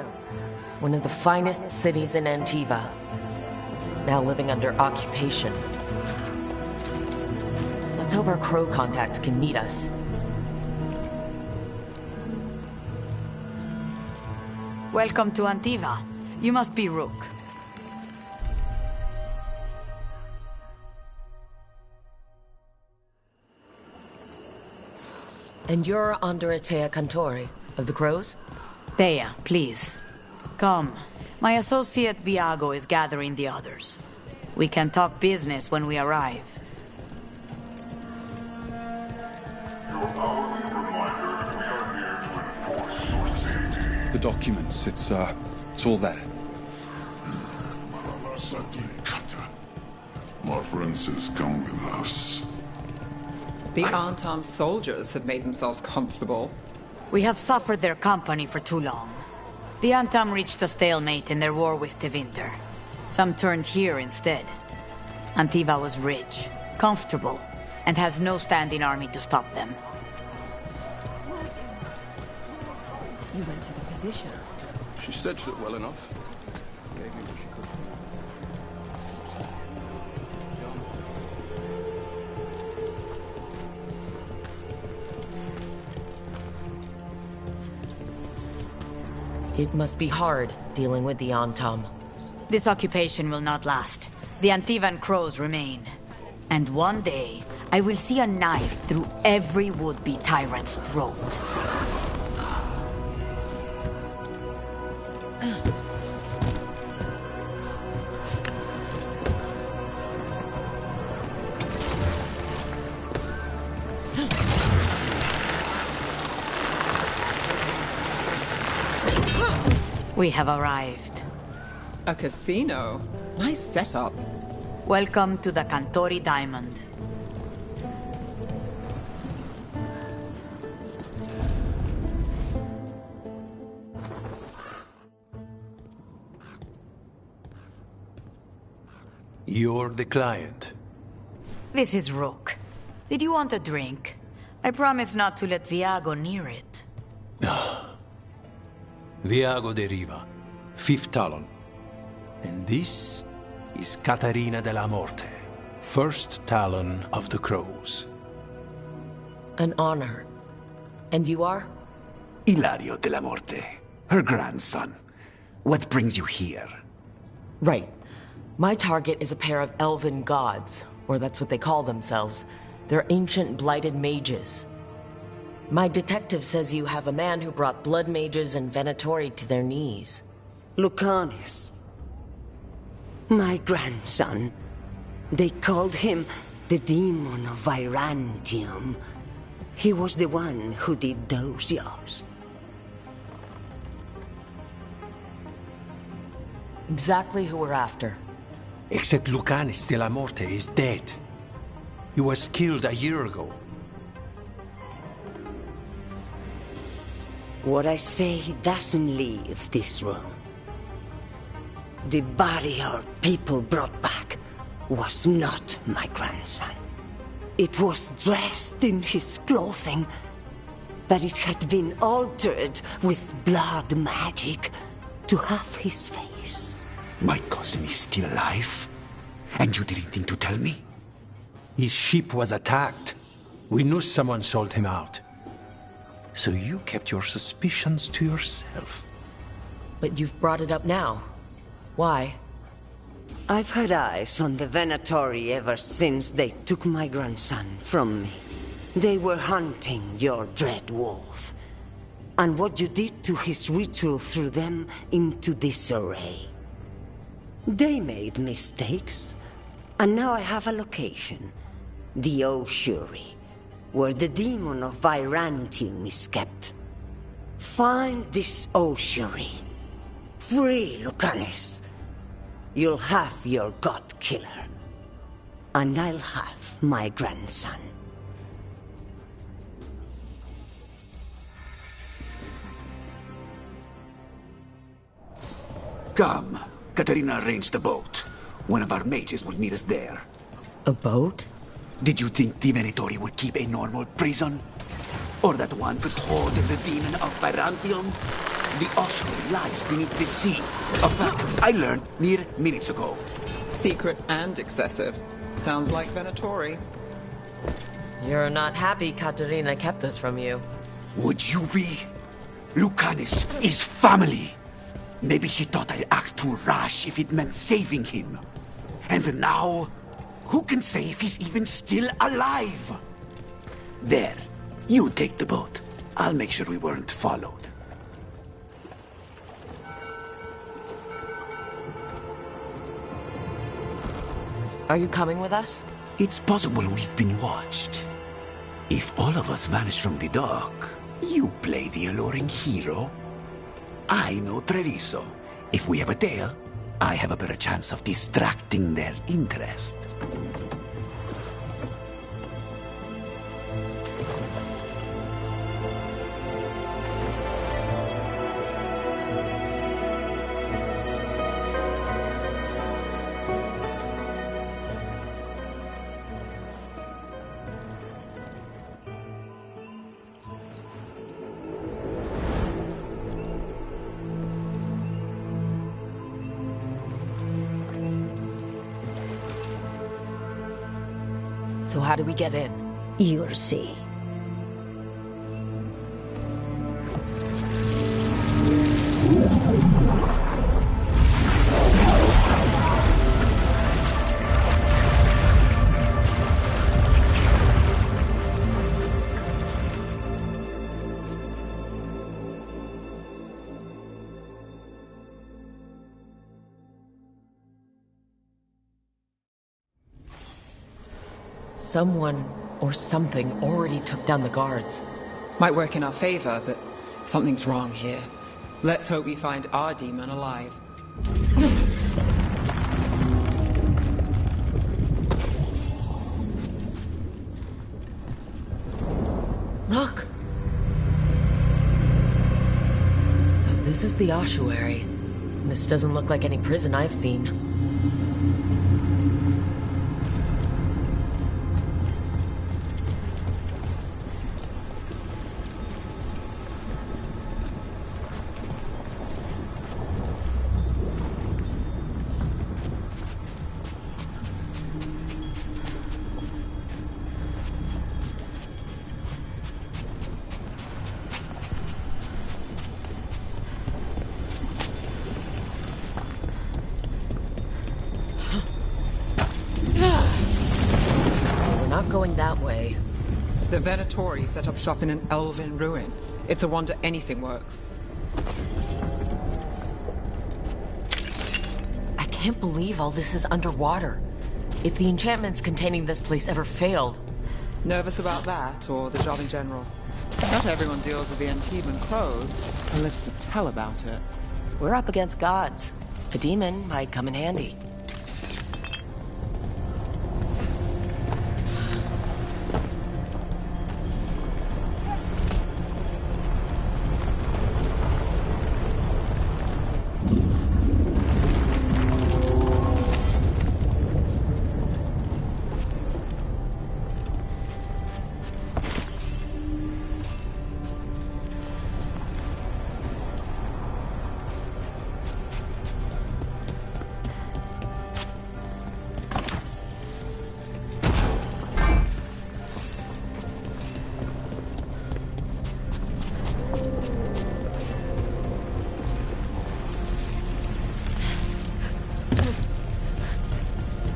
one of the finest cities in Antiva, now living under occupation. Let's hope our crow contact can meet us. Welcome to Antiva. You must be Rook. And you're Andrea Cantori, of the Crows? Thea, please. Come. My associate Viago is gathering the others. We can talk business when we arrive. The documents, it's all there. My friend says come with us. The Antam soldiers have made themselves comfortable. We have suffered their company for too long. The Antam reached a stalemate in their war with Tevinter. Some turned here instead. Antiva was rich, comfortable, and has no standing army to stop them. You went to the physician. She stitched it well enough. It must be hard dealing with the Antam. This occupation will not last. The Antivan crows remain. And one day, I will see a knife through every would-be tyrant's throat. We have arrived. A casino? Nice setup. Welcome to the Cantori Diamond. You're the client. This is Rook. Did you want a drink? I promise not to let Viago near it. Viago de Riva, 5th Talon. And this is Caterina de la Morte, 1st Talon of the Crows. An honor. And you are? Ilario de la Morte, her grandson. What brings you here? Right. My target is a pair of elven gods, or that's what they call themselves. They're ancient blighted mages. My detective says you have a man who brought blood mages and Venatori to their knees. Lucanis. My grandson. They called him the Demon of Virantium. He was the one who did those jobs. Exactly who we're after. Except Lucanis de la Morte is dead. He was killed a year ago. What I say doesn't leave this room. The body our people brought back was not my grandson. It was dressed in his clothing, but it had been altered with blood magic to have his face. My cousin is still alive? And you didn't think to tell me? His ship was attacked. We knew someone sold him out. So you kept your suspicions to yourself. But you've brought it up now. Why? I've had eyes on the Venatori ever since they took my grandson from me. They were hunting your dread wolf. And what you did to his ritual threw them into disarray. They made mistakes, and now I have a location. The Ossuary, where the demon of Virantium is kept. Find this ossuary. Free Lucanis. You'll have your god killer. And I'll have my grandson. Come. Katerina arranged the boat. One of our mages will meet us there. A boat? Did you think the Venatori would keep a normal prison? Or that one could hold the demon of Virantium? The ossuary lies beneath the sea. A fact I learned mere minutes ago. Secret and excessive. Sounds like Venatori. You're not happy Caterina kept this from you. Would you be? Lucanis is family. Maybe she thought I'd act too rash if it meant saving him. And now, who can say if he's even still alive? There, you take the boat. I'll make sure we weren't followed. Are you coming with us? It's possible we've been watched. If all of us vanish from the dock, you play the alluring hero. I know Treviso. If we have a tail, I have a better chance of distracting their interest. So how do we get in? You'll see. Someone or something already took down the guards. Might work in our favor, but something's wrong here. Let's hope we find our demon alive. Look! So this is the ossuary. This doesn't look like any prison I've seen. Going that way. The Venatori set up shop in an elven ruin. It's a wonder anything works. I can't believe all this is underwater. If the enchantments containing this place ever failed... Nervous about that, or the job in general? Not everyone deals with the Antibon crows and lives to tell about it. We're up against gods. A demon might come in handy.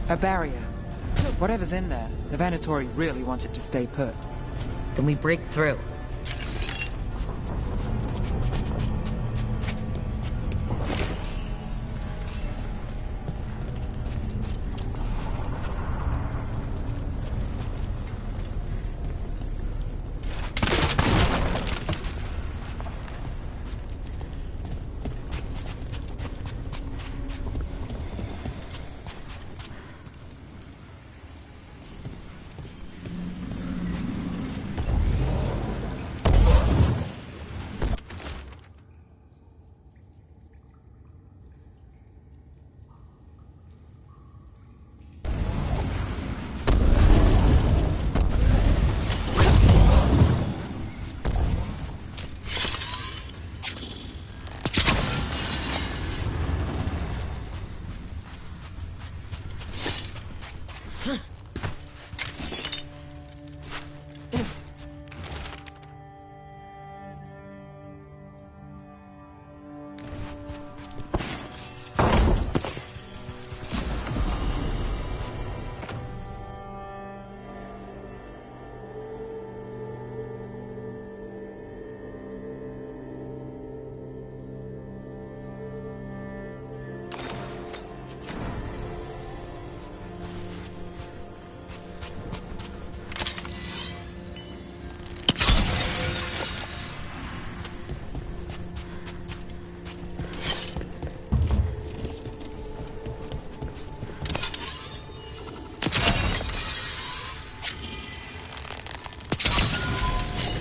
A barrier. Whatever's in there, the Venatori really want it to stay put. Then we break through.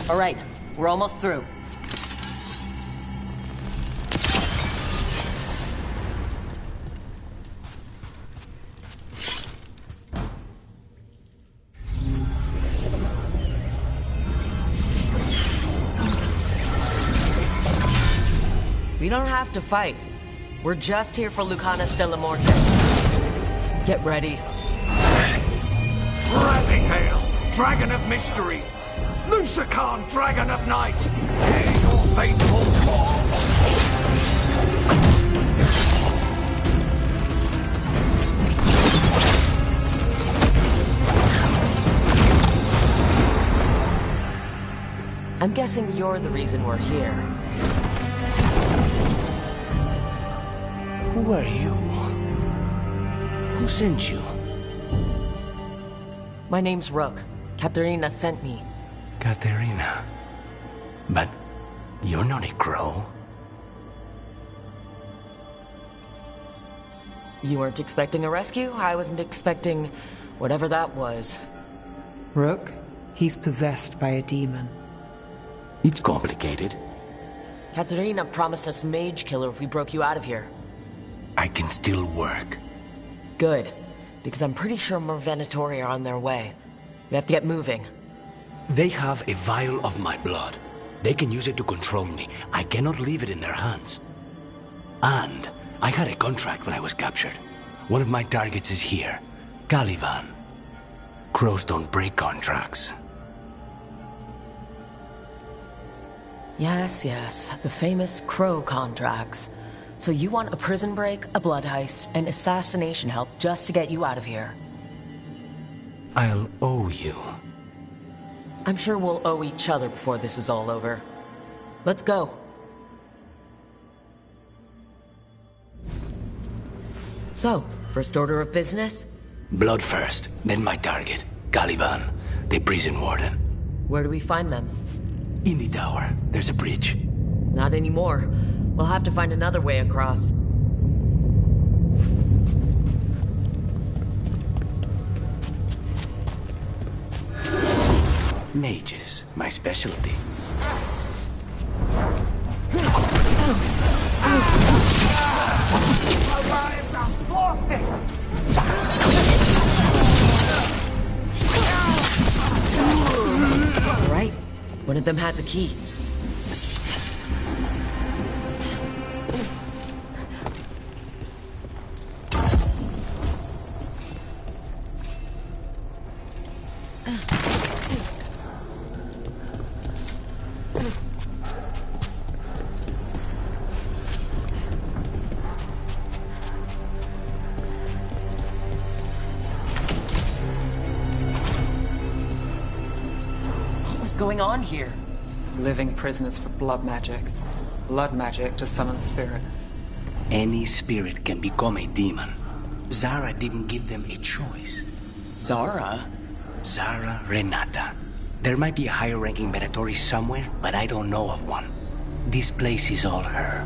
All right, we're almost through. We don't have to fight. We're just here for Lucanus de la Morte. Get ready. Rising Hail, Dragon of Mystery! Lucican, Dragon of Night! Hear your faithful call! I'm guessing you're the reason we're here. Who are you? Who sent you? My name's Rook. Katerina sent me. Katerina. But you're not a crow. You weren't expecting a rescue? I wasn't expecting whatever that was. Rook, he's possessed by a demon. It's complicated. Katerina promised us Mage Killer if we broke you out of here. I can still work. Good, because I'm pretty sure more Venatori are on their way. We have to get moving. They have a vial of my blood. They can use it to control me. I cannot leave it in their hands. And I had a contract when I was captured. One of my targets is here, Caliban. Crows don't break contracts. Yes, yes, the famous Crow contracts. So you want a prison break, a blood heist, and assassination help just to get you out of here? I'll owe you. I'm sure we'll owe each other before this is all over. Let's go. So, first order of business? Blood first, then my target, Caliban, the prison warden. Where do we find them? In the tower. There's a bridge. Not anymore. We'll have to find another way across. Mages, my specialty. All right. One of them has a key. Going on here? Living prisoners for blood magic. Blood magic to summon spirits. Any spirit can become a demon. Zara didn't give them a choice. Zara? Zara Renata. There might be a higher-ranking Venatori somewhere, but I don't know of one. This place is all her.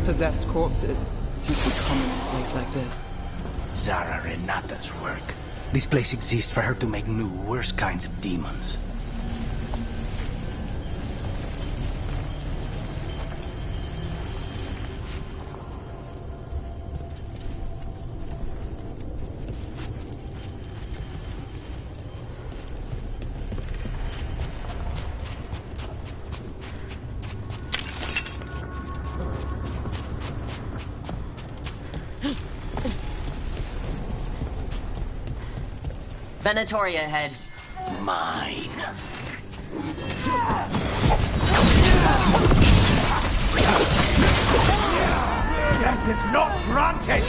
Possessed corpses must be common in a place like this. Zara Renata's work. This place exists for her to make new, worse kinds of demons. Venatoria ahead. Mine. That is not granted!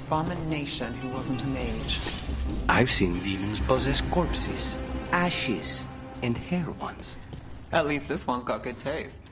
Abomination who wasn't a mage. I've seen demons possess corpses, ashes, and hair once. At least this one's got good taste.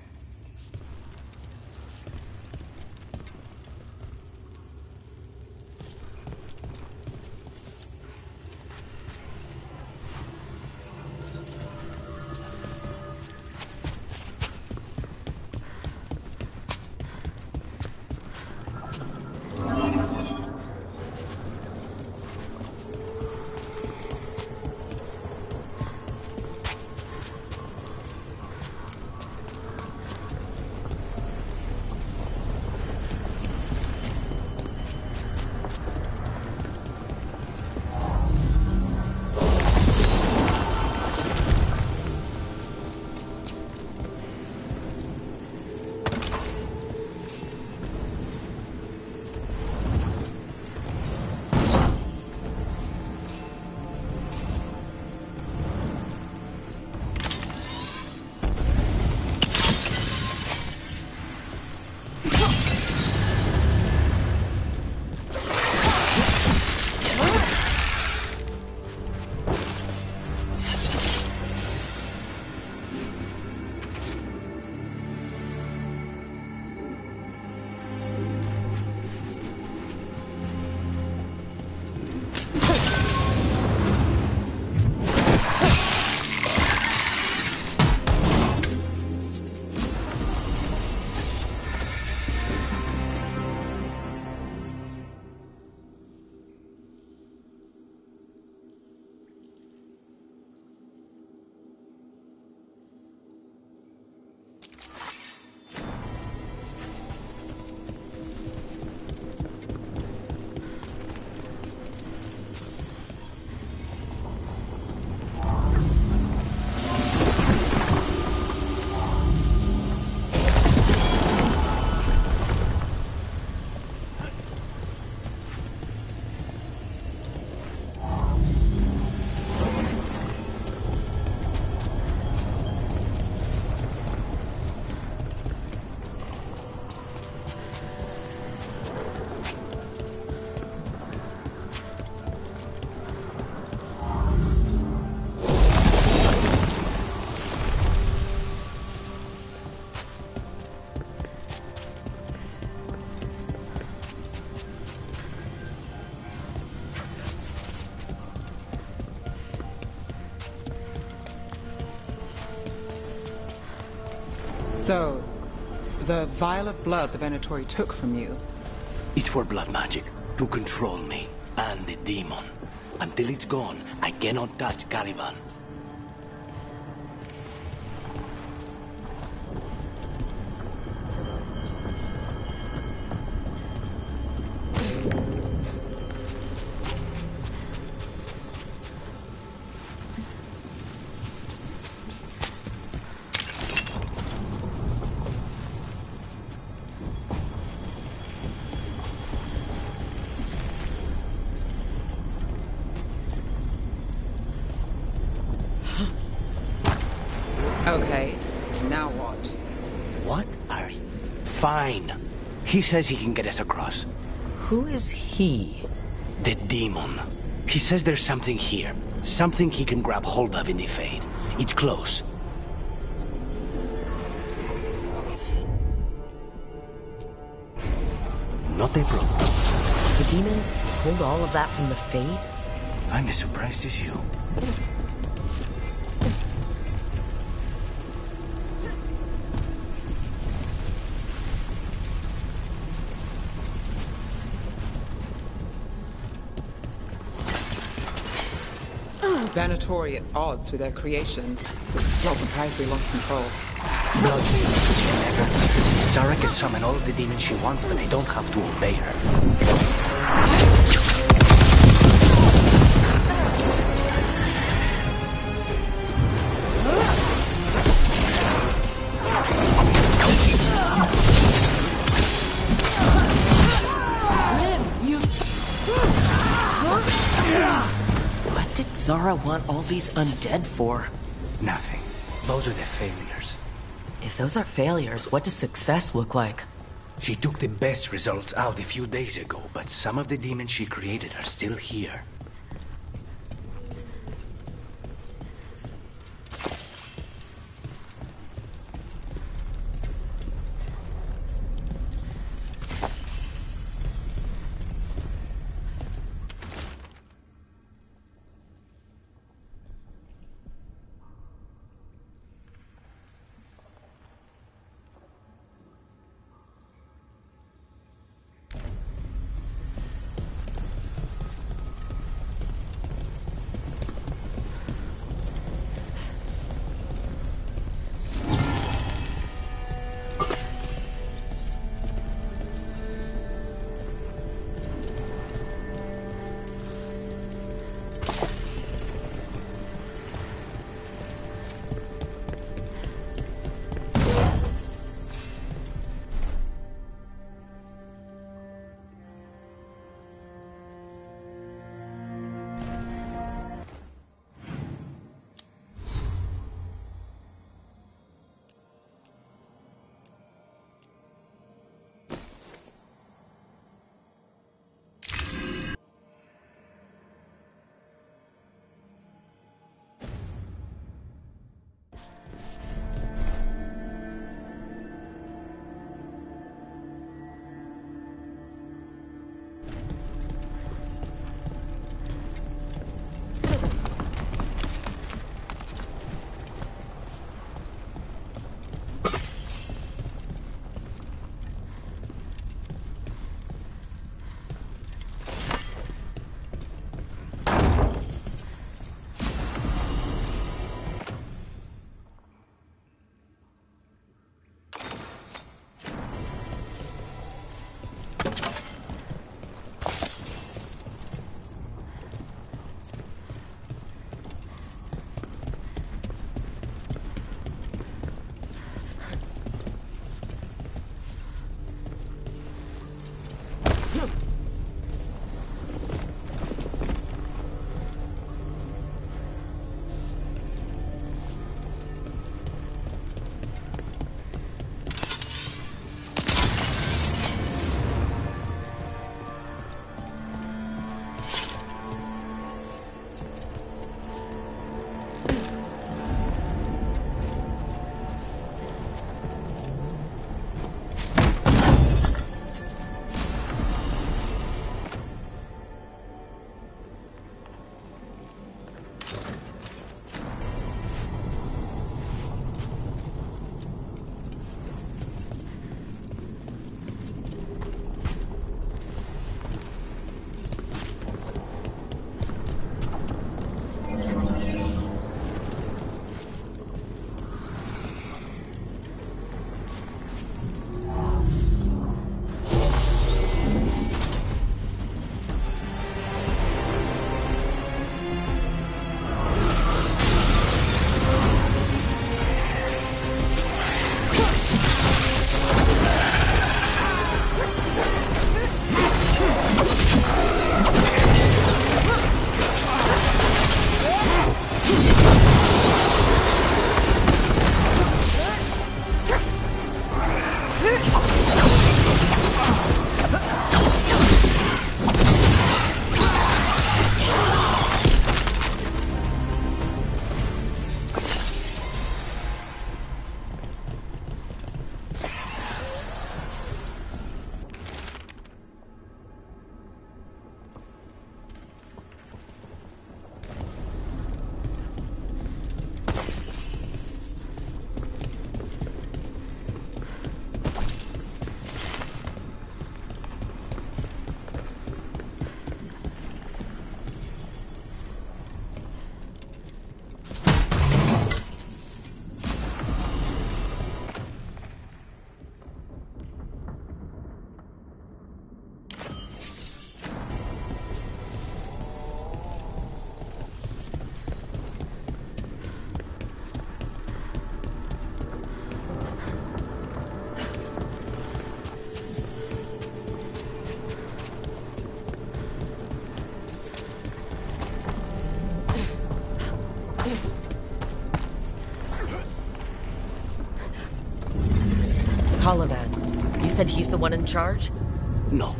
So, the vial of blood the Venatori took from you... It's for blood magic, to control me, and the demon. Until it's gone, I cannot touch Caliban. Okay, now what? What are you? Fine. He says he can get us across. Who is he? The demon. He says there's something here. Something he can grab hold of in the Fade. It's close. Not a problem. The demon pulled all of that from the Fade? I'm as surprised as you. Venatori at odds with their creations. Not surprised we lost control. Blood Zara can summon all of the demons she wants, but they don't have to obey her. What did Zara want all these undead for? Nothing. Those are the failures. If those are failures, what does success look like? She took the best results out a few days ago, but some of the demons she created are still here. Taliban. You said he's the one in charge? No,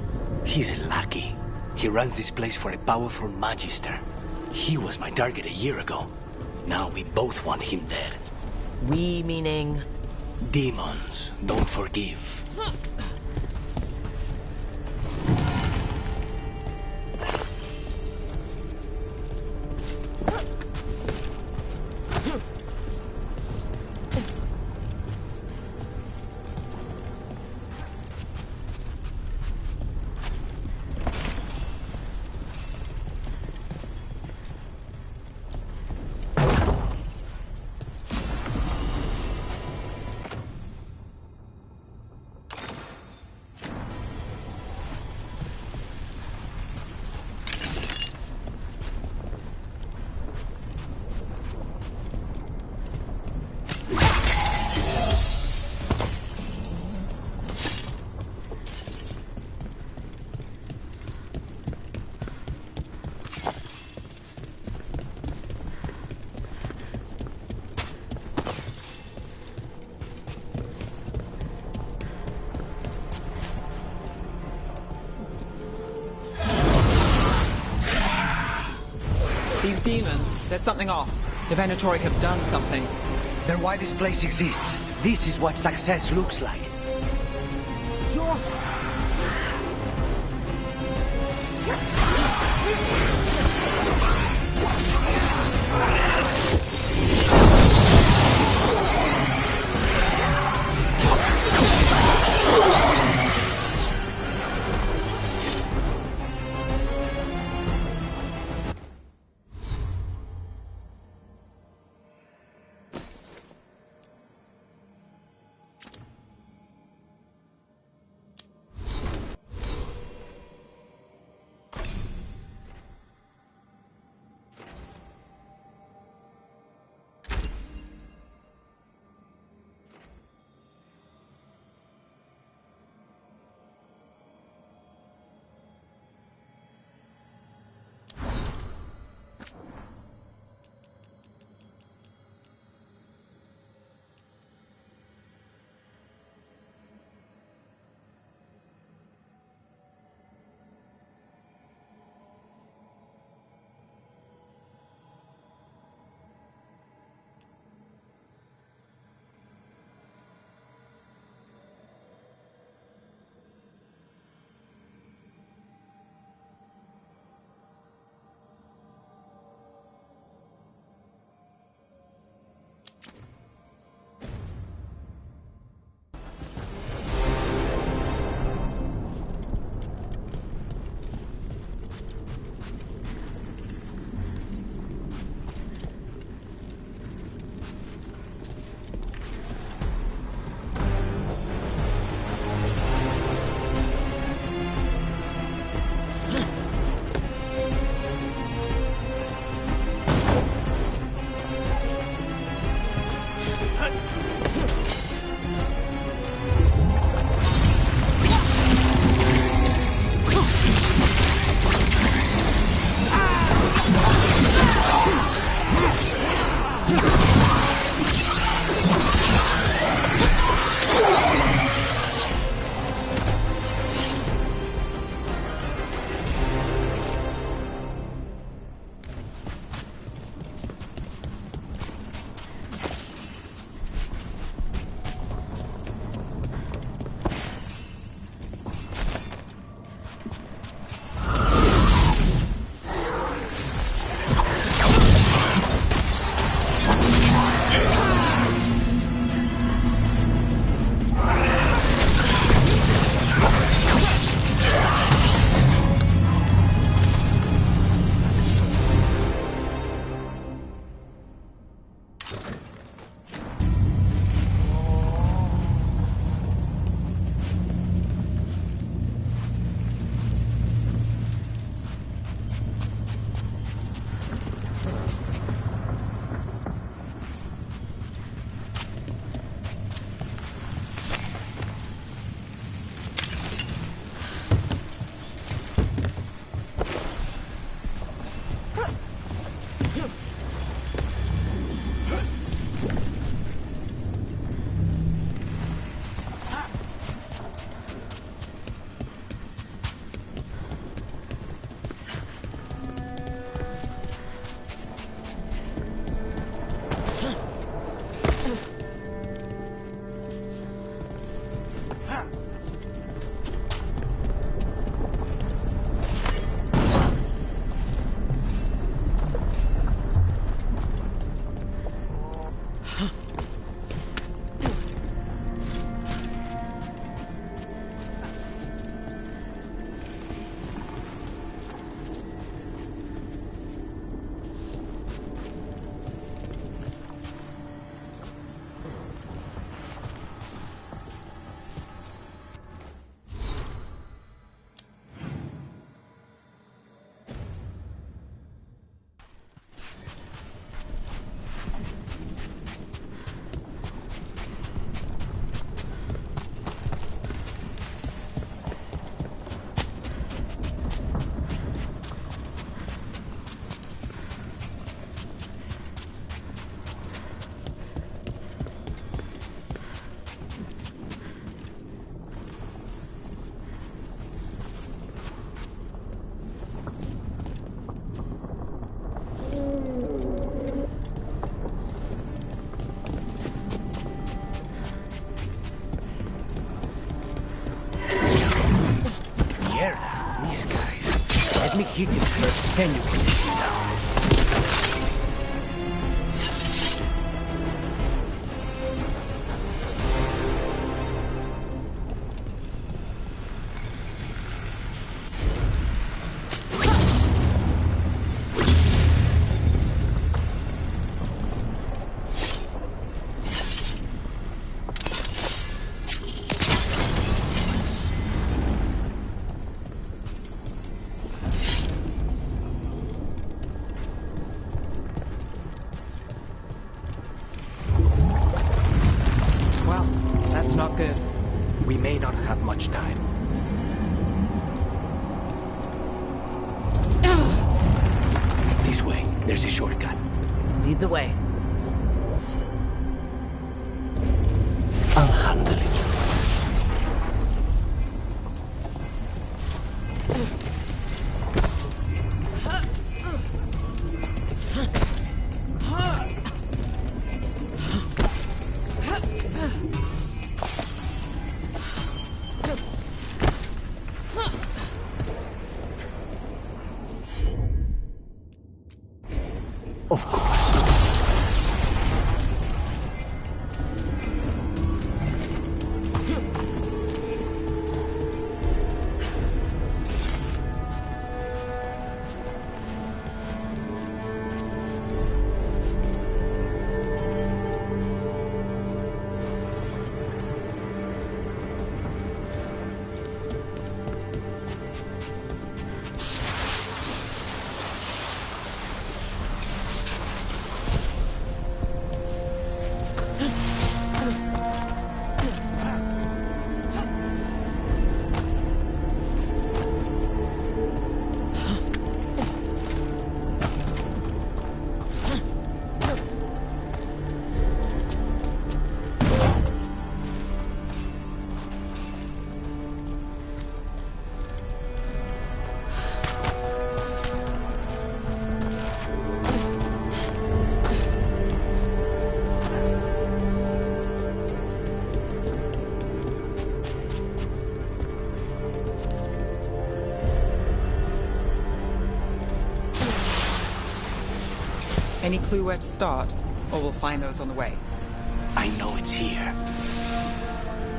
he's a lackey. He runs this place for a powerful magister. He was my target a year ago. Now we both want him dead. We meaning? Demons don't forgive. These demons, there's something off. The Venatori have done something. They're why this place exists. This is what success looks like. Yours! These guys. Let me hit him first, then you can take him down. Not good. We may not have much time. This way. There's a shortcut. Lead the way. I'll handle it. Of course. Any clue where to start? Or we'll find those on the way? I know it's here.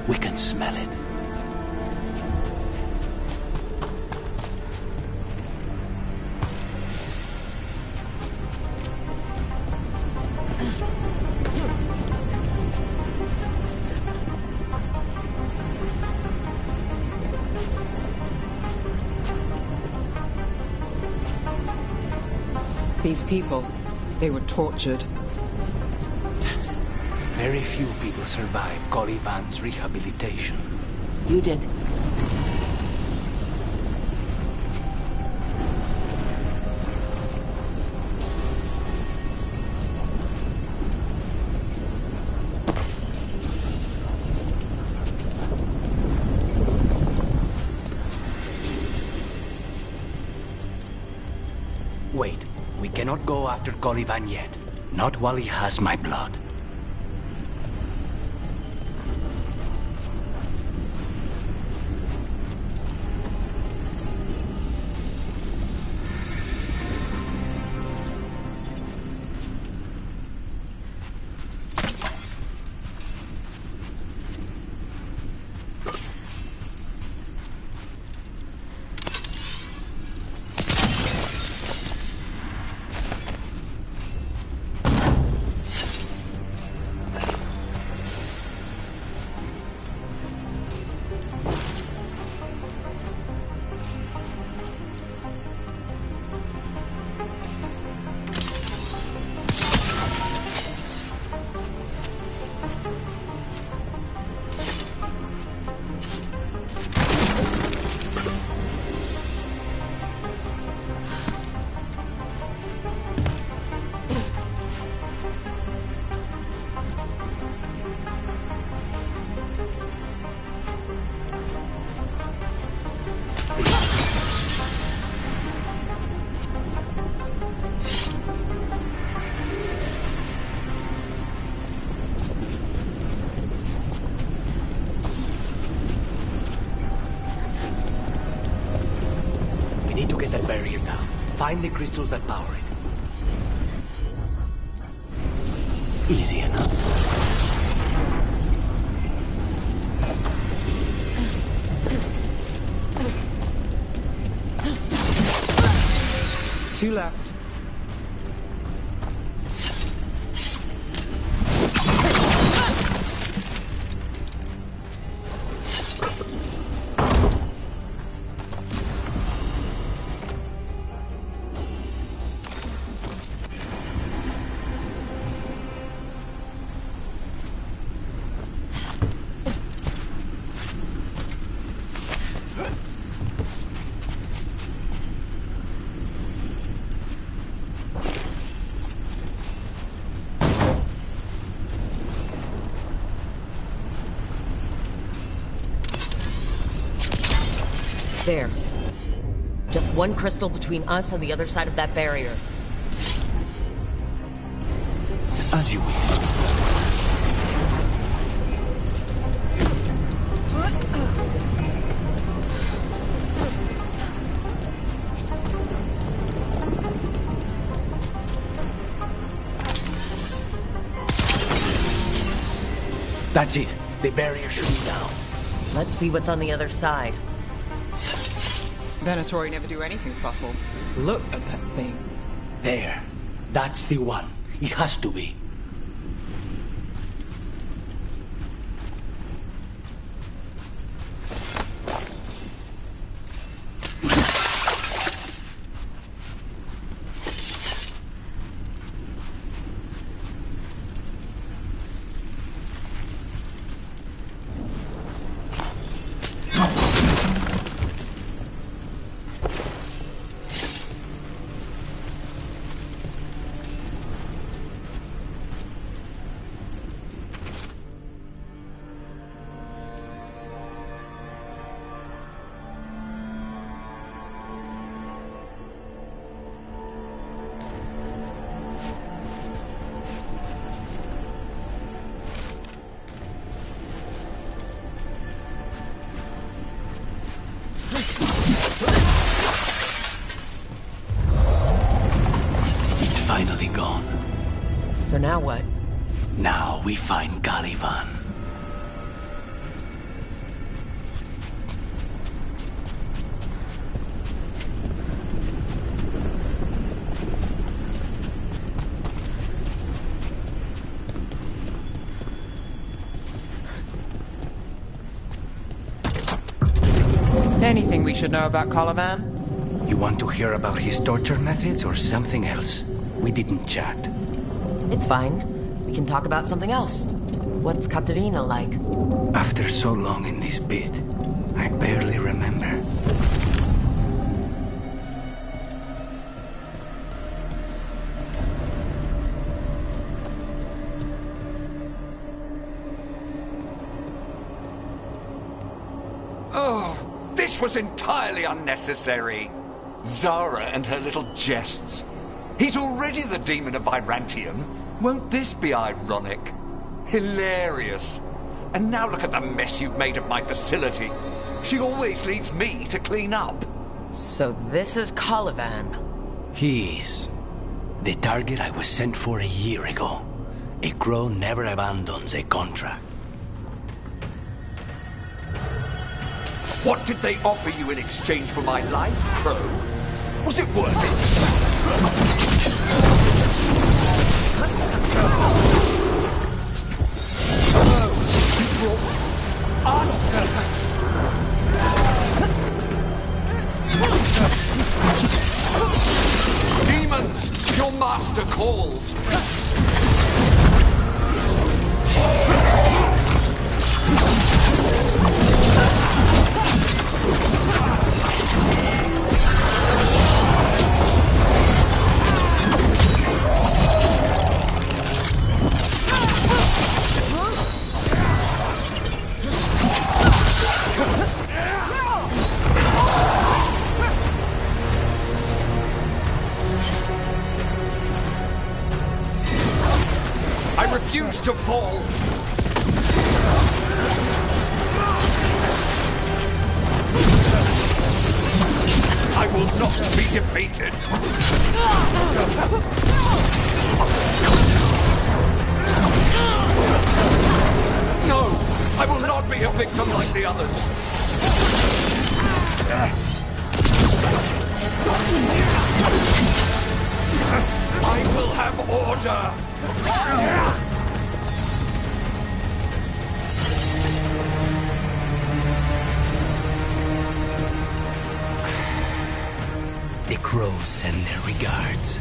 We can smell it. These people, they were tortured. Very few people survived Colivan's rehabilitation. You did. Wait, we cannot go after Colivan yet. Not while he has my blood. Find the crystals that power it. Easy enough. Two left. There. Just one crystal between us and the other side of that barrier. As you wish. That's it. The barrier should be down. Let's see what's on the other side. Venatori never do anything subtle. Look at that thing. There. That's the one. It has to be. Finally gone. So now what? Now we find Caliban. Anything we should know about Caliban? You want to hear about his torture methods or something else? We didn't chat. It's fine. We can talk about something else. What's Katerina like? After so long in this bit, I barely remember. Oh, this was entirely unnecessary. Zara and her little jests. He's already the demon of Virantium. Won't this be ironic? Hilarious. And now look at the mess you've made of my facility. She always leaves me to clean up. So this is Caliban. He is. The target I was sent for a year ago. A crow never abandons a contract. What did they offer you in exchange for my life, Crow? Was it worth it? Demons, your master calls. I refuse to fall. I will not be defeated! No! I will not be a victim like the others! I will have order! The crows send their regards.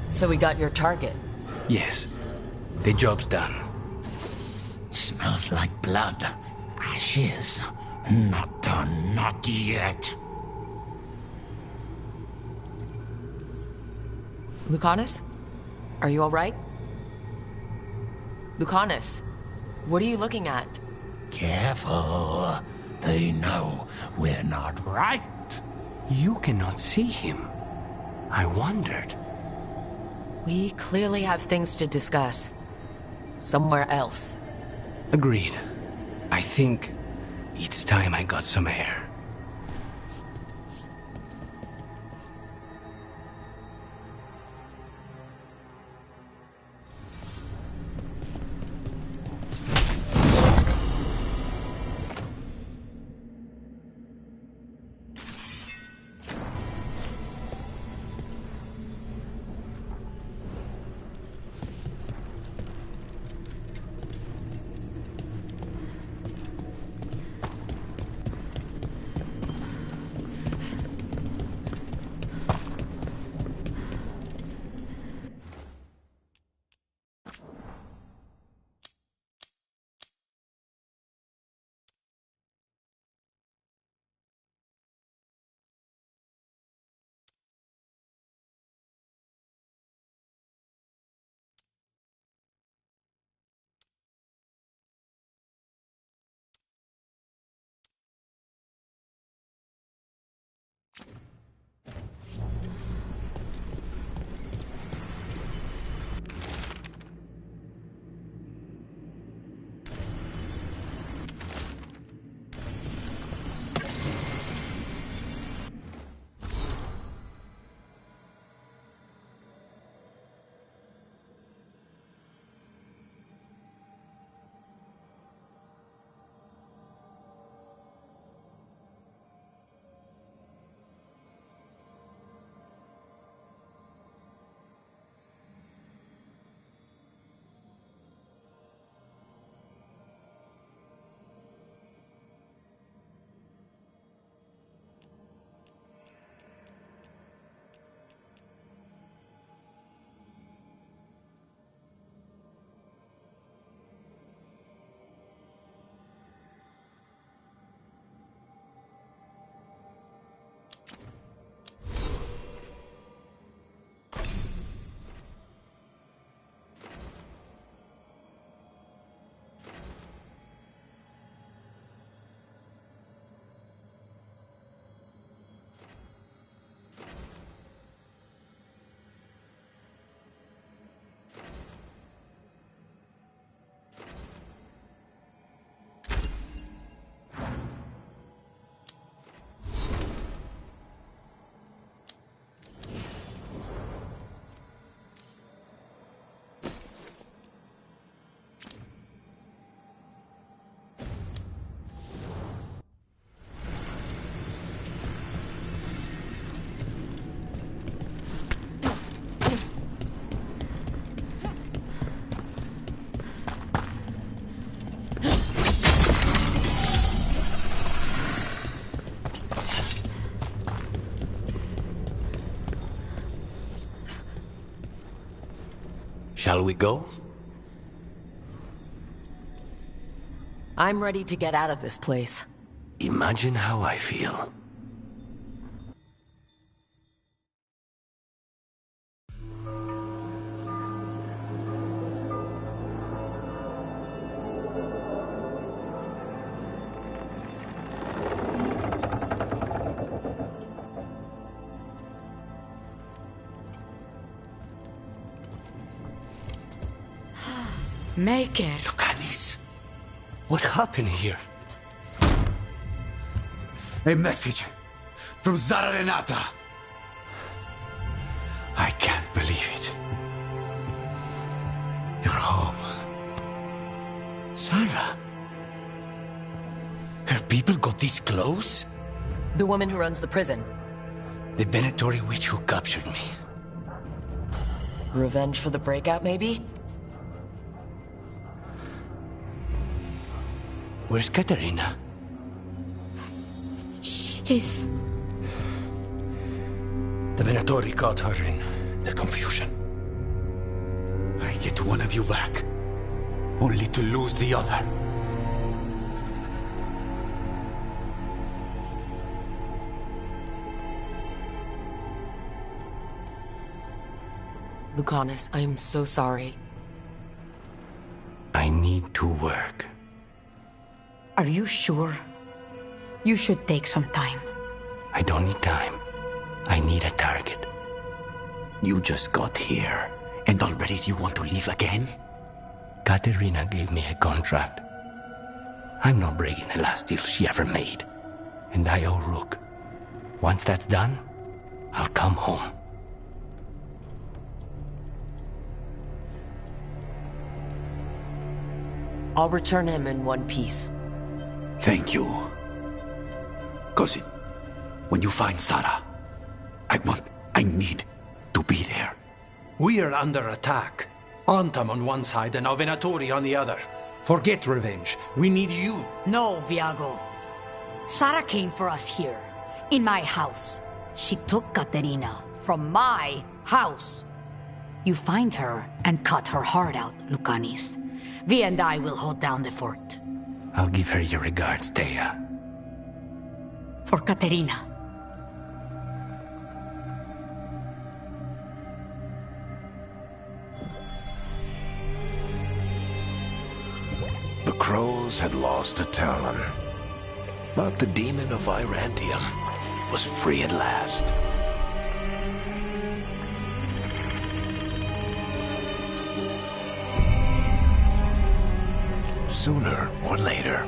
So we got your target? Yes. The job's done. Smells like blood. Ashes. Not done, not yet. Lucanus? Are you alright? Lucanus, what are you looking at? Careful. They know we're not right. You cannot see him. I wondered. We clearly have things to discuss. Somewhere else. Agreed. I think it's time I got some air. Shall we go? I'm ready to get out of this place. Imagine how I feel. Make it. Lucanus, what happened here? A message From Zara Renata. I can't believe it. You're home. Sarah? Her people got this close? The woman who runs the prison. The Venatori witch who captured me. Revenge for the breakout, maybe? Where's Katerina? She's... The Venatori caught her in the confusion. I get one of you back, only to lose the other. Lucanus, I am so sorry. I need to work. Are you sure? You should take some time. I don't need time. I need a target. You just got here, and already you want to leave again? Katerina gave me a contract. I'm not breaking the last deal she ever made. And I owe Rook. Once that's done, I'll come home. I'll return him in one piece. Thank you. Cousin, when you find Sarah, I need to be there. We are under attack. Antam on one side and Venatori on the other. Forget revenge. We need you. No, Viago. Sarah came for us here, in my house. She took Katerina from my house. You find her and cut her heart out, Lucanis. Vi and I will hold down the fort. I'll give her your regards, Thea. For Katerina. The crows had lost a Talon, but the demon of Irantium was free at last. Sooner or later,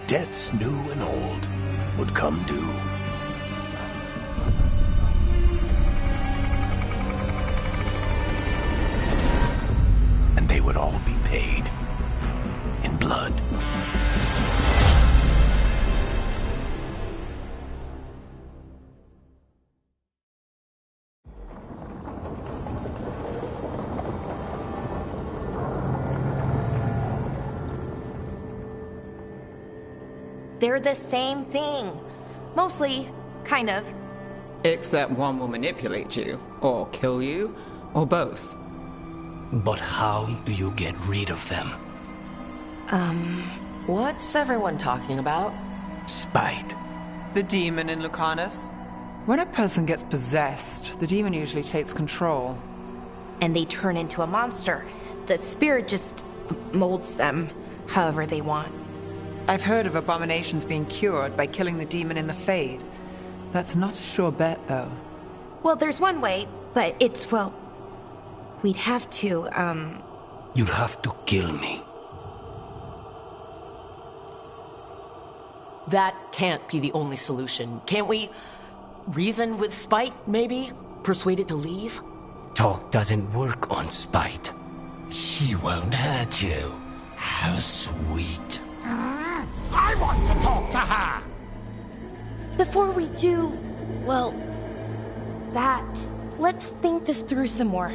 debts new and old would come due. And they would all be paid in blood. They're the same thing. Mostly, kind of. Except one will manipulate you, or kill you, or both. But how do you get rid of them? What's everyone talking about? Spite. The demon in Lucanus. When a person gets possessed, the demon usually takes control. And they turn into a monster. The spirit just molds them however they want. I've heard of abominations being cured by killing the demon in the Fade. That's not a sure bet, though. Well, there's one way, but it's, well... We'd have to, You'd have to kill me. That can't be the only solution. Can't we reason with Spite, maybe? Persuade it to leave? Talk doesn't work on Spite. She won't hurt you. How sweet. I want to talk to her! Before we do, well, that... Let's think this through some more.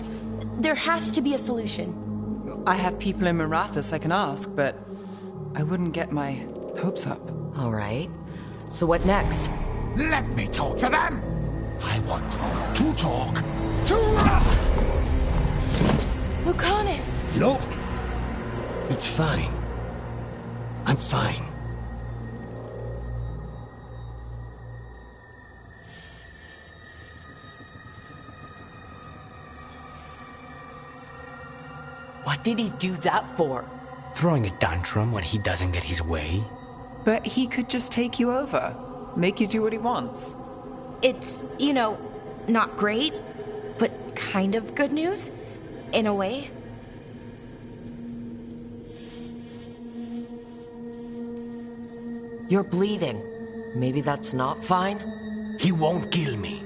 There has to be a solution. I have people in Marathas I can ask, but I wouldn't get my hopes up. All right. So what next? Let me talk to them! I want to talk to... Lucanus! Nope. It's fine. I'm fine. What did he do that for? Throwing a tantrum when he doesn't get his way? But he could just take you over. Make you do what he wants. It's, you know, not great, but kind of good news, in a way. You're bleeding. Maybe that's not fine? He won't kill me.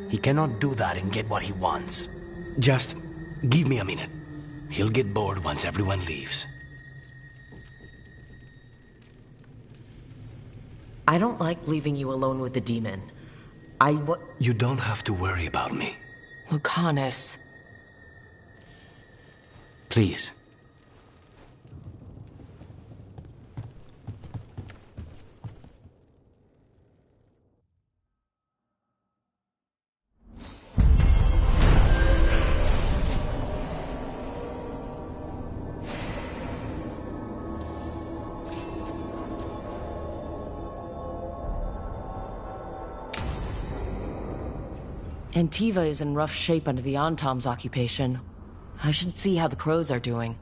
He cannot do that and get what he wants. Just give me a minute. He'll get bored once everyone leaves. I don't like leaving you alone with the demon. You don't have to worry about me. Lucanus. Please. Antiva is in rough shape under the Antom's occupation. I should see how the crows are doing.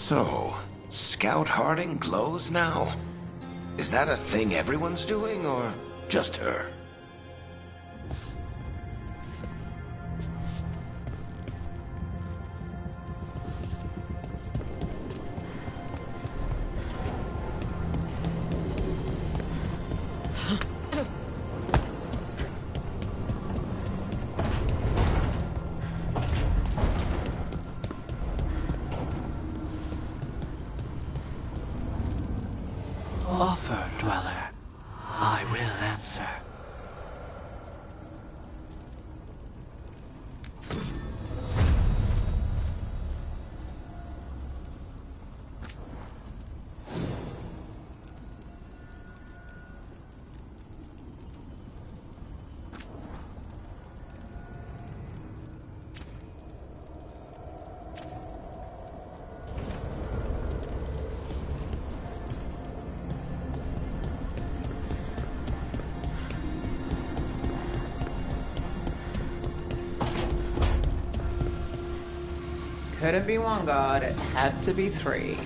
So, Scout Harding glows now? Is that a thing everyone's doing, or just her? Offer, Dweller. I will answer. Couldn't be one god, it had to be three.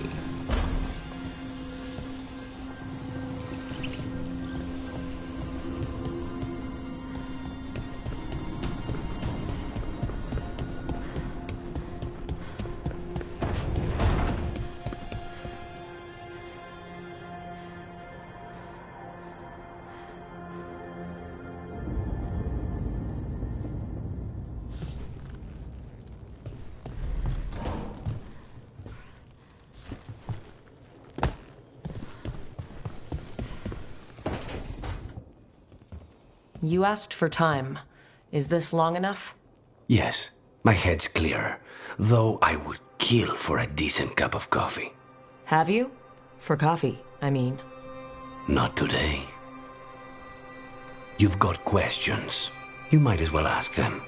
You asked for time. Is this long enough? Yes, my head's clearer, though I would kill for a decent cup of coffee. Have you? For coffee, I mean. Not today. You've got questions. You might as well ask them.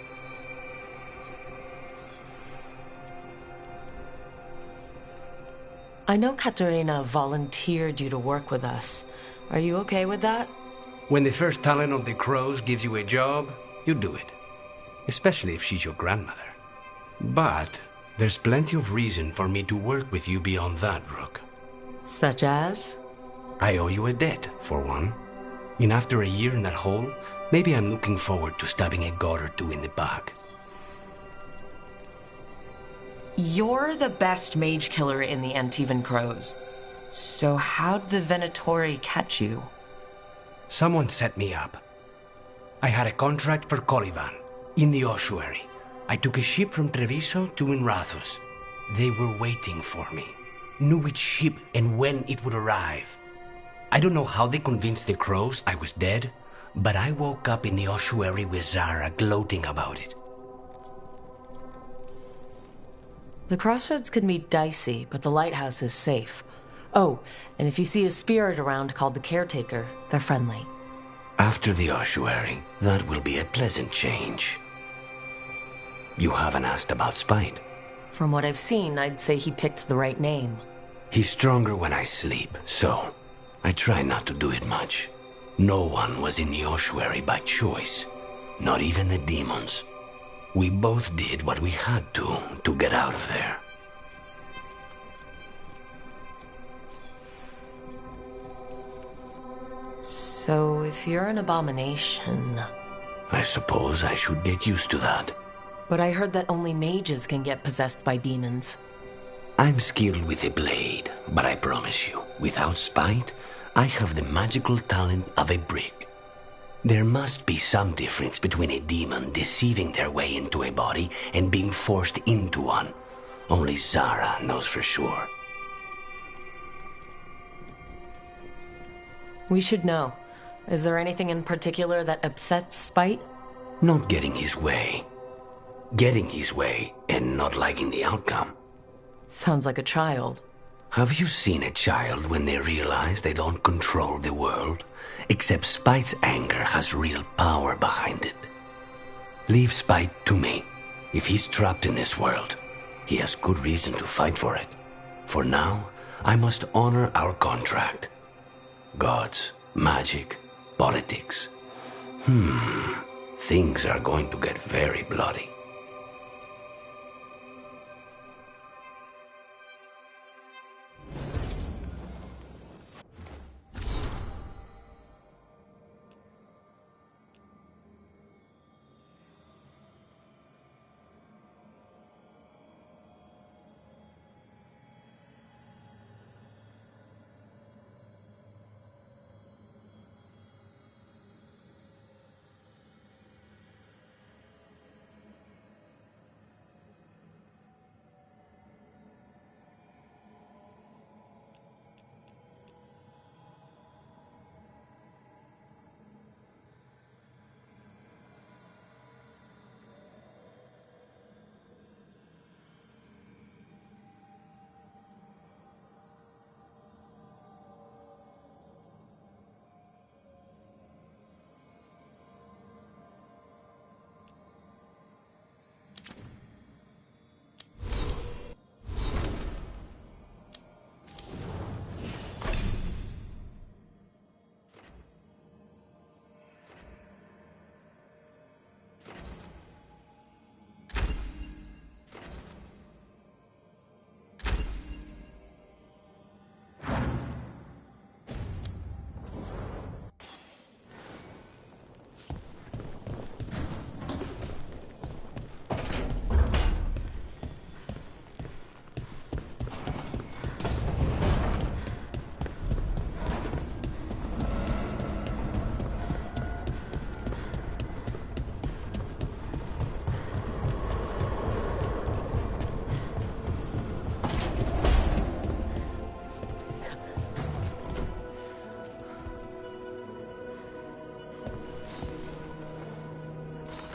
I know Katerina volunteered you to work with us. Are you okay with that? When the first talent of the Crows gives you a job, you do it. Especially if she's your grandmother. But there's plenty of reason for me to work with you beyond that, Rook. Such as? I owe you a debt, for one. And after a year in that hole, maybe I'm looking forward to stabbing a god or two in the back. You're the best mage killer in the Antivan Crows. So how'd the Venatori catch you? Someone set me up. I had a contract for Colivan, in the ossuary. I took a ship from Treviso to Inrathus. They were waiting for me. Knew which ship and when it would arrive. I don't know how they convinced the Crows I was dead, but I woke up in the ossuary with Zara gloating about it. The crossroads can be dicey, but the lighthouse is safe. Oh, and if you see a spirit around called the Caretaker, they're friendly. After the ossuary, that will be a pleasant change. You haven't asked about Spite. From what I've seen, I'd say he picked the right name. He's stronger when I sleep, so I try not to do it much. No one was in the ossuary by choice, not even the demons. We both did what we had to get out of there. So if you're an abomination... I suppose I should get used to that. But I heard that only mages can get possessed by demons. I'm skilled with a blade, but I promise you, without Spite, I have the magical talent of a brick. There must be some difference between a demon deceiving their way into a body and being forced into one. Only Zara knows for sure. We should know. Is there anything in particular that upsets Spite? Not getting his way. Getting his way and not liking the outcome. Sounds like a child. Have you seen a child when they realize they don't control the world? Except Spite's anger has real power behind it. Leave Spite to me. If he's trapped in this world, he has good reason to fight for it. For now, I must honor our contract. Gods, magic, politics. Things are going to get very bloody.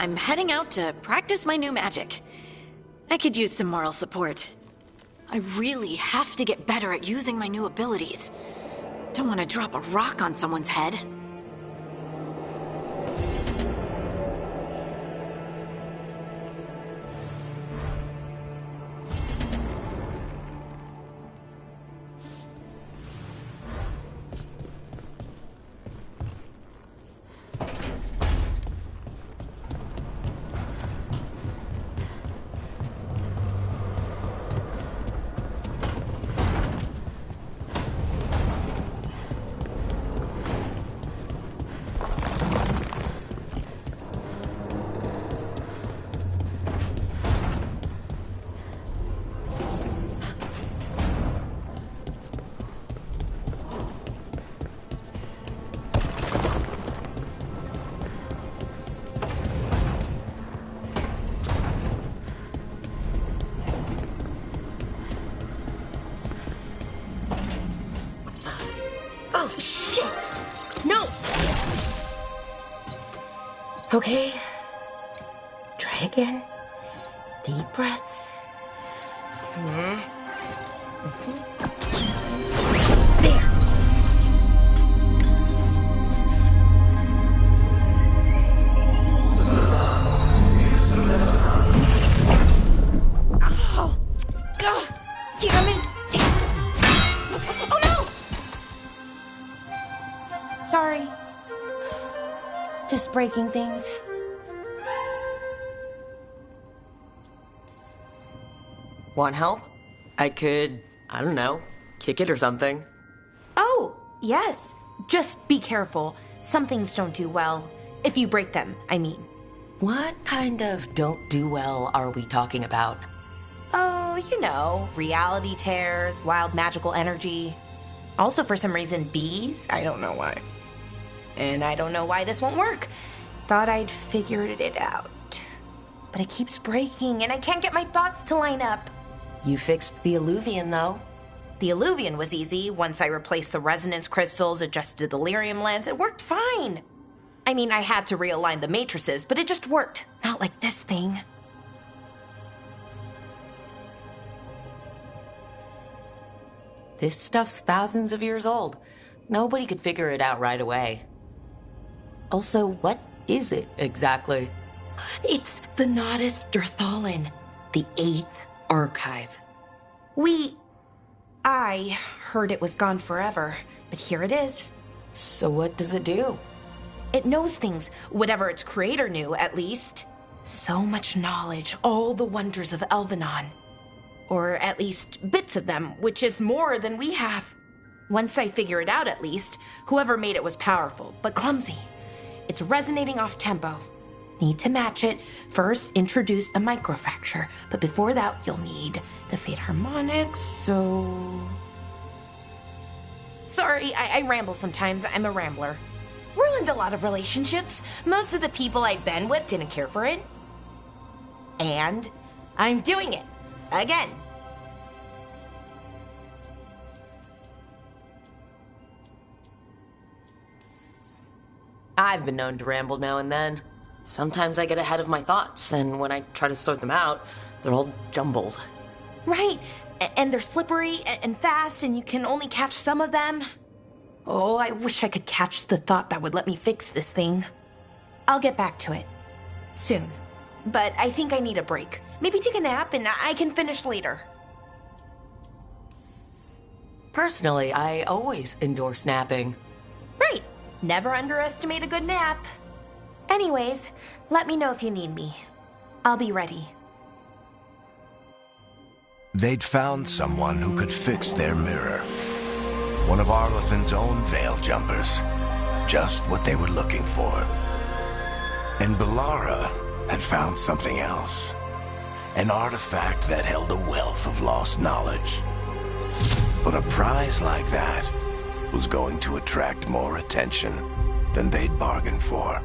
I'm heading out to practice my new magic. I could use some moral support. I really have to get better at using my new abilities. Don't want to drop a rock on someone's head. Oh, shit! No! Okay. Try again. Deep breaths. There. Oh! God! Damn it! Oh no! Sorry. Just breaking things. Want help? I could, I don't know, kick it or something. Oh, yes. Just be careful. Some things don't do well. If you break them, I mean. What kind of don't do well are we talking about? Oh, you know, reality tears, wild magical energy. Also, for some reason, bees. I don't know why. And I don't know why this won't work. Thought I'd figured it out. But it keeps breaking, and I can't get my thoughts to line up. You fixed the Illuvian, though. The Illuvian was easy. Once I replaced the resonance crystals, adjusted the lyrium lens, it worked fine. I mean, I had to realign the matrices, but it just worked. Not like this thing. This stuff's thousands of years old. Nobody could figure it out right away. Also, what is it exactly? It's the Nodus Dirthalin, the 8th archive. I heard it was gone forever, but here it is. So what does it do? It knows things, whatever its creator knew, at least. So much knowledge, all the wonders of Elvenon. Or at least bits of them, which is more than we have. Once I figure it out, at least, whoever made it was powerful, but clumsy. It's resonating off tempo. Need to match it. First, introduce a microfracture, but before that, you'll need the Fate Harmonics, so... Sorry, I ramble sometimes. I'm a rambler. Ruined a lot of relationships. Most of the people I've been with didn't care for it. And I'm doing it. Again. I've been known to ramble now and then. Sometimes I get ahead of my thoughts, and when I try to sort them out, they're all jumbled. Right, and they're slippery and fast, and you can only catch some of them. Oh, I wish I could catch the thought that would let me fix this thing. I'll get back to it. Soon. But I think I need a break. Maybe take a nap, and I can finish later. Personally, I always endorse napping. Right. Never underestimate a good nap. Anyways, let me know if you need me. I'll be ready. They'd found someone who could fix their mirror. One of Arlathan's own Veil Jumpers. Just what they were looking for. And Bellara had found something else. An artifact that held a wealth of lost knowledge. But a prize like that was going to attract more attention than they'd bargained for.